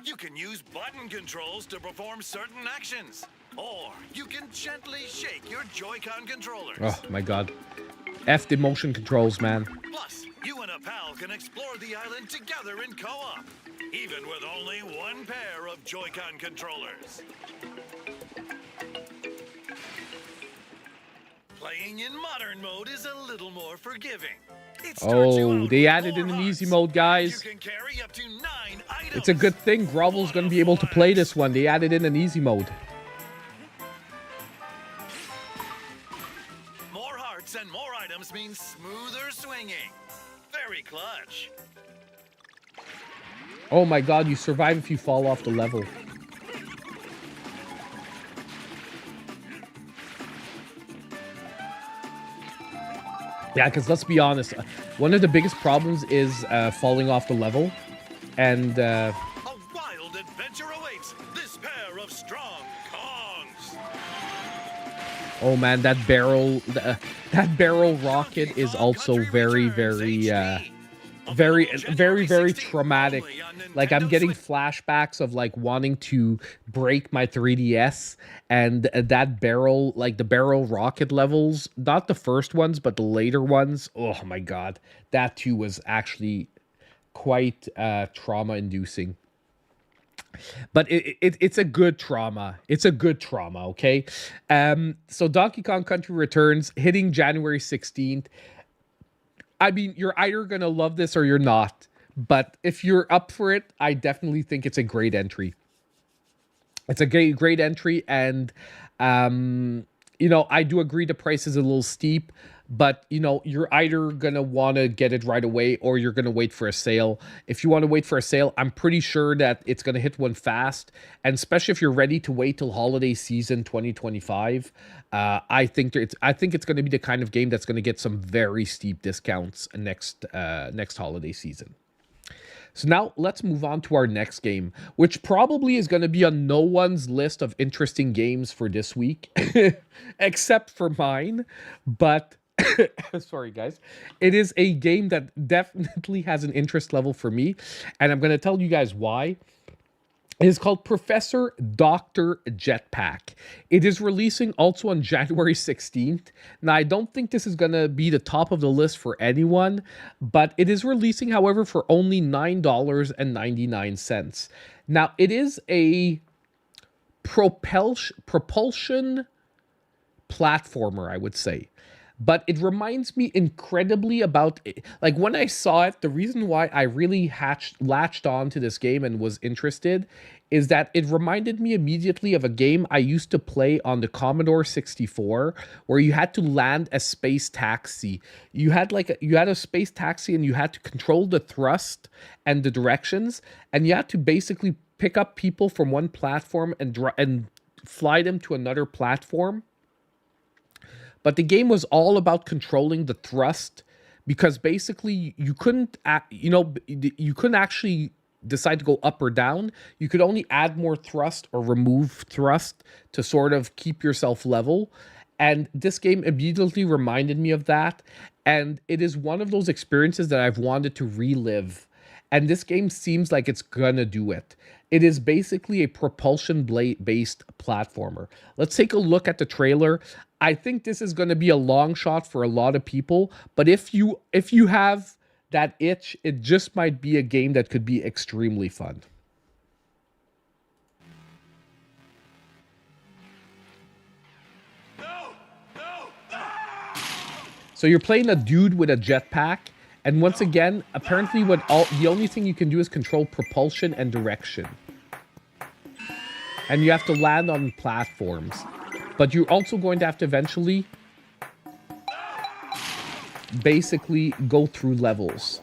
Speaker 4: You can use button controls to perform certain actions, or you can gently shake your Joy-Con controllers.
Speaker 1: Oh my god. F the motion controls, man.
Speaker 4: Plus, you and a pal can explore the island together in co-op, even with only 1 pair of Joy-Con controllers. Playing in modern mode is a little more forgiving. It starts you
Speaker 1: Oh,
Speaker 4: out
Speaker 1: they
Speaker 4: with
Speaker 1: added
Speaker 4: 4
Speaker 1: in an
Speaker 4: hearts.
Speaker 1: easy mode, guys.
Speaker 4: You can carry up to 9 items.
Speaker 1: It's a good thing Grovel's gonna be able to play this one. They added in an easy mode.
Speaker 4: More hearts and more items means smoother swinging. Very clutch.
Speaker 1: Oh my god, you survive if you fall off the level. Yeah, because let's be honest, one of the biggest problems is falling off the level. And
Speaker 4: A wild adventure awaits this pair of strong Kongs.
Speaker 1: oh man, that barrel rocket is also very traumatic. Like, I'm getting flashbacks of like wanting to break my 3DS, and that barrel, like the barrel rocket levels, not the first ones but the later ones, oh my god, that too was actually quite trauma inducing. But it's a good trauma. It's a good trauma, okay? So Donkey Kong Country Returns, hitting January 16th. I mean, you're either going to love this or you're not. But if you're up for it, I definitely think it's a great entry. It's a great entry. And, you know, I do agree the price is a little steep. But, you know, you're either going to want to get it right away or you're going to wait for a sale. If you want to wait for a sale, I'm pretty sure that it's going to hit one fast. And especially if you're ready to wait till holiday season 2025, I think it's going to be the kind of game that's going to get some very steep discounts next holiday season. So now let's move on to our next game, which probably is going to be on no one's list of interesting games for this week, except for mine. But sorry, guys. It is a game that definitely has an interest level for me, and I'm going to tell you guys why. It is called Professor Dr. Jetpack. It is releasing also on January 16th. Now, I don't think this is going to be the top of the list for anyone, but it is releasing, however, for only $9.99. Now, it is a propulsion platformer, I would say. But it reminds me incredibly about, like, when I saw it, the reason why I really latched on to this game and was interested is that it reminded me immediately of a game I used to play on the Commodore 64, where you had to land a space taxi. You had a space taxi and you had to control the thrust and the directions, and you had to basically pick up people from one platform and fly them to another platform. But the game was all about controlling the thrust, because basically you couldn't actually decide to go up or down. You could only add more thrust or remove thrust to sort of keep yourself level. And this game immediately reminded me of that. And it is one of those experiences that I've wanted to relive. And this game seems like it's gonna do it. It is basically a propulsion-based platformer. Let's take a look at the trailer. I think this is going to be a long shot for a lot of people, but if you have that itch, it just might be a game that could be extremely fun. So you're playing a dude with a jetpack, and once again, apparently the only thing you can do is control propulsion and direction. And you have to land on platforms. But you're also going to have to eventually basically go through levels.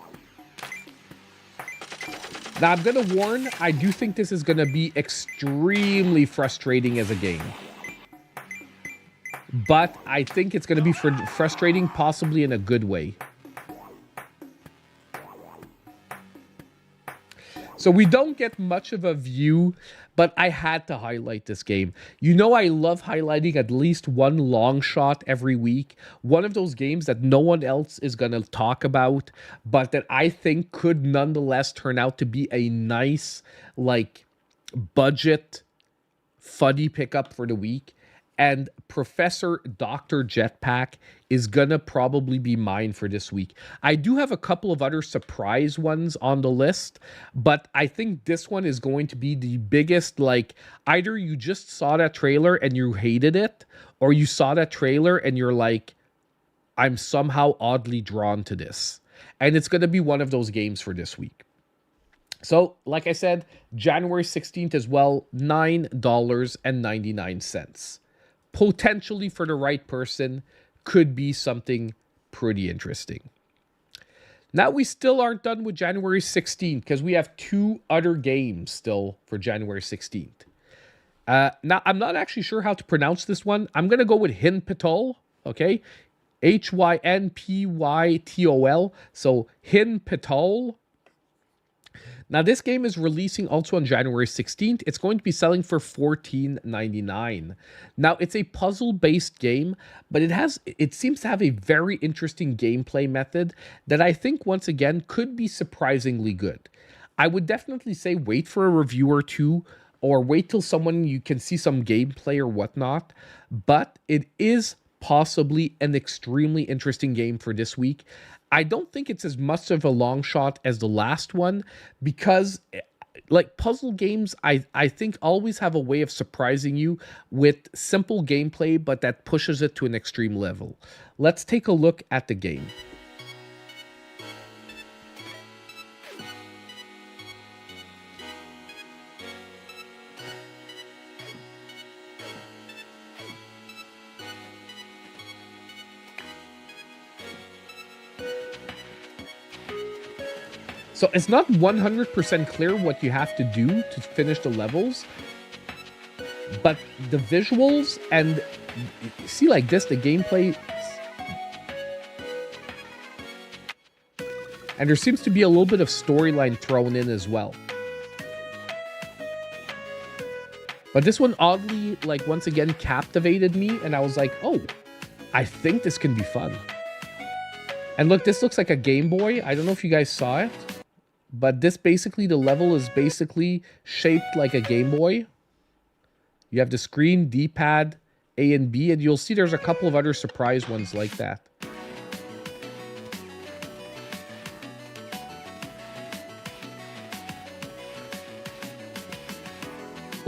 Speaker 1: Now, I'm going to warn, I do think this is going to be extremely frustrating as a game. But I think it's going to be frustrating, possibly in a good way. So we don't get much of a view, but I had to highlight this game. You know, I love highlighting at least one long shot every week. One of those games that no one else is going to talk about, but that I think could nonetheless turn out to be a nice, like, budget, fuddy pickup for the week. And Professor Dr. Jetpack is going to probably be mine for this week. I do have a couple of other surprise ones on the list, but I think this one is going to be the biggest, like, either you just saw that trailer and you hated it, or you saw that trailer and you're like, I'm somehow oddly drawn to this. And it's going to be one of those games for this week. So, like I said, January 16th as well, $9.99. Potentially for the right person, could be something pretty interesting. Now, we still aren't done with January 16th because we have two other games still for January 16th. Now, I'm not actually sure how to pronounce this one. I'm going to go with HynPytol, okay? HynPytol. So, HynPytol. Now, this game is releasing also on January 16th. It's going to be selling for $14.99. Now, it's a puzzle-based game, but it seems to have a very interesting gameplay method that I think, once again, could be surprisingly good. I would definitely say wait for a review or two, or wait till you can see some gameplay or whatnot, but it is possibly an extremely interesting game for this week. I don't think it's as much of a long shot as the last one because, like, puzzle games, I think always have a way of surprising you with simple gameplay, but that pushes it to an extreme level. Let's take a look at the game. So it's not 100% clear what you have to do to finish the levels, but the visuals and see, like this, the gameplay, and there seems to be a little bit of storyline thrown in as well. But this one oddly, like, once again captivated me, and I was like, oh, I think this can be fun. And look, this looks like a Game Boy. I don't know if you guys saw it. But this basically, the level is basically shaped like a Game Boy. You have the screen, D-pad, A and B, and you'll see there's a couple of other surprise ones like that.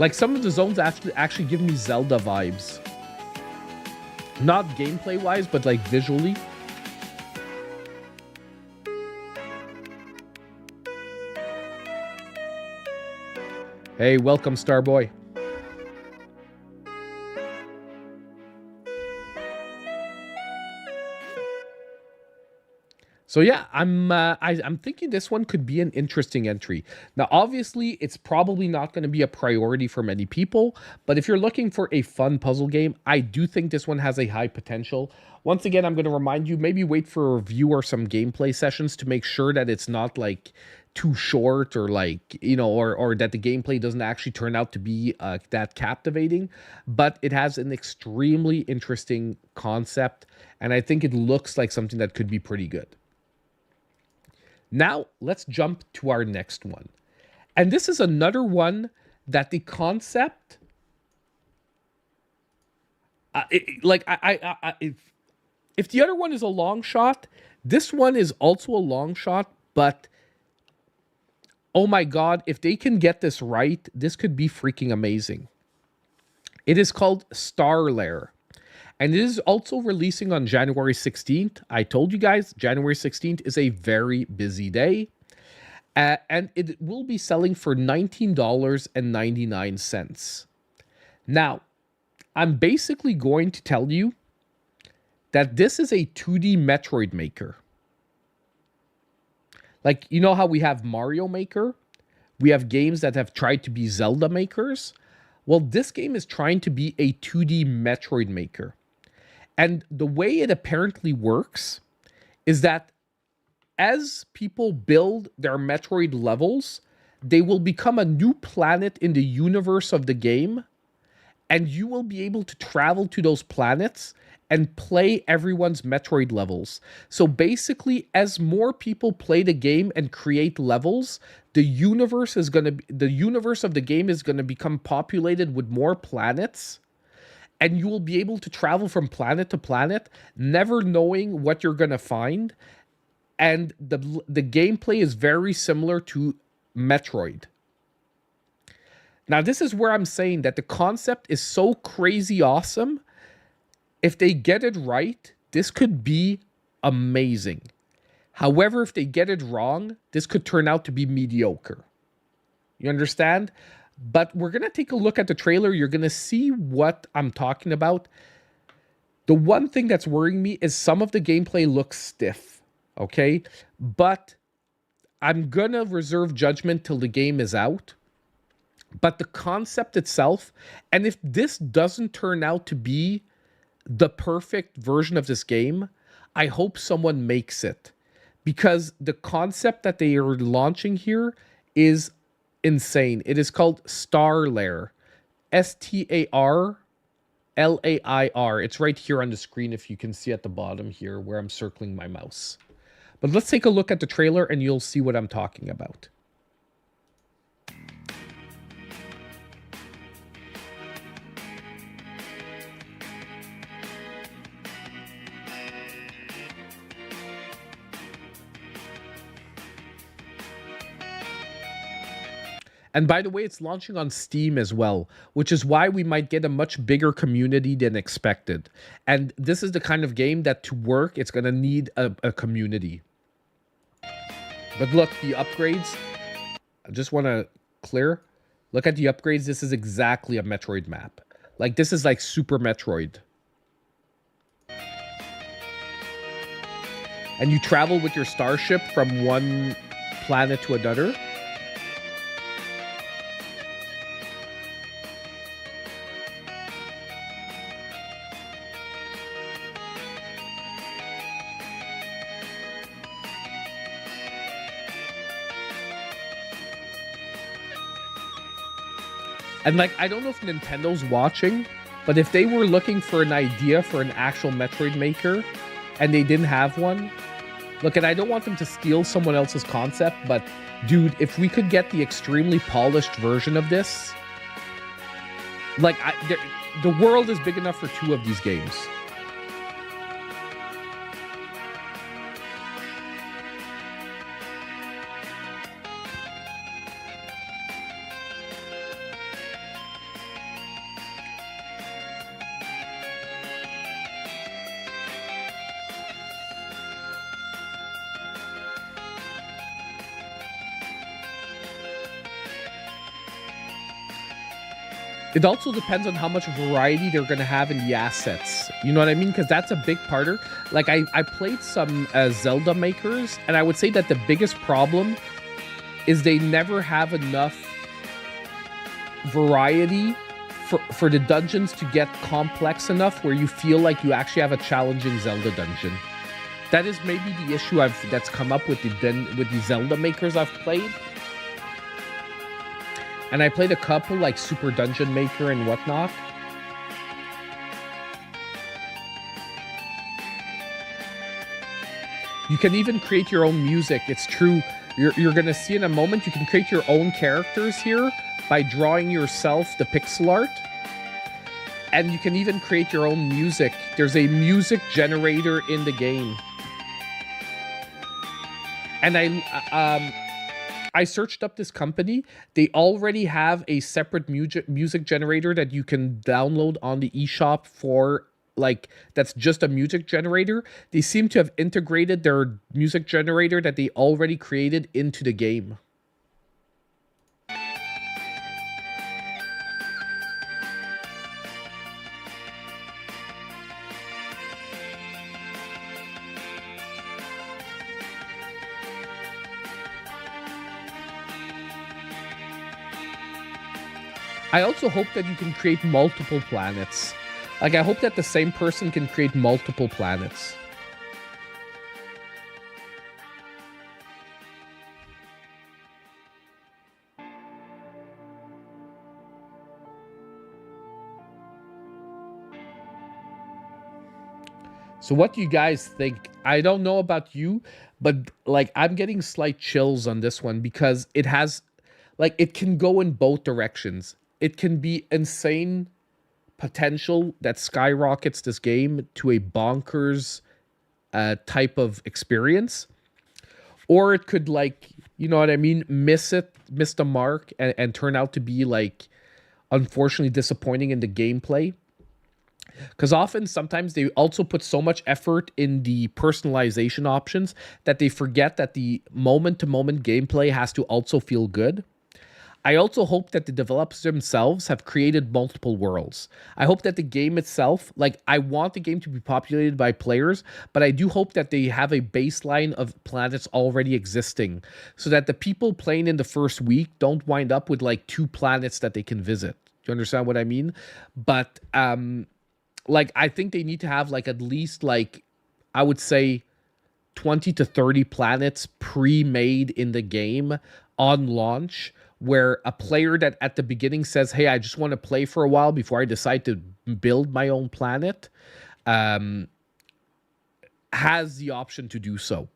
Speaker 1: Like, some of the zones actually give me Zelda vibes. Not gameplay-wise, but like visually. Hey, welcome, Starboy. So yeah, I'm thinking this one could be an interesting entry. Now, obviously, it's probably not going to be a priority for many people, but if you're looking for a fun puzzle game, I do think this one has a high potential. Once again, I'm going to remind you, maybe wait for a review or some gameplay sessions to make sure that it's not like too short, or like, you know, or that the gameplay doesn't actually turn out to be that captivating. But it has an extremely interesting concept, and I think it looks like something that could be pretty good. Now, let's jump to our next one. And this is another one that the concept, if the other one is a long shot, this one is also a long shot, but oh my God, if they can get this right, this could be freaking amazing. It is called Starlair. And it is also releasing on January 16th. I told you guys, January 16th is a very busy day. And it will be selling for $19.99. Now, I'm basically going to tell you that this is a 2D Metroid Maker. Like, you know how we have Mario Maker? We have games that have tried to be Zelda makers. Well, this game is trying to be a 2D Metroid maker. And the way it apparently works is that as people build their Metroid levels, they will become a new planet in the universe of the game, and you will be able to travel to those planets and play everyone's Metroid levels. So basically, as more people play the game and create levels, the universe of the game is going to become populated with more planets, and you will be able to travel from planet to planet, never knowing what you're going to find. And the gameplay is very similar to Metroid. Now, this is where I'm saying that the concept is so crazy awesome. If they get it right, this could be amazing. However, if they get it wrong, this could turn out to be mediocre. You understand? But we're going to take a look at the trailer. You're going to see what I'm talking about. The one thing that's worrying me is some of the gameplay looks stiff. Okay? But I'm going to reserve judgment till the game is out. But the concept itself, and if this doesn't turn out to be the perfect version of this game, I hope someone makes it. Because the concept that they are launching here is insane. It is called Starlair. Starlair. It's right here on the screen if you can see at the bottom here where I'm circling my mouse. But let's take a look at the trailer and you'll see what I'm talking about. And by the way, it's launching on Steam as well, which is why we might get a much bigger community than expected. And this is the kind of game that to work, it's going to need a community. But look, the upgrades, I just want to clear. Look at the upgrades. This is exactly a Metroid map. Like, this is like Super Metroid. And you travel with your starship from one planet to another. And like, I don't know if Nintendo's watching, but if they were looking for an idea for an actual Metroid maker and they didn't have one, look, and I don't want them to steal someone else's concept, but dude, if we could get the extremely polished version of this, like, the world is big enough for 2 of these games. It also depends on how much variety they're going to have in the assets. You know what I mean? Because that's a big part. Like, I played some Zelda makers, and I would say that the biggest problem is they never have enough variety for the dungeons to get complex enough where you feel like you actually have a challenging Zelda dungeon. That is maybe the issue that's come up with the Zelda makers I've played. And I played a couple like Super Dungeon Maker and whatnot. You can even create your own music. It's true. You're going to see in a moment, you can create your own characters here by drawing yourself the pixel art. And you can even create your own music. There's a music generator in the game. And I searched up this company. They already have a separate music generator that you can download on the eShop for, like, that's just a music generator. They seem to have integrated their music generator that they already created into the game. I also hope that you can create multiple planets. Like, I hope that the same person can create multiple planets. So what do you guys think? I don't know about you, but like I'm getting slight chills on this one because it has, like, it can go in both directions. It can be insane potential that skyrockets this game to a bonkers type of experience, or it could, like, you know what I mean, miss the mark and turn out to be like unfortunately disappointing in the gameplay. Because sometimes they also put so much effort in the personalization options that they forget that the moment-to-moment gameplay has to also feel good. I also hope that the developers themselves have created multiple worlds. I hope that the game itself, like, I want the game to be populated by players, but I do hope that they have a baseline of planets already existing so that the people playing in the first week don't wind up with like 2 planets that they can visit. Do you understand what I mean? But, like, I think they need to have, like, at least, like, I would say 20 to 30 planets pre-made in the game on launch, where a player that at the beginning says, hey, I just want to play for a while before I decide to build my own planet, has the option to do so.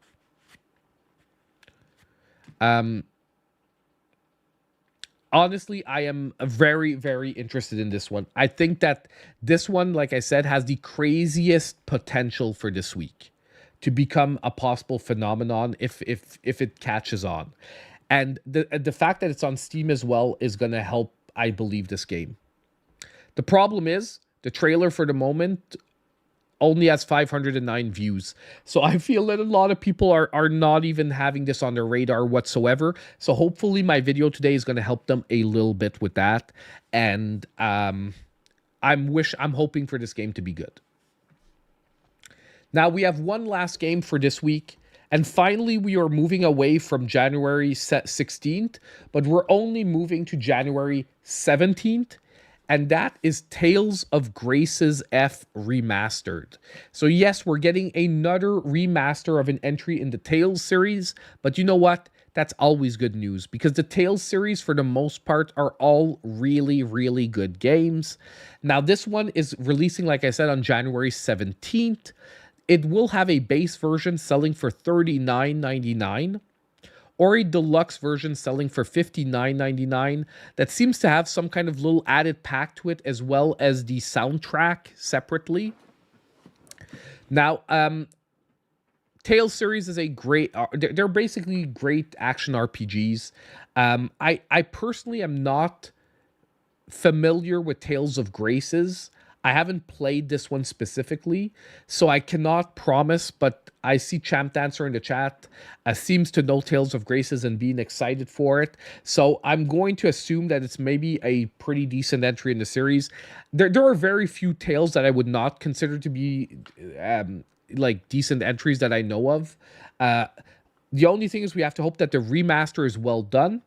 Speaker 1: Honestly, I am very, very interested in this one. I think that this one, like I said, has the craziest potential for this week to become a possible phenomenon if it catches on. And the fact that it's on Steam as well is going to help, I believe, this game. The problem is the trailer for the moment only has 509 views. So I feel that a lot of people are not even having this on their radar whatsoever. So hopefully my video today is going to help them a little bit with that. And I'm hoping for this game to be good. Now we have one last game for this week. And finally, we are moving away from January 16th, but we're only moving to January 17th. And that is Tales of Grace's F Remastered. So yes, we're getting another remaster of an entry in the Tales series, but you know what? That's always good news because the Tales series, for the most part, are all really, really good games. Now, this one is releasing, like I said, on January 17th. It will have a base version selling for $39.99. Or a deluxe version selling for $59.99 that seems to have some kind of little added pack to it, as well as the soundtrack separately. Now, Tales series is a great... they're basically great action RPGs. I personally am not familiar with Tales of Grace's. I haven't played this one specifically, so I cannot promise, but I see Champ Dancer in the chat seems to know Tales of Grace's and being excited for it. So I'm going to assume that it's maybe a pretty decent entry in the series. There are very few Tales that I would not consider to be like decent entries that I know of. The only thing is we have to hope that the remaster is well done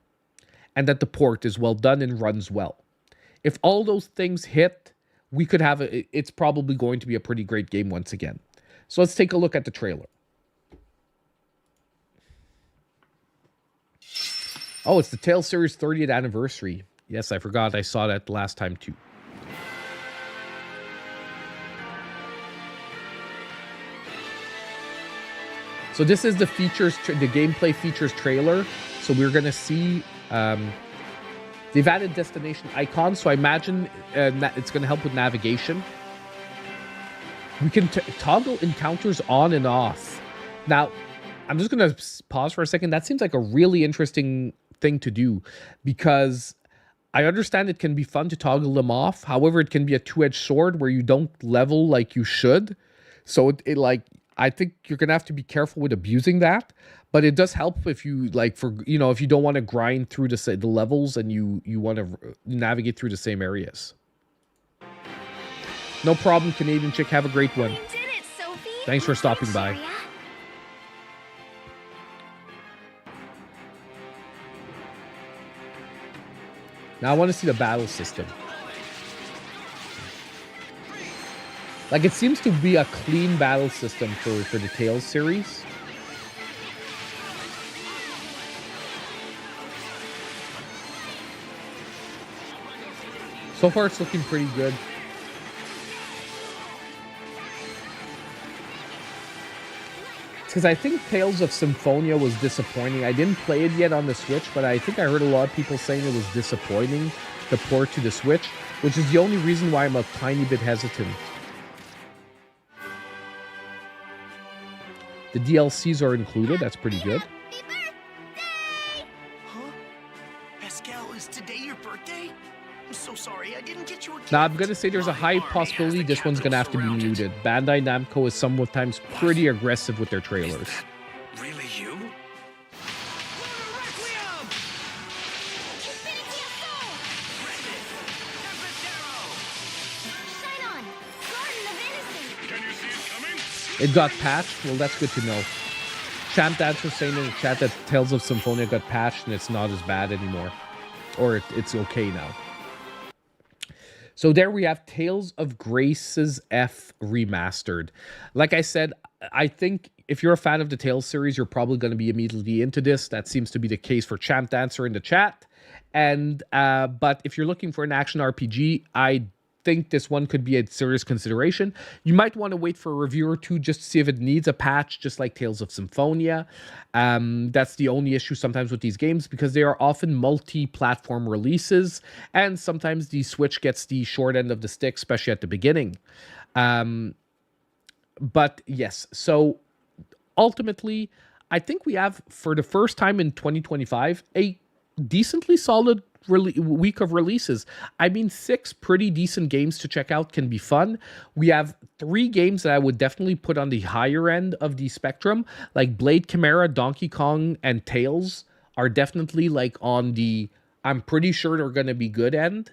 Speaker 1: and that the port is well done and runs well. If all those things hit, we could have it's probably going to be a pretty great game once again. So let's take a look at the trailer. Oh, it's the Tales series 30th anniversary. Yes, I forgot. I saw that last time too. So this is the features, the gameplay features trailer. So we're going to see... they've added destination icons, so I imagine it's going to help with navigation. We can toggle encounters on and off. Now, I'm just going to pause for a second. That seems like a really interesting thing to do because I understand it can be fun to toggle them off. However, it can be a two-edged sword where you don't level like you should. So it like, I think you're going to have to be careful with abusing that. But it does help if you like, for, you know, if you don't want to grind through the levels and you want to navigate through the same areas. No problem, Canadian chick. Have a great one.
Speaker 5: You did it, Sophie.
Speaker 1: Thanks for stopping by. Now I want to see the battle system. Like, it seems to be a clean battle system for the Tales series. So far, it's looking pretty good. Because I think Tales of Symphonia was disappointing. I didn't play it yet on the Switch, but I think I heard a lot of people saying it was disappointing, the port to the Switch, which is the only reason why I'm a tiny bit hesitant. The DLCs are included. That's pretty good.
Speaker 5: Huh? Pascal, is today your birthday? I'm so sorry, I didn't get you a gift.
Speaker 1: Now, I'm going to say there's a high possibility this one's going to have to be muted. Bandai Namco is sometimes pretty aggressive with their trailers.
Speaker 4: Really you?
Speaker 1: It got patched? Well, that's good to know. Champ Dance was saying in the chat that Tales of Symphonia got patched and it's not as bad anymore. Or it's okay now. So there we have Tales of Graces F Remastered. Like I said, I think if you're a fan of the Tales series, you're probably going to be immediately into this. That seems to be the case for Champ Dancer in the chat. And but if you're looking for an action RPG, I think this one could be a serious consideration. You might want to wait for a review or two just to see if it needs a patch, just like Tales of Symphonia. That's the only issue sometimes with these games, because they are often multi-platform releases, and sometimes the Switch gets the short end of the stick, especially at the beginning. But yes, so ultimately, I think we have, for the first time in 2025, a decently solid week of releases. I mean, 6 pretty decent games to check out can be fun. We have 3 games that I would definitely put on the higher end of the spectrum, like Blade Chimera, Donkey Kong, and Tales are definitely like on the, I'm pretty sure they're going to be good end.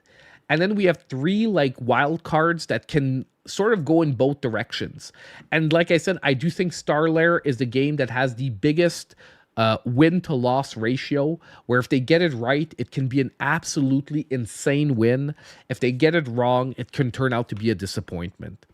Speaker 1: And then we have 3 like wild cards that can sort of go in both directions. And like I said, I do think Starlair is the game that has the biggest win to loss ratio, where if they get it right, it can be an absolutely insane win. If they get it wrong, it can turn out to be a disappointment.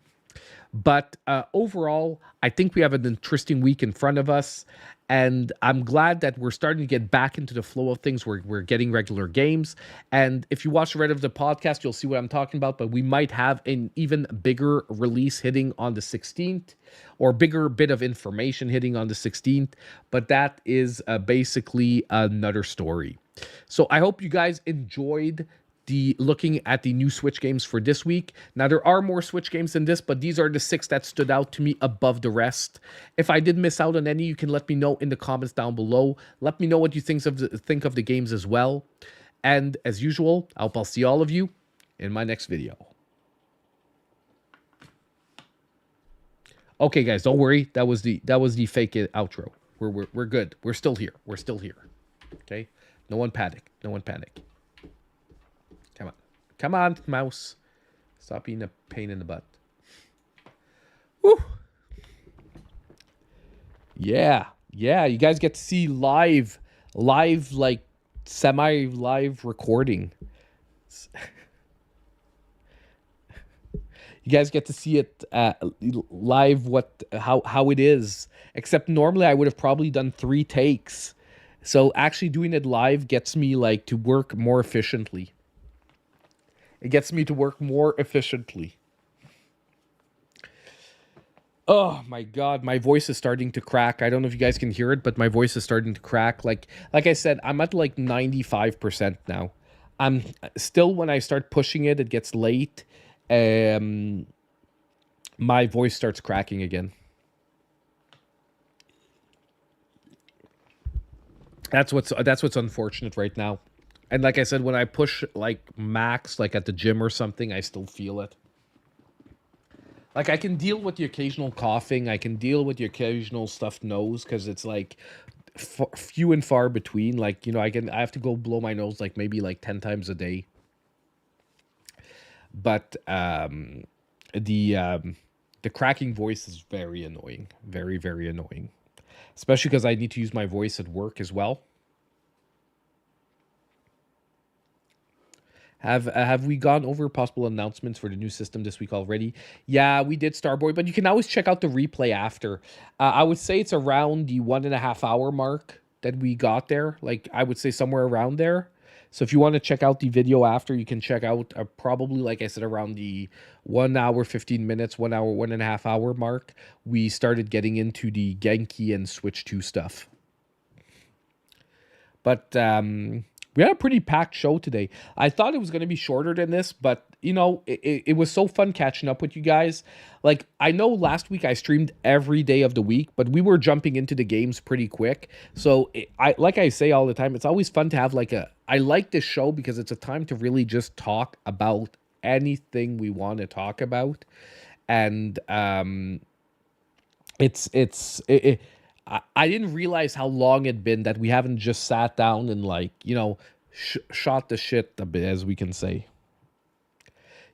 Speaker 1: But overall, I think we have an interesting week in front of us. And I'm glad that we're starting to get back into the flow of things. We're getting regular games. And if you watch the Red of the podcast, you'll see what I'm talking about. But we might have an even bigger release hitting on the 16th, or bigger bit of information hitting on the 16th. But that is basically another story. So I hope you guys enjoyed looking at the new Switch games for this week. Now, there are more Switch games than this, but these are the 6 that stood out to me above the rest. If I did miss out on any, you can let me know in the comments down below. Let me know what you think of the games as well. And as usual, I hope I'll see all of you in my next video. Okay, guys, don't worry. That was the fake outro. We're good. We're still here. We're still here. Okay? No one panic. No one panic. Come on. Come on, mouse. Stop being a pain in the butt. Woo. Yeah. Yeah, you guys get to see live, like, semi-live recording. You guys get to see it live, how it is. Except normally I would have probably done 3 takes. So actually doing it live gets me, like, to work more efficiently. It gets me to work more efficiently. Oh my God, my voice is starting to crack. I don't know if you guys can hear it, but my voice is starting to crack. Like I said, I'm at like 95% now. I'm still, when I start pushing it, it gets late. My voice starts cracking again. That's what's unfortunate right now. And like I said, when I push like max, like at the gym or something, I still feel it. Like I can deal with the occasional coughing. I can deal with the occasional stuffed nose because it's like few and far between. Like, you know, I have to go blow my nose like maybe like 10 times a day. But the cracking voice is very annoying. Very, very annoying. Especially because I need to use my voice at work as well. Have we gone over possible announcements for the new system this week already? Yeah, we did Starboy, but you can always check out the replay after. I would say it's around the 1.5 hour mark that we got there. Like, I would say somewhere around there. So if you want to check out the video after, you can check out probably, like I said, around the 1 hour, 15 minutes, 1 hour, 1.5 hour mark. We started getting into the Genki and Switch 2 stuff. But we had a pretty packed show today. I thought it was going to be shorter than this, but, you know, it was so fun catching up with you guys. Like, I know last week I streamed every day of the week, but we were jumping into the games pretty quick. So, like I say all the time, it's always fun to have, like, I like this show because it's a time to really just talk about anything we want to talk about. And I didn't realize how long it'd been that we haven't just sat down and, like, you know, shot the shit a bit, as we can say.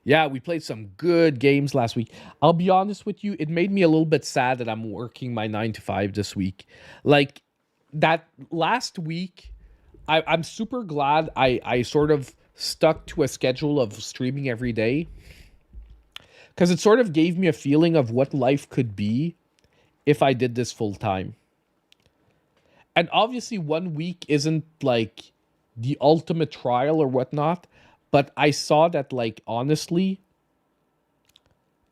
Speaker 1: Yeah, we played some good games last week. I'll be honest with you, it made me a little bit sad that I'm working my 9 to 5 this week. Like, that last week, I'm super glad I sort of stuck to a schedule of streaming every day, because it sort of gave me a feeling of what life could be if I did this full time. And obviously 1 week isn't like the ultimate trial or whatnot, but I saw that, like, honestly,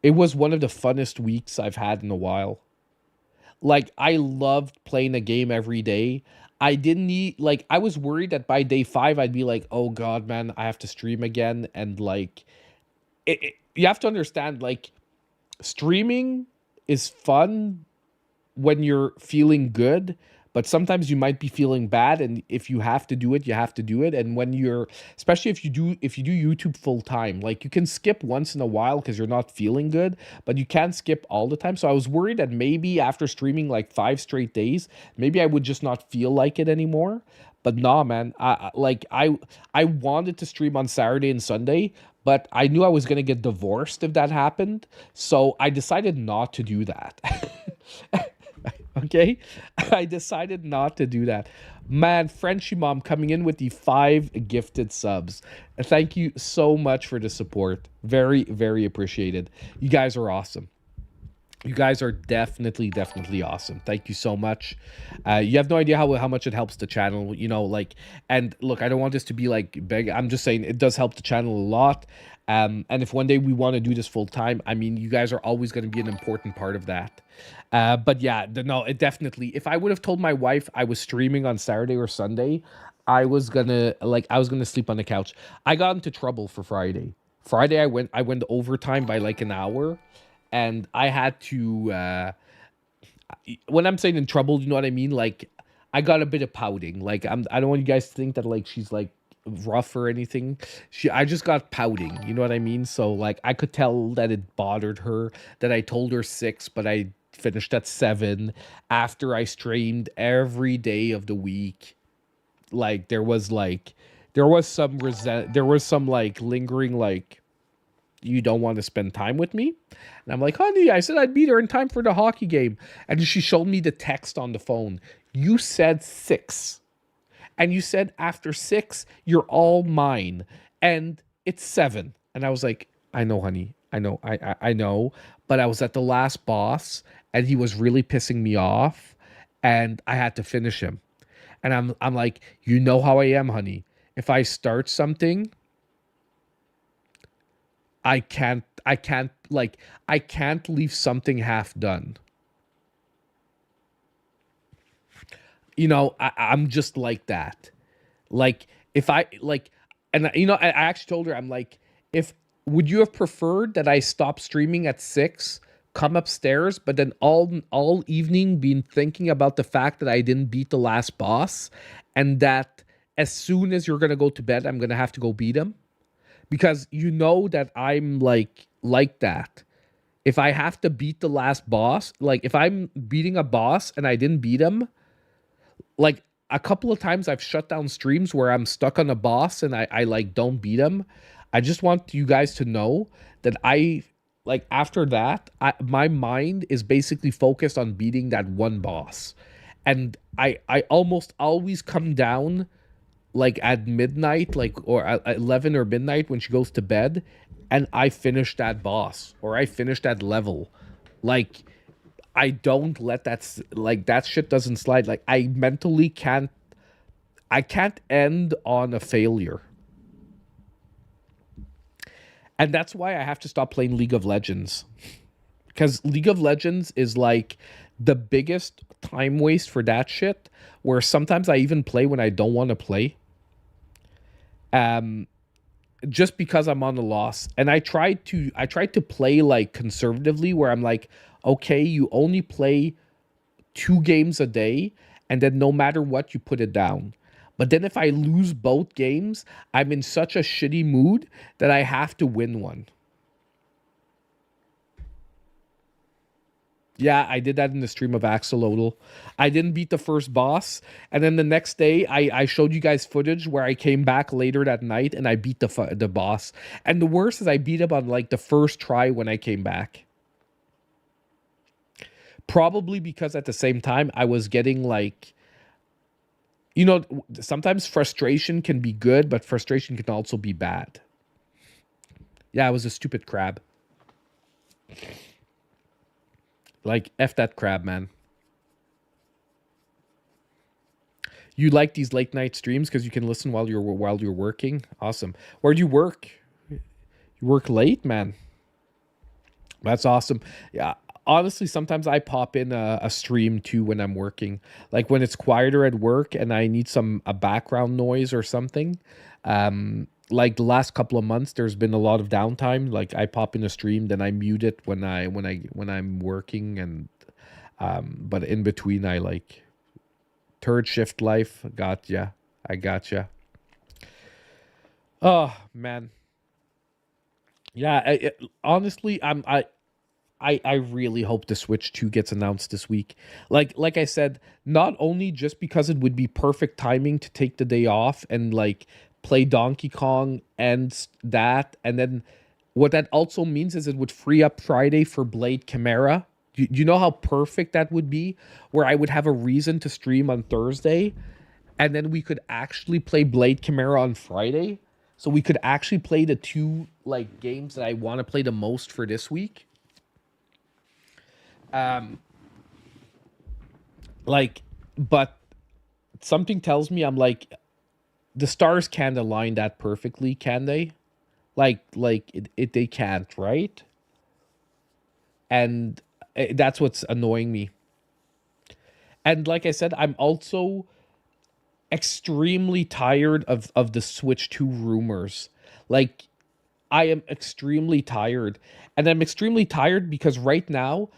Speaker 1: it was one of the funnest weeks I've had in a while. Like, I loved playing a game every day. I didn't need, like, I was worried that by day 5, I'd be like, oh God, man, I have to stream again. And, like, you have to understand, like, streaming is fun when you're feeling good, but sometimes you might be feeling bad, and if you have to do it, you have to do it. And when you're, especially if you do YouTube full time, like, you can skip once in a while because you're not feeling good, but you can't skip all the time. So I was worried that maybe after streaming like 5 straight days, maybe I would just not feel like it anymore. But nah, man, I wanted to stream on Saturday and Sunday, but I knew I was gonna get divorced if that happened, so I decided not to do that. Okay, I decided not to do that. Man, Frenchie Mom coming in with the 5 gifted subs. Thank you so much for the support. Very, very appreciated. You guys are awesome. You guys are definitely awesome. Thank you so much. You have no idea how much it helps the channel, you know, like, and look, I don't want this to be like big. I'm just saying it does help the channel a lot. And if one day we want to do this full time, I mean, you guys are always going to be an important part of that. But yeah, no, it definitely, if I would have told my wife I was streaming on Saturday or Sunday, I was gonna sleep on the couch. I got into trouble for Friday. Friday, I went overtime by like an hour. And I had to, when I'm saying in trouble, you know what I mean? Like, I got a bit of pouting. Like, I don't want you guys to think that, like, she's, like, rough or anything. I just got pouting, you know what I mean? So, like, I could tell that it bothered her, that I told her 6, but I finished at 7 after I streamed every day of the week. Like, there was some like, lingering, like, you don't want to spend time with me? And I'm like, honey, I said I'd be there in time for the hockey game. And she showed me the text on the phone. You said 6. And you said after 6, you're all mine. And it's 7. And I was like, I know, honey. I know. I know. But I was at the last boss, and he was really pissing me off. And I had to finish him. And I'm like, you know how I am, honey. If I start something, I can't leave something half done. You know, I'm just like that. Like, if I, like, and, you know, I actually told her, I'm like, would you have preferred that I stop streaming at 6, come upstairs, but then all evening been thinking about the fact that I didn't beat the last boss, and that as soon as you're going to go to bed, I'm going to have to go beat him? Because you know that I'm like that. If I have to beat the last boss, like if I'm beating a boss and I didn't beat him, like a couple of times I've shut down streams where I'm stuck on a boss and I like don't beat him. I just want you guys to know that after that, my mind is basically focused on beating that one boss. And I almost always come down like at midnight, like, or at 11 or midnight when she goes to bed, and I finish that boss or I finish that level. Like, I don't let that, like, that shit doesn't slide. Like, I mentally can't end on a failure. And that's why I have to stop playing League of Legends. Because League of Legends is like the biggest time waste for that shit, where sometimes I even play when I don't want to play. Just because I'm on the loss. And I tried to play like conservatively, where I'm like, okay, you only play 2 games a day, and then no matter what, you put it down. But then if I lose both games, I'm in such a shitty mood that I have to win one. Yeah, I did that in the stream of Axolotl. I didn't beat the first boss, and then the next day I showed you guys footage where I came back later that night and I beat the boss. And the worst is I beat him on like the first try when I came back. Probably because at the same time I was getting like, you know, sometimes frustration can be good, but frustration can also be bad. Yeah, I was a stupid crab. Like, F that crab, man. You like these late night streams because you can listen while you're working? Awesome. Where do you work? You work late, man. That's awesome. Yeah. Honestly, sometimes I pop in a stream too when I'm working. Like when it's quieter at work and I need a background noise or something. Like the last couple of months, there's been a lot of downtime. Like I pop in a stream, then I mute it when I'm working, and but in between I like third shift life. Gotcha. I gotcha. Oh man. Yeah. Honestly, I really hope the Switch 2 gets announced this week. Like I said, not only just because it would be perfect timing to take the day off and like play Donkey Kong and that, and then what that also means is it would free up Friday for Blade Chimera. Do you know how perfect that would be? Where I would have a reason to stream on Thursday, and then we could actually play Blade Chimera on Friday. So we could actually play the 2 like games that I want to play the most for this week. But something tells me I'm like, the stars can't align that perfectly, can they? They can't, right? And that's what's annoying me. And like I said, I'm also extremely tired of the Switch 2 rumors. Like, I am extremely tired. And I'm extremely tired because right now,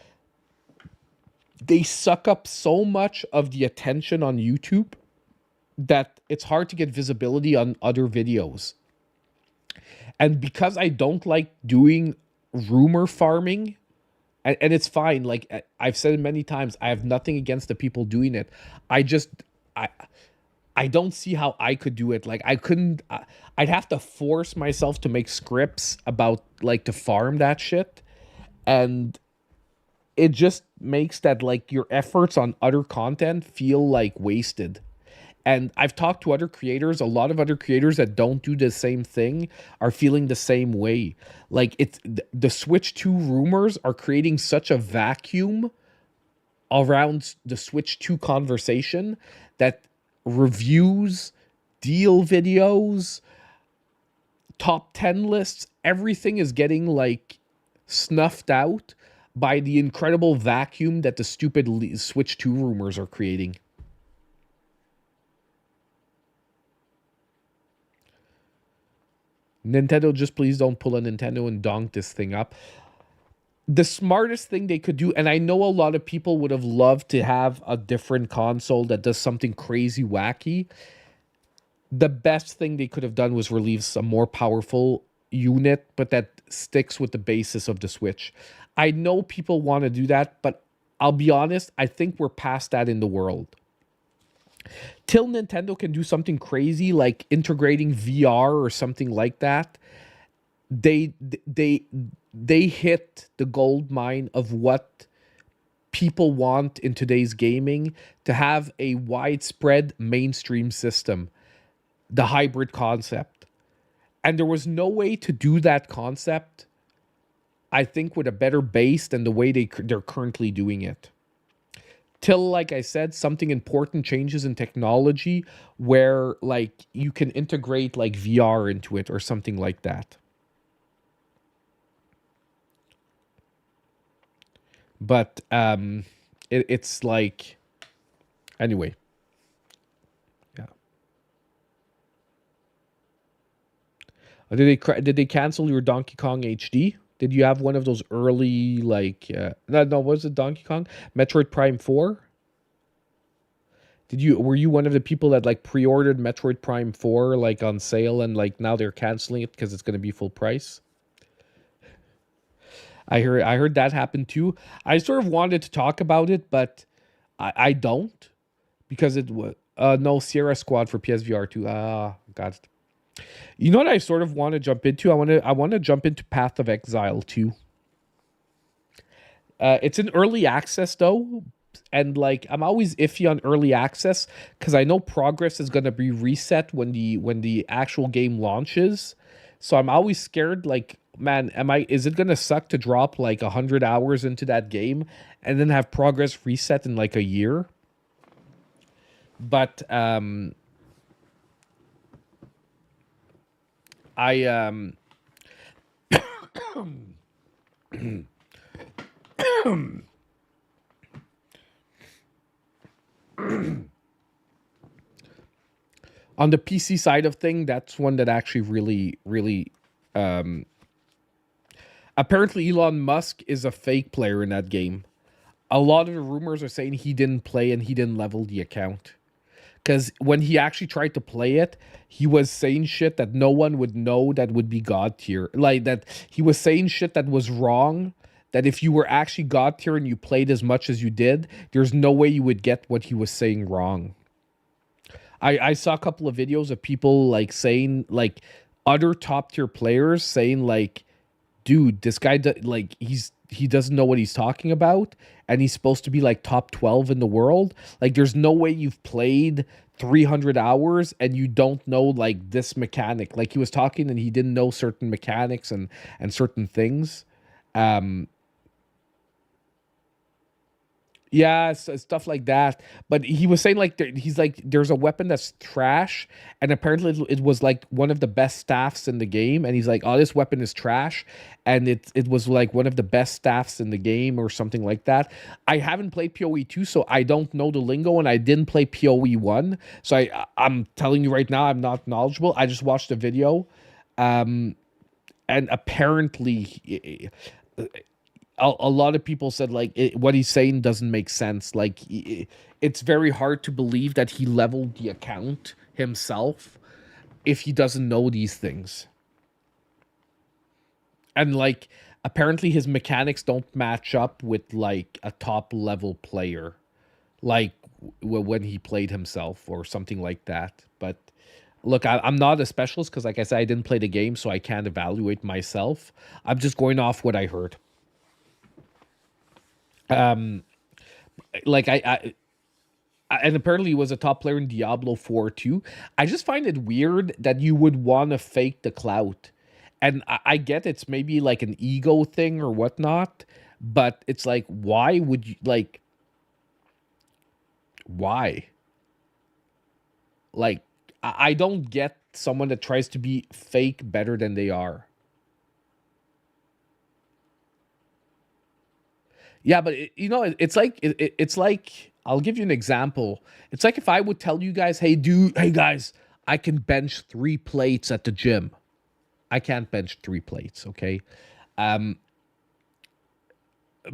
Speaker 1: they suck up so much of the attention on YouTube that it's hard to get visibility on other videos. And because I don't like doing rumor farming, and it's fine, like I've said it many times, I have nothing against the people doing it. I don't see how I could do it. Like I couldn't, I'd have to force myself to make scripts about like to farm that shit. And it just makes that like your efforts on other content feel like wasted. And I've talked to other creators, a lot of other creators that don't do the same thing are feeling the same way. Like it's the Switch 2 rumors are creating such a vacuum around the Switch 2 conversation that reviews, deal videos, top 10 lists, everything is getting like snuffed out by the incredible vacuum that the stupid Switch 2 rumors are creating. Nintendo, just please don't pull a Nintendo and donk this thing up. The smartest thing they could do, and I know a lot of people would have loved to have a different console that does something crazy wacky. The best thing they could have done was release a more powerful unit, but that sticks with the basis of the Switch. I know people want to do that, but I'll be honest, I think we're past that in the world. Till Nintendo can do something crazy like integrating VR or something like that, they hit the gold mine of what people want in today's gaming, to have a widespread mainstream system. the hybrid concept. And there was no way to do that concept, I think, with a better base than the way they're currently doing it. Till, like I said, something important changes in technology where, like, you can integrate, like, VR into it or something like that. But it's like... Anyway. Yeah. Did they cancel your Donkey Kong HD? Did you have one of those early, like, no, was it Donkey Kong? Metroid Prime 4? Were you one of the people that, like, pre-ordered Metroid Prime 4, like, on sale, and, like, now they're canceling it because it's going to be full price? I heard that happen too. I sort of wanted to talk about it, but I don't, because it was no Sierra Squad for PSVR 2. Got it. You know what I sort of want to jump into? I want to jump into Path of Exile 2. It's in early access though, and, like, I'm always iffy on early access because I know progress is going to be reset when the actual game launches. So I'm always scared, like, man, is it going to suck to drop like 100 hours into that game and then have progress reset in like a year? But on the PC side of thing, that's one that actually really apparently Elon Musk is a fake player in that game. A lot of the rumors are saying he didn't play and he didn't level the account. Because when he actually tried to play it, he was saying shit that no one would know that would be God tier. Like, that he was saying shit that was wrong, that if you were actually God tier and you played as much as you did, there's no way you would get what he was saying wrong. I saw a couple of videos of people, like, saying, like, other top tier players saying, like, dude, this guy, like, he doesn't know what he's talking about, and he's supposed to be like top 12 in the world. Like, there's no way you've played 300 hours and you don't know, like, this mechanic. Like, he was talking and he didn't know certain mechanics and certain things. Yeah, stuff like that. But he was saying, like, he's like, there's a weapon that's trash, and apparently it was like one of the best staffs in the game, and he's like, oh, this weapon is trash, and it was like one of the best staffs in the game or something like that. I haven't played PoE 2, so I don't know the lingo, and I didn't play PoE 1, so I'm telling you right now, I'm not knowledgeable. I just watched the video, and apparently... a lot of people said, like, what he's saying doesn't make sense. Like, it's very hard to believe that he leveled the account himself if he doesn't know these things. And, like, apparently his mechanics don't match up with, like, a top level player, like when he played himself or something like that. But look, I'm not a specialist because, like I said, I didn't play the game, so I can't evaluate myself. I'm just going off what I heard. Like, I and apparently he was a top player in Diablo 4 too. I just find it weird that you would want to fake the clout. And I get it's maybe like an ego thing or whatnot, but it's like, why would you, like, why? Like, I don't get someone that tries to be fake better than they are. Yeah, but it's like it's like, I'll give you an example. It's like if I would tell you guys, hey guys, I can bench 3 plates at the gym. I can't bench 3 plates, okay?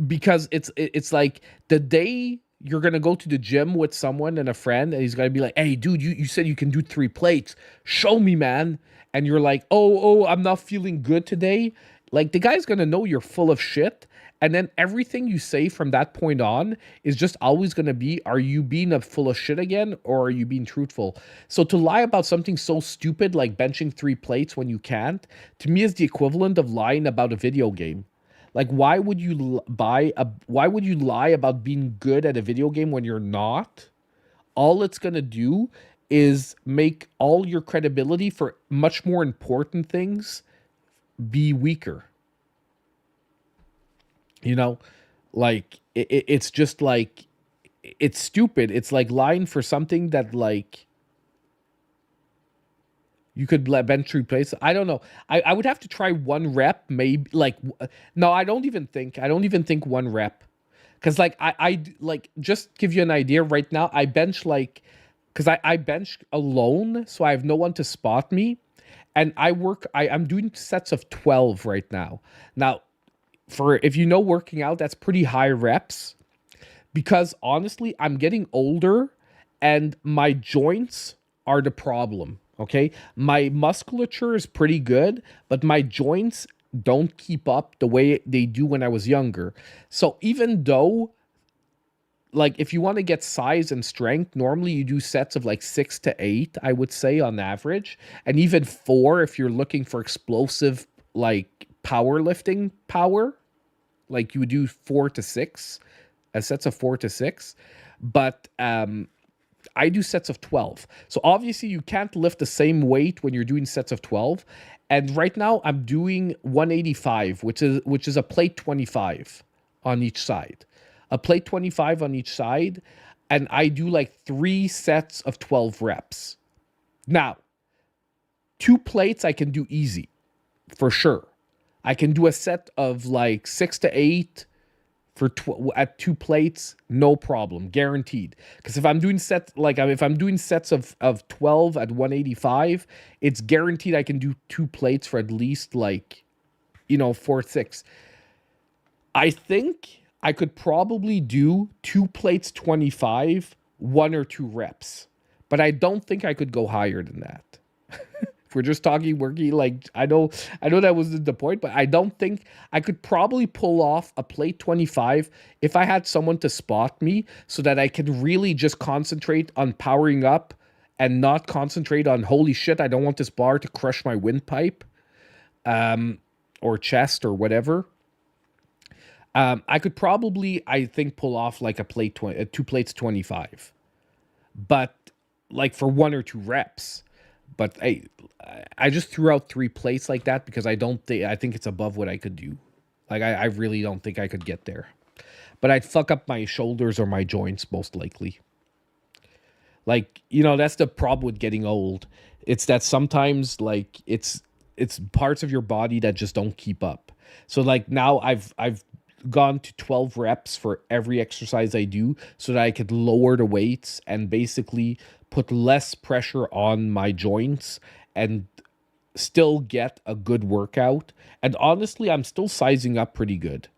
Speaker 1: Because it's like the day you're gonna go to the gym with someone and a friend, and he's gonna be like, hey dude, you said you can do 3 plates. Show me, man. And you're like, oh, I'm not feeling good today. Like, the guy's gonna know you're full of shit. And then everything you say from that point on is just always going to be, are you being full of shit again, or are you being truthful? So to lie about something so stupid like benching 3 plates when you can't, to me is the equivalent of lying about a video game. Like, why would you lie about being good at a video game when you're not? All it's going to do is make all your credibility for much more important things be weaker. You know, like it's just like, it's stupid. It's like lying for something that like you could bench replace. I don't know. I would have to try one rep, maybe. Like, no, I don't even think one rep. Because like I like, just give you an idea right now, I bench like, because I bench alone, so I have no one to spot me. And I'm doing sets of 12 right now. Now, for if you know working out, that's pretty high reps. Because honestly, I'm getting older and my joints are the problem. Okay. My musculature is pretty good, but my joints don't keep up the way they do when I was younger. So even though, like, if you want to get size and strength, normally you do sets of like 6 to 8, I would say, on average. And even 4 if you're looking for explosive, like, powerlifting power. Like, you would do 4 to 6, sets of 4 to 6. But I do sets of 12. So obviously you can't lift the same weight when you're doing sets of 12. And right now I'm doing 185, which is a plate 25 on each side. A plate 25 on each side, and I do like 3 sets of 12 reps. Now, 2 plates I can do easy, for sure. I can do a set of like 6 to 8 for at 2 plates, no problem, guaranteed. Because if I'm doing sets of 12 at 185, it's guaranteed I can do 2 plates for at least like, 4 6. I think I could probably do 2 plates 25, 1 or 2 reps. But I don't think I could go higher than that. If we're just talking working, like, I know that was the point, but I don't think I could probably pull off a plate 25 if I had someone to spot me, so that I could really just concentrate on powering up and not concentrate on, holy shit, I don't want this bar to crush my windpipe, or chest or whatever. I could probably, I think, pull off like a plate 2 plates 25, but like for 1 or 2 reps. But I just threw out 3 plates like that because I think it's above what I could do. Like, I really don't think I could get there. But I'd fuck up my shoulders or my joints most likely. Like, that's the problem with getting old. It's that sometimes, like, it's parts of your body that just don't keep up. So like now I've gone to 12 reps for every exercise I do, so that I could lower the weights and basically put less pressure on my joints and still get a good workout. And honestly, I'm still sizing up pretty good.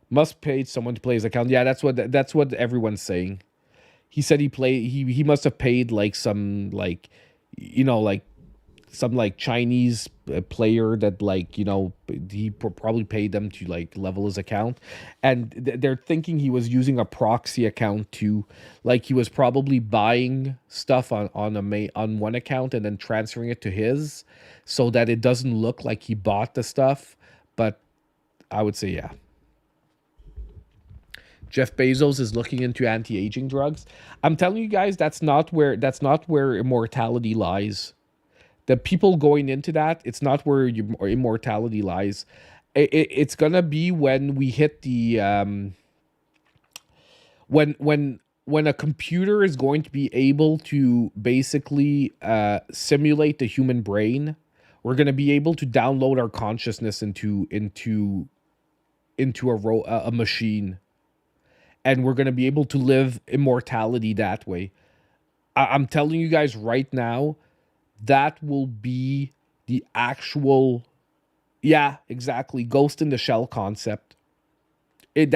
Speaker 1: Must pay someone to play his account. Yeah, that's what everyone's saying. He said he must have paid like some like some like Chinese player that like, he probably paid them to like level his account, and they're thinking he was using a proxy account too. Like, he was probably buying stuff on one account and then transferring it to his, so that it doesn't look like he bought the stuff. But I would say, yeah. Jeff Bezos is looking into anti-aging drugs. I'm telling you guys, that's not where immortality lies. The people going into that, it's not where your immortality lies. It's gonna be when we hit the when a computer is going to be able to basically simulate the human brain. We're gonna be able to download our consciousness into a machine, and we're gonna be able to live immortality that way. I'm telling you guys right now, that will be the actual, yeah, exactly, ghost in the shell concept. It's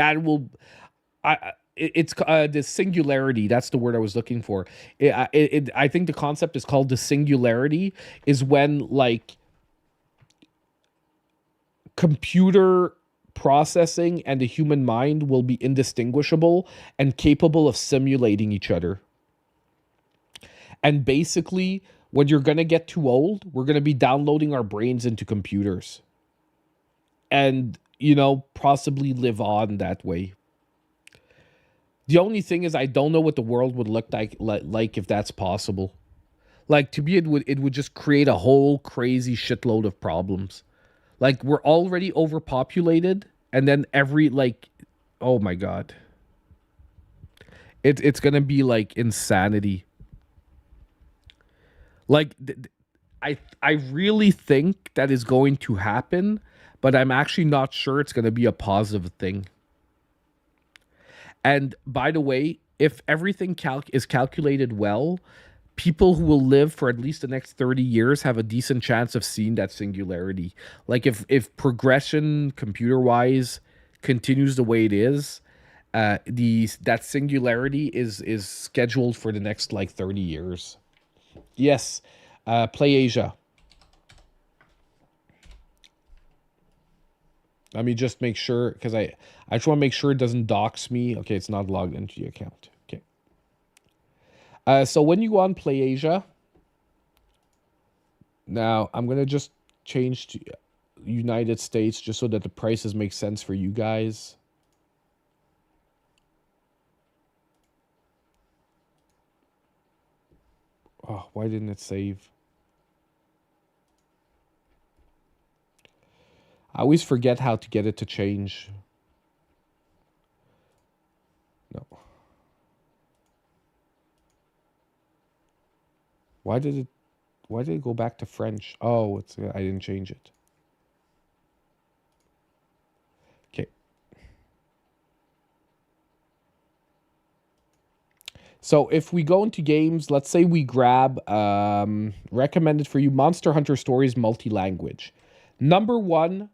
Speaker 1: the singularity. That's the word I was looking for. I think the concept is called the singularity, is when like computer processing and the human mind will be indistinguishable and capable of simulating each other. And basically, when you're going to get too old, we're going to be downloading our brains into computers. And possibly live on that way. The only thing is I don't know what the world would look like if that's possible. Like, to me, it would just create a whole crazy shitload of problems. Like, we're already overpopulated, and then oh my god. It's gonna be like insanity. Like, I really think that is going to happen, but I'm actually not sure it's gonna be a positive thing. And by the way, if everything is calculated well, people who will live for at least the next 30 years have a decent chance of seeing that singularity. Like, if progression computer-wise continues the way it is, that singularity is scheduled for the next 30 years. Yes, Play Asia. Let me just make sure, because I just want to make sure it doesn't dox me. Okay, it's not logged into the account. Okay. So when you go on Play Asia, now I'm going to just change to United States just so that the prices make sense for you guys. Oh, why didn't it save? I always forget how to get it to change. No. Why did it go back to French? Oh, I didn't change it. Okay. So if we go into games, let's say we grab recommended for you Monster Hunter Stories multi-language. Number 1,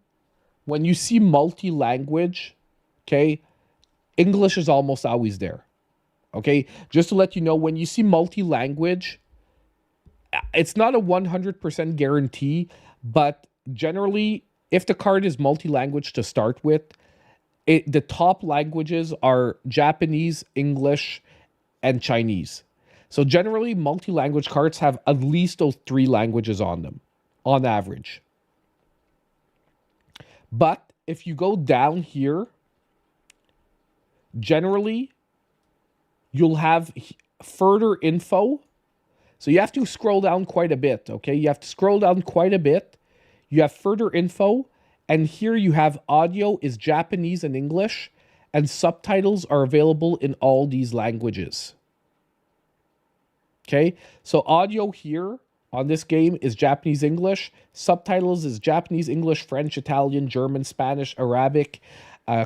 Speaker 1: when you see multi-language, okay, English is almost always there. Okay, just to let you know, when you see multi-language, it's not a 100% guarantee, but generally, if the card is multi-language to start with, the top languages are Japanese, English, and Chinese. So generally, multi-language cards have at least those 3 languages on them, on average. But if you go down here, generally, you'll have further info. So you have to scroll down quite a bit, okay? You have to scroll down quite a bit. You have further info, and here you have audio is Japanese and English, and subtitles are available in all these languages. Okay? So audio here on this game is Japanese English. Subtitles is Japanese English, French, Italian, German, Spanish, Arabic,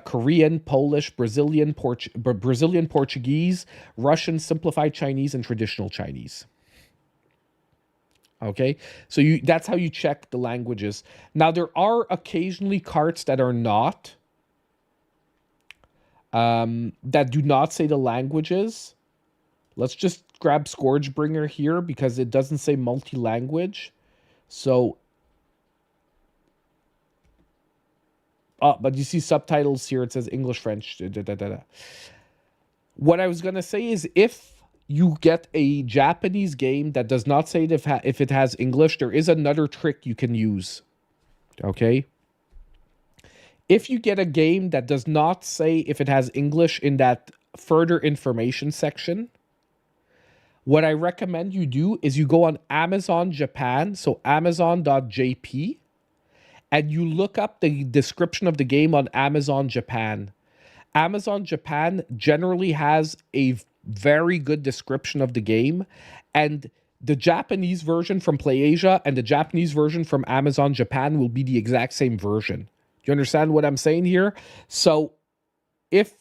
Speaker 1: Korean, Polish, Brazilian Portuguese, Russian, simplified Chinese, and traditional Chinese. Okay, so that's how you check the languages. Now, there are occasionally cards that are not, that do not say the languages. Let's just grab Scourgebringer here because it doesn't say multi-language. So, but you see subtitles here. It says English, French. What I was going to say is if you get a Japanese game that does not say if it has English, there is another trick you can use. Okay? If you get a game that does not say if it has English in that further information section, what I recommend you do is you go on Amazon Japan, so amazon.jp, and you look up the description of the game on Amazon Japan. Amazon Japan generally has a very good description of the game, and the Japanese version from Play Asia and the Japanese version from Amazon Japan will be the exact same version. Do you understand what I'm saying here? So if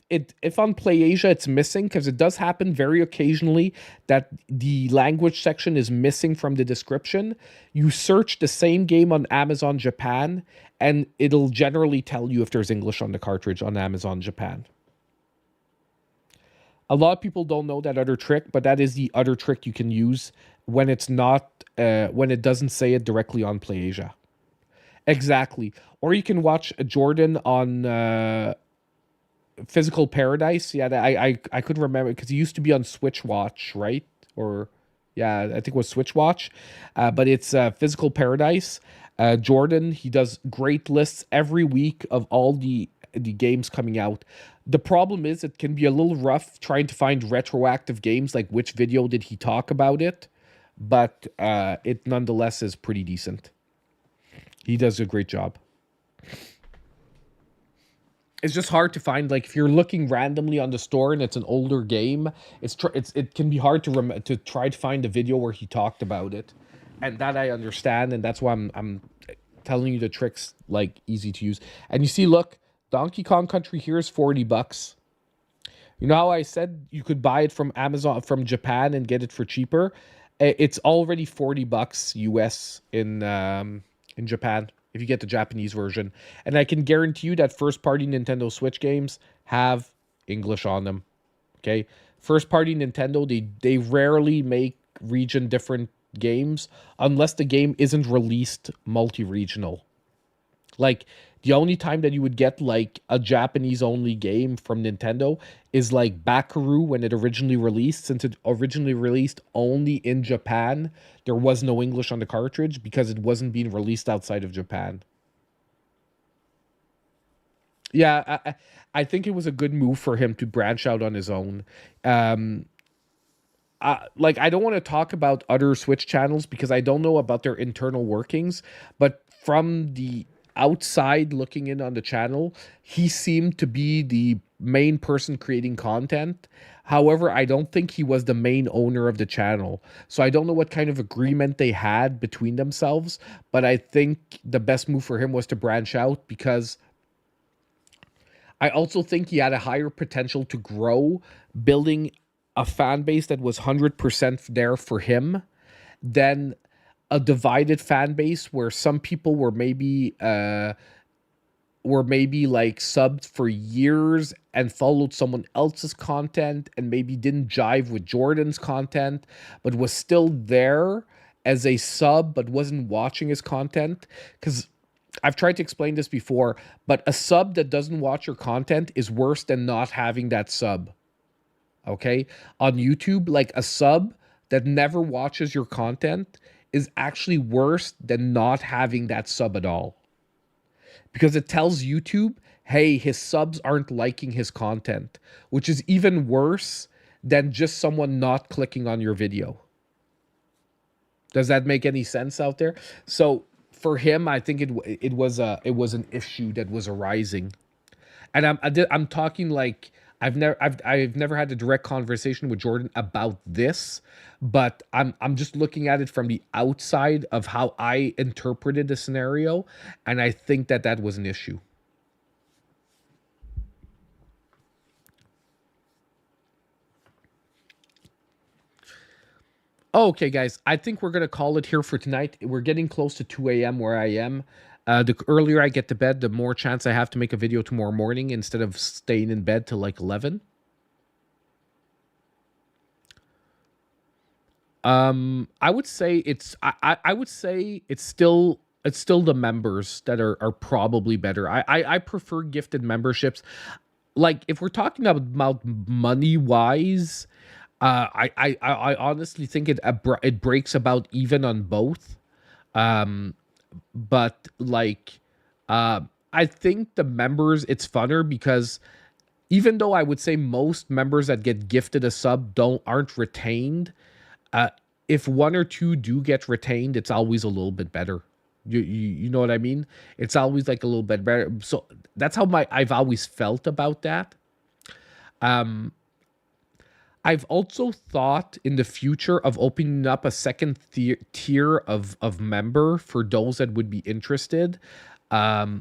Speaker 1: on Play Asia it's missing, because it does happen very occasionally that the language section is missing from the description, you search the same game on Amazon Japan and it'll generally tell you if there's English on the cartridge on Amazon Japan. A lot of people don't know that other trick, but that is the other trick you can use when it's not, when it doesn't say it directly on Play Asia. Exactly. Or you can watch Jordan on Physical Paradise. Yeah, I couldn't remember because he used to be on Switch Watch, right? Or yeah, I think it was Switch Watch. But it's Physical Paradise. Jordan, he does great lists every week of all the games coming out. The problem is it can be a little rough trying to find retroactive games, like which video did he talk about it, but it nonetheless is pretty decent. He does a great job. It's just hard to find, like, if you're looking randomly on the store and it's an older game, it can be hard to try to find a video where he talked about it, and that I understand, and that's why I'm telling you the tricks, like, easy to use. And you see, look, Donkey Kong Country here is $40. You know how I said you could buy it from Amazon, from Japan, and get it for cheaper? It's already $40 US in Japan if you get the Japanese version. And I can guarantee you that first-party Nintendo Switch games have English on them. Okay? First-party Nintendo, they rarely make region-different games unless the game isn't released multi-regional. Like, the only time that you would get, like, a Japanese-only game from Nintendo is, like, Bakaru when it originally released. Since it originally released only in Japan, there was no English on the cartridge because it wasn't being released outside of Japan. Yeah, I think it was a good move for him to branch out on his own. Like, I don't want to talk about other Switch channels because I don't know about their internal workings, but from the outside looking in on the channel, he seemed to be the main person creating content. However, I don't think he was the main owner of the channel. So I don't know what kind of agreement they had between themselves, but I think the best move for him was to branch out, because I also think he had a higher potential to grow building a fan base that was 100% there for him than a divided fan base where some people were maybe like subbed for years and followed someone else's content and maybe didn't jive with Jordan's content, but was still there as a sub but wasn't watching his content. Because I've tried to explain this before, but a sub that doesn't watch your content is worse than not having that sub. Okay? On YouTube, like, a sub that never watches your content is actually worse than not having that sub at all. Because it tells YouTube, hey, his subs aren't liking his content, which is even worse than just someone not clicking on your video. Does that make any sense out there? So for him, I think it was an issue that was arising. And I'm talking like I've never had a direct conversation with Jordan about this, but I'm just looking at it from the outside of how I interpreted the scenario, and I think that was an issue. Okay, guys, I think we're going to call it here for tonight. We're getting close to 2 a.m. where I am. The earlier I get to bed, the more chance I have to make a video tomorrow morning instead of staying in bed till like 11. I would say I would say it's still the members that are probably better. I prefer gifted memberships. Like, if we're talking about money wise, I honestly think it breaks about even on both. But like, I think the members, it's funner because even though I would say most members that get gifted a sub aren't retained, if one or two do get retained, it's always a little bit better. You know what I mean? It's always like a little bit better. So that's how I've always felt about that. I've also thought in the future of opening up a second tier of member for those that would be interested. But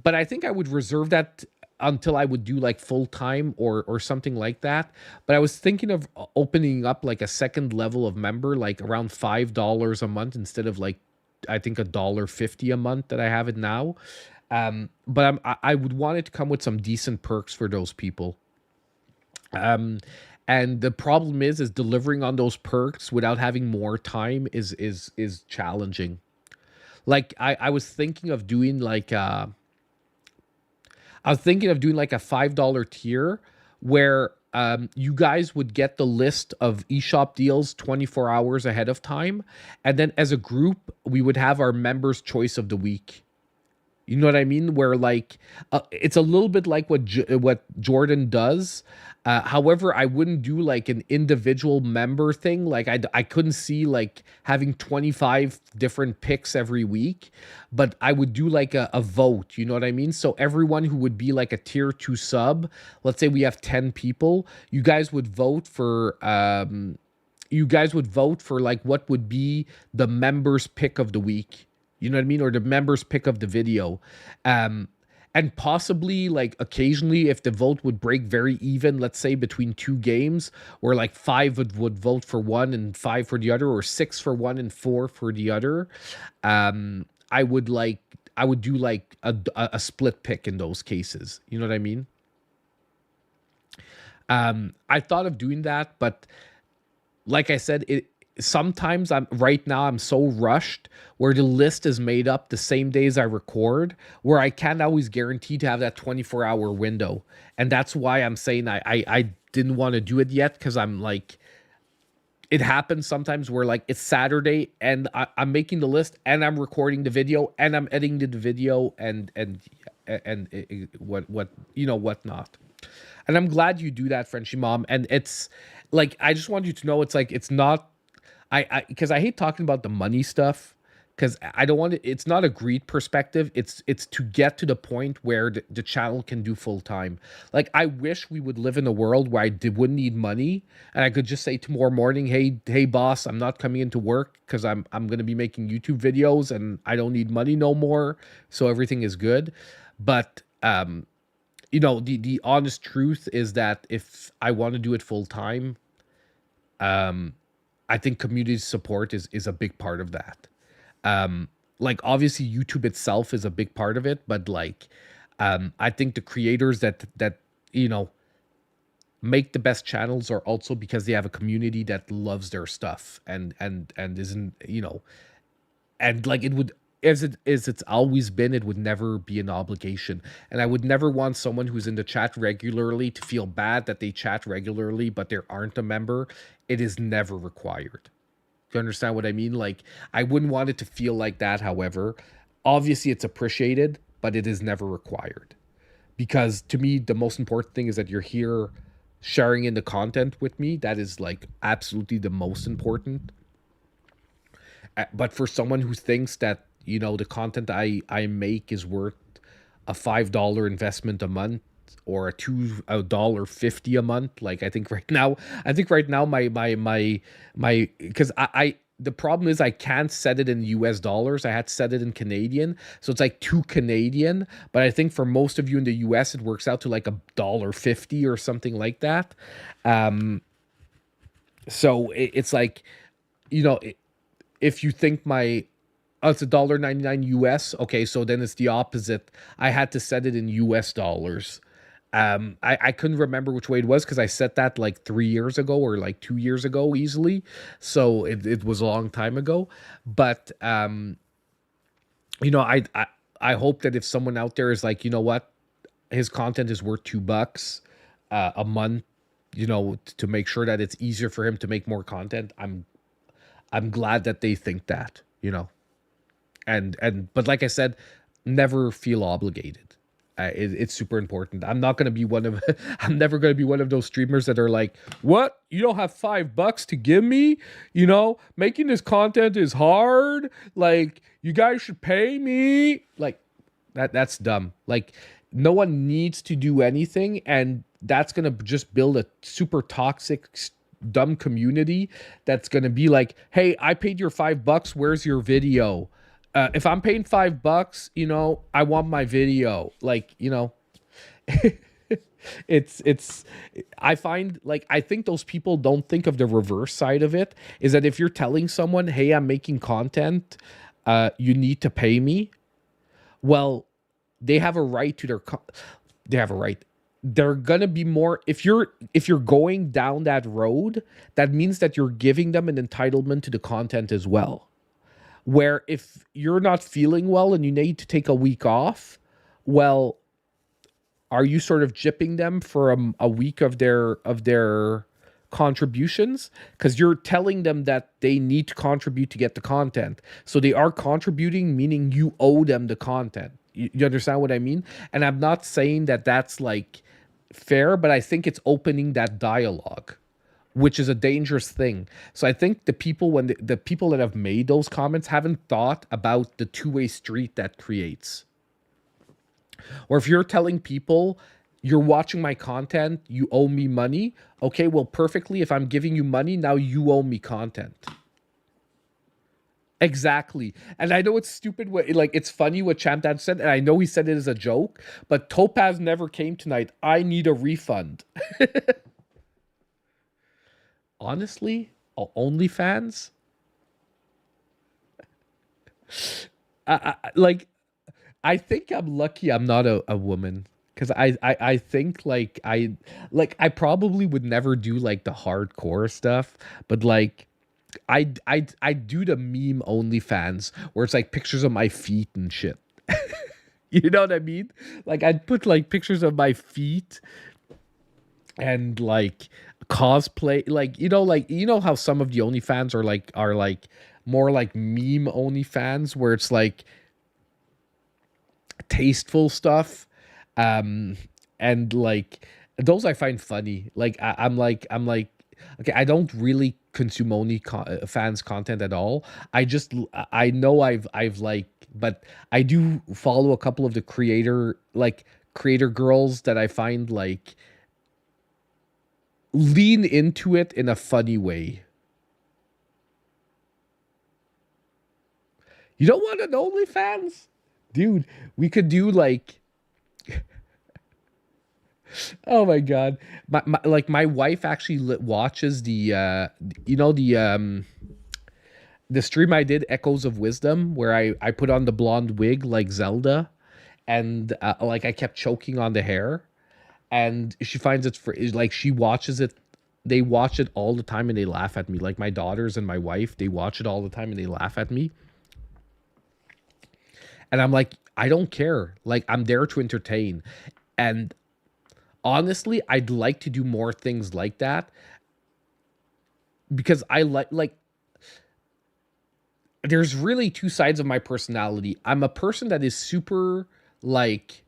Speaker 1: I think I would reserve that until I would do like full time or something like that. But I was thinking of opening up like a second level of member, like around $5 a month instead of like, I think $1.50 a month that I have it now. But I would want it to come with some decent perks for those people. And the problem is delivering on those perks without having more time is challenging. Like, I was thinking of doing like a $5 tier where you guys would get the list of eShop deals 24 hours ahead of time. And then as a group, we would have our members' choice of the week. You know what I mean? Where like it's a little bit like what Jordan does. However, I wouldn't do like an individual member thing. Like I couldn't see like having 25 different picks every week, but I would do like a vote. You know what I mean? So everyone who would be like a tier 2 sub, let's say we have 10 people, you guys would vote for like what would be the members' pick of the week. You know what I mean? Or the members' pick of the video. And possibly, like, occasionally, if the vote would break very even, let's say between 2 games, where like 5 would vote for one and 5 for the other, or 6 for one and 4 for the other, I would do like a split pick in those cases. You know what I mean? I thought of doing that, but like I said, sometimes I'm so rushed where the list is made up the same days I record, where I can't always guarantee to have that 24-hour window. And that's why I'm saying I didn't want to do it yet, because I'm like, it happens sometimes where like it's Saturday and I'm making the list and I'm recording the video and I'm editing the video and whatnot. And I'm glad you do that, Frenchie Mom. And it's like, I just want you to know, it's like, it's not, because I hate talking about the money stuff, because I don't want to, it's not a greed perspective. It's to get to the point where the channel can do full time. Like, I wish we would live in a world where I wouldn't need money and I could just say tomorrow morning, hey boss, I'm not coming into work because I'm going to be making YouTube videos and I don't need money no more. So everything is good. But, the honest truth is that if I want to do it full time, I think community support is a big part of that. Like, obviously YouTube itself is a big part of it, but like, I think the creators that make the best channels are also because they have a community that loves their stuff and isn't, and like, it would, as it's always been, it would never be an obligation. And I would never want someone who's in the chat regularly to feel bad that they chat regularly, but they aren't a member. It is never required. Do you understand what I mean? Like, I wouldn't want it to feel like that. However, obviously it's appreciated, but it is never required. Because to me, the most important thing is that you're here sharing in the content with me. That is like absolutely the most important. But for someone who thinks that, the content I make is worth a $5 investment a month or a $2.50 a month, like, I think right now my because the problem is I can't set it in US dollars. I had to set it in Canadian. So it's like 2 Canadian, but I think for most of you in the US, it works out to like $1.50 or something like that. So it's like, if you think it's $1.99 US. Okay, so then it's the opposite. I had to set it in US dollars. I couldn't remember which way it was because I set that like 3 years ago or like 2 years ago easily. So it was a long time ago. But I hope that if someone out there is like, you know what, his content is worth $2 a month, to make sure that it's easier for him to make more content. I'm glad that they think that, but like I said, never feel obligated. It's super important. I'm never going to be one of those streamers that are like, what? You don't have $5 to give me? Making this content is hard. Like, you guys should pay me. Like, that's dumb. Like, no one needs to do anything. And that's going to just build a super toxic, dumb community. That's going to be like, hey, I paid your $5. Where's your video? If I'm paying $5, I want my video. Like, I find, like, I think those people don't think of the reverse side of it, is that if you're telling someone, hey, I'm making content, you need to pay me. Well, they have a right to they have a right. They're going to be more, if you're going down that road, that means that you're giving them an entitlement to the content as well. Where if you're not feeling well and you need to take a week off, well, are you sort of gypping them for a week of their contributions? Because you're telling them that they need to contribute to get the content. So they are contributing, meaning you owe them the content. You understand what I mean? And I'm not saying that that's like fair, but I think it's opening that dialogue, which is a dangerous thing. So I think the people, when the people that have made those comments haven't thought about the two-way street that creates. Or if you're telling people you're watching my content, you owe me money. Okay, well, perfectly. If I'm giving you money, now you owe me content. Exactly. And I know it's stupid. Like, it's funny what Champdad said, and I know he said it as a joke, but Topaz never came tonight. I need a refund. Honestly, OnlyFans? I think I'm lucky I'm not a woman. Because I think I probably would never do like the hardcore stuff, but like I do the meme OnlyFans where it's like pictures of my feet and shit. You know what I mean? Like I'd put like pictures of my feet and like cosplay, like you know how some of the OnlyFans are like more like meme OnlyFans where it's like tasteful stuff, and like those I find funny. Like I'm like okay, I don't really consume fans content at all. I know I've like, but I do follow a couple of the creator girls that I find like lean into it in a funny way. You don't want an OnlyFans? Dude, we could do like oh my god. My wife actually watches the the stream I did, Echoes of Wisdom, where I put on the blonde wig like Zelda, and like I kept choking on the hair, and she finds like she watches it. They watch it all the time and they laugh at me. Like my daughters and my wife, they watch it all the time and they laugh at me. And I'm like, I don't care. Like I'm there to entertain. And honestly, I'd like to do more things like that because I like there's really two sides of my personality. I'm a person that is super like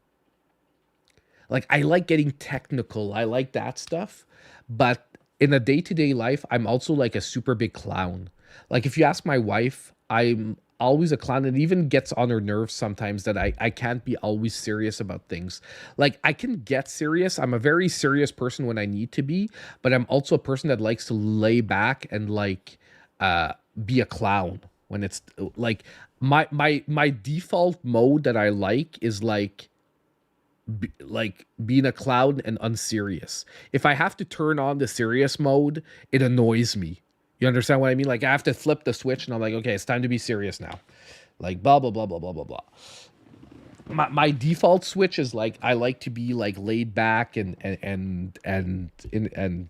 Speaker 1: I like getting technical. I like that stuff. But in a day-to-day life, I'm also like a super big clown. Like if you ask my wife, I'm always a clown. It even gets on her nerves sometimes that I can't be always serious about things. Like I can get serious. I'm a very serious person when I need to be, but I'm also a person that likes to lay back and like be a clown when it's like my default mode that I like is like being a clown and unserious. If I have to turn on the serious mode, it annoys me. You understand what I mean? Like I have to flip the switch and I'm like, okay, it's time to be serious now. Like blah, blah, blah, blah, blah, blah, blah. My default switch is like, I like to be like laid back and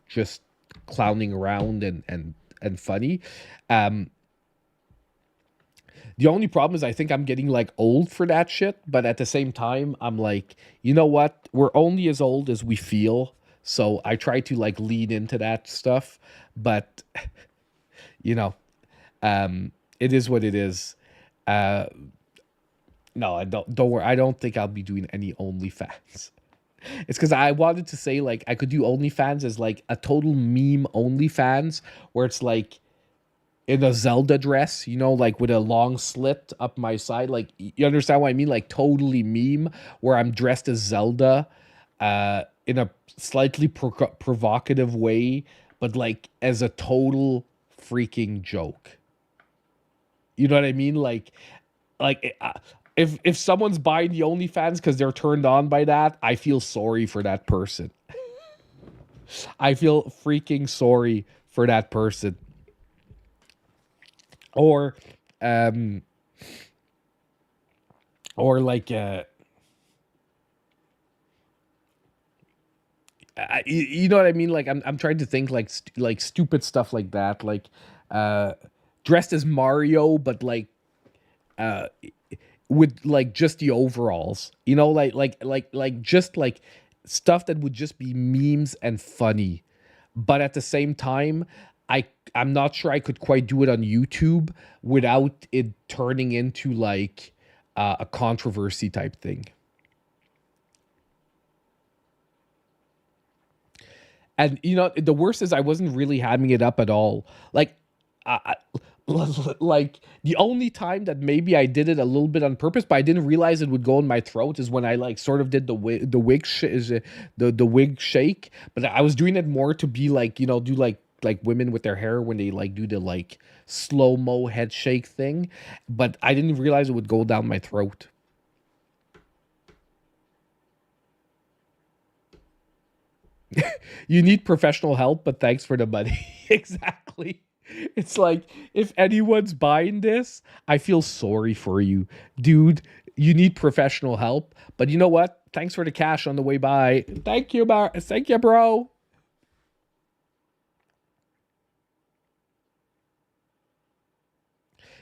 Speaker 1: just clowning around and funny. The only problem is I think I'm getting like old for that shit. But at the same time, I'm like, you know what? We're only as old as we feel. So I try to like lean into that stuff. But you know, it is what it is. No, I don't worry. I don't think I'll be doing any OnlyFans. It's because I wanted to say like I could do OnlyFans as like a total meme OnlyFans where it's like in a Zelda dress, you know, like with a long slit up my side. Like you understand what I mean? Like totally meme where I'm dressed as Zelda in a slightly provocative way, but like as a total freaking joke. You know what I mean? Like if someone's buying the OnlyFans because they're turned on by that, I feel sorry for that person. I feel freaking sorry for that person. Or like you know what I mean? Like I'm trying to think like stupid stuff like that, like dressed as Mario, but like with like just the overalls, you know, like just like stuff that would just be memes and funny. But at the same time, I'm not sure I could quite do it on YouTube without it turning into like a controversy type thing. And you know, the worst is I wasn't really having it up at all. Like, like the only time that maybe I did it a little bit on purpose, but I didn't realize it would go in my throat, is when I like sort of did the wig shake. But I was doing it more to be like, you know, do like women with their hair when they like do the like slow-mo head shake thing. But I didn't realize it would go down my throat. You need professional help, but thanks for the money. Exactly. It's like, if anyone's buying this, I feel sorry for you. Dude, you need professional help. But you know what? Thanks for the cash on the way by. Thank you, thank you, bro.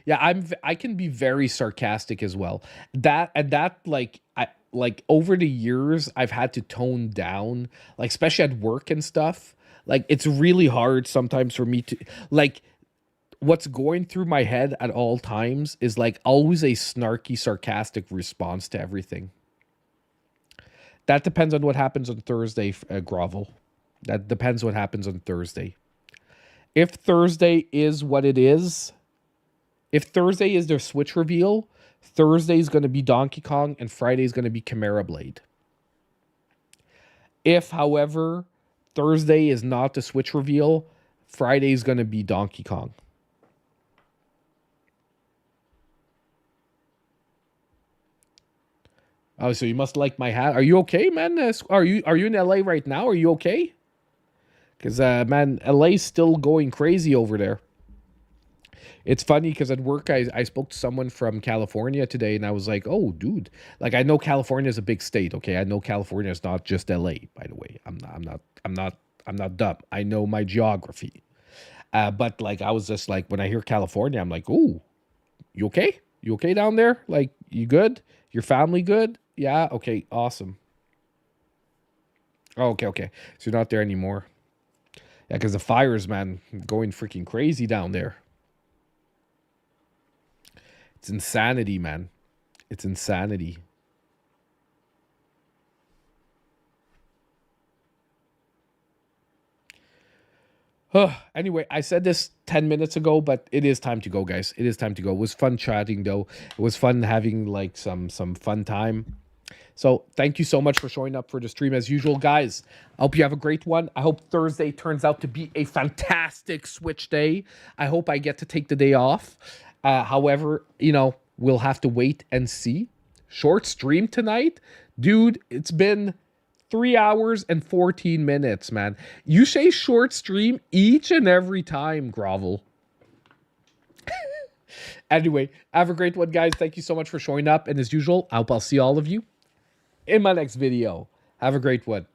Speaker 1: Yeah, I can be very sarcastic as well. That like like over the years I've had to tone down, like especially at work and stuff. Like it's really hard sometimes for me to like, what's going through my head at all times is like always a snarky, sarcastic response to everything. That depends on what happens on Thursday, Grovel. That depends what happens on Thursday. If Thursday is what it is, if Thursday is their Switch reveal, Thursday is going to be Donkey Kong and Friday is going to be Chimera Blade. If, however, Thursday is not the Switch reveal, Friday is going to be Donkey Kong. Oh, so you must like my hat. Are you okay, man? Are you in LA right now? Are you okay? Because, man, LA's still going crazy over there. It's funny because at work, I spoke to someone from California today, and I was like, "Oh, dude, like I know California is a big state. Okay, I know California is not just LA. By the way, I'm not dumb. I know my geography. But like, I was just like, when I hear California, I'm like, oh, you okay? You okay down there? Like, you good? Your family good? Yeah. Okay. Awesome. Oh, okay. So you're not there anymore. Yeah, because the fires, man, going freaking crazy down there. It's insanity, man. It's insanity. Anyway, I said this 10 minutes ago, but it is time to go, guys. It is time to go. It was fun chatting, though. It was fun having, like, some fun time. So thank you so much for showing up for the stream as usual, guys. I hope you have a great one. I hope Thursday turns out to be a fantastic Switch day. I hope I get to take the day off. However, you know, we'll have to wait and see. Short stream tonight? Dude, it's been 3 hours and 14 minutes, man. You say short stream each and every time, Grovel. Anyway, have a great one, guys. Thank you so much for showing up. And as usual, I hope I'll see all of you in my next video. Have a great one.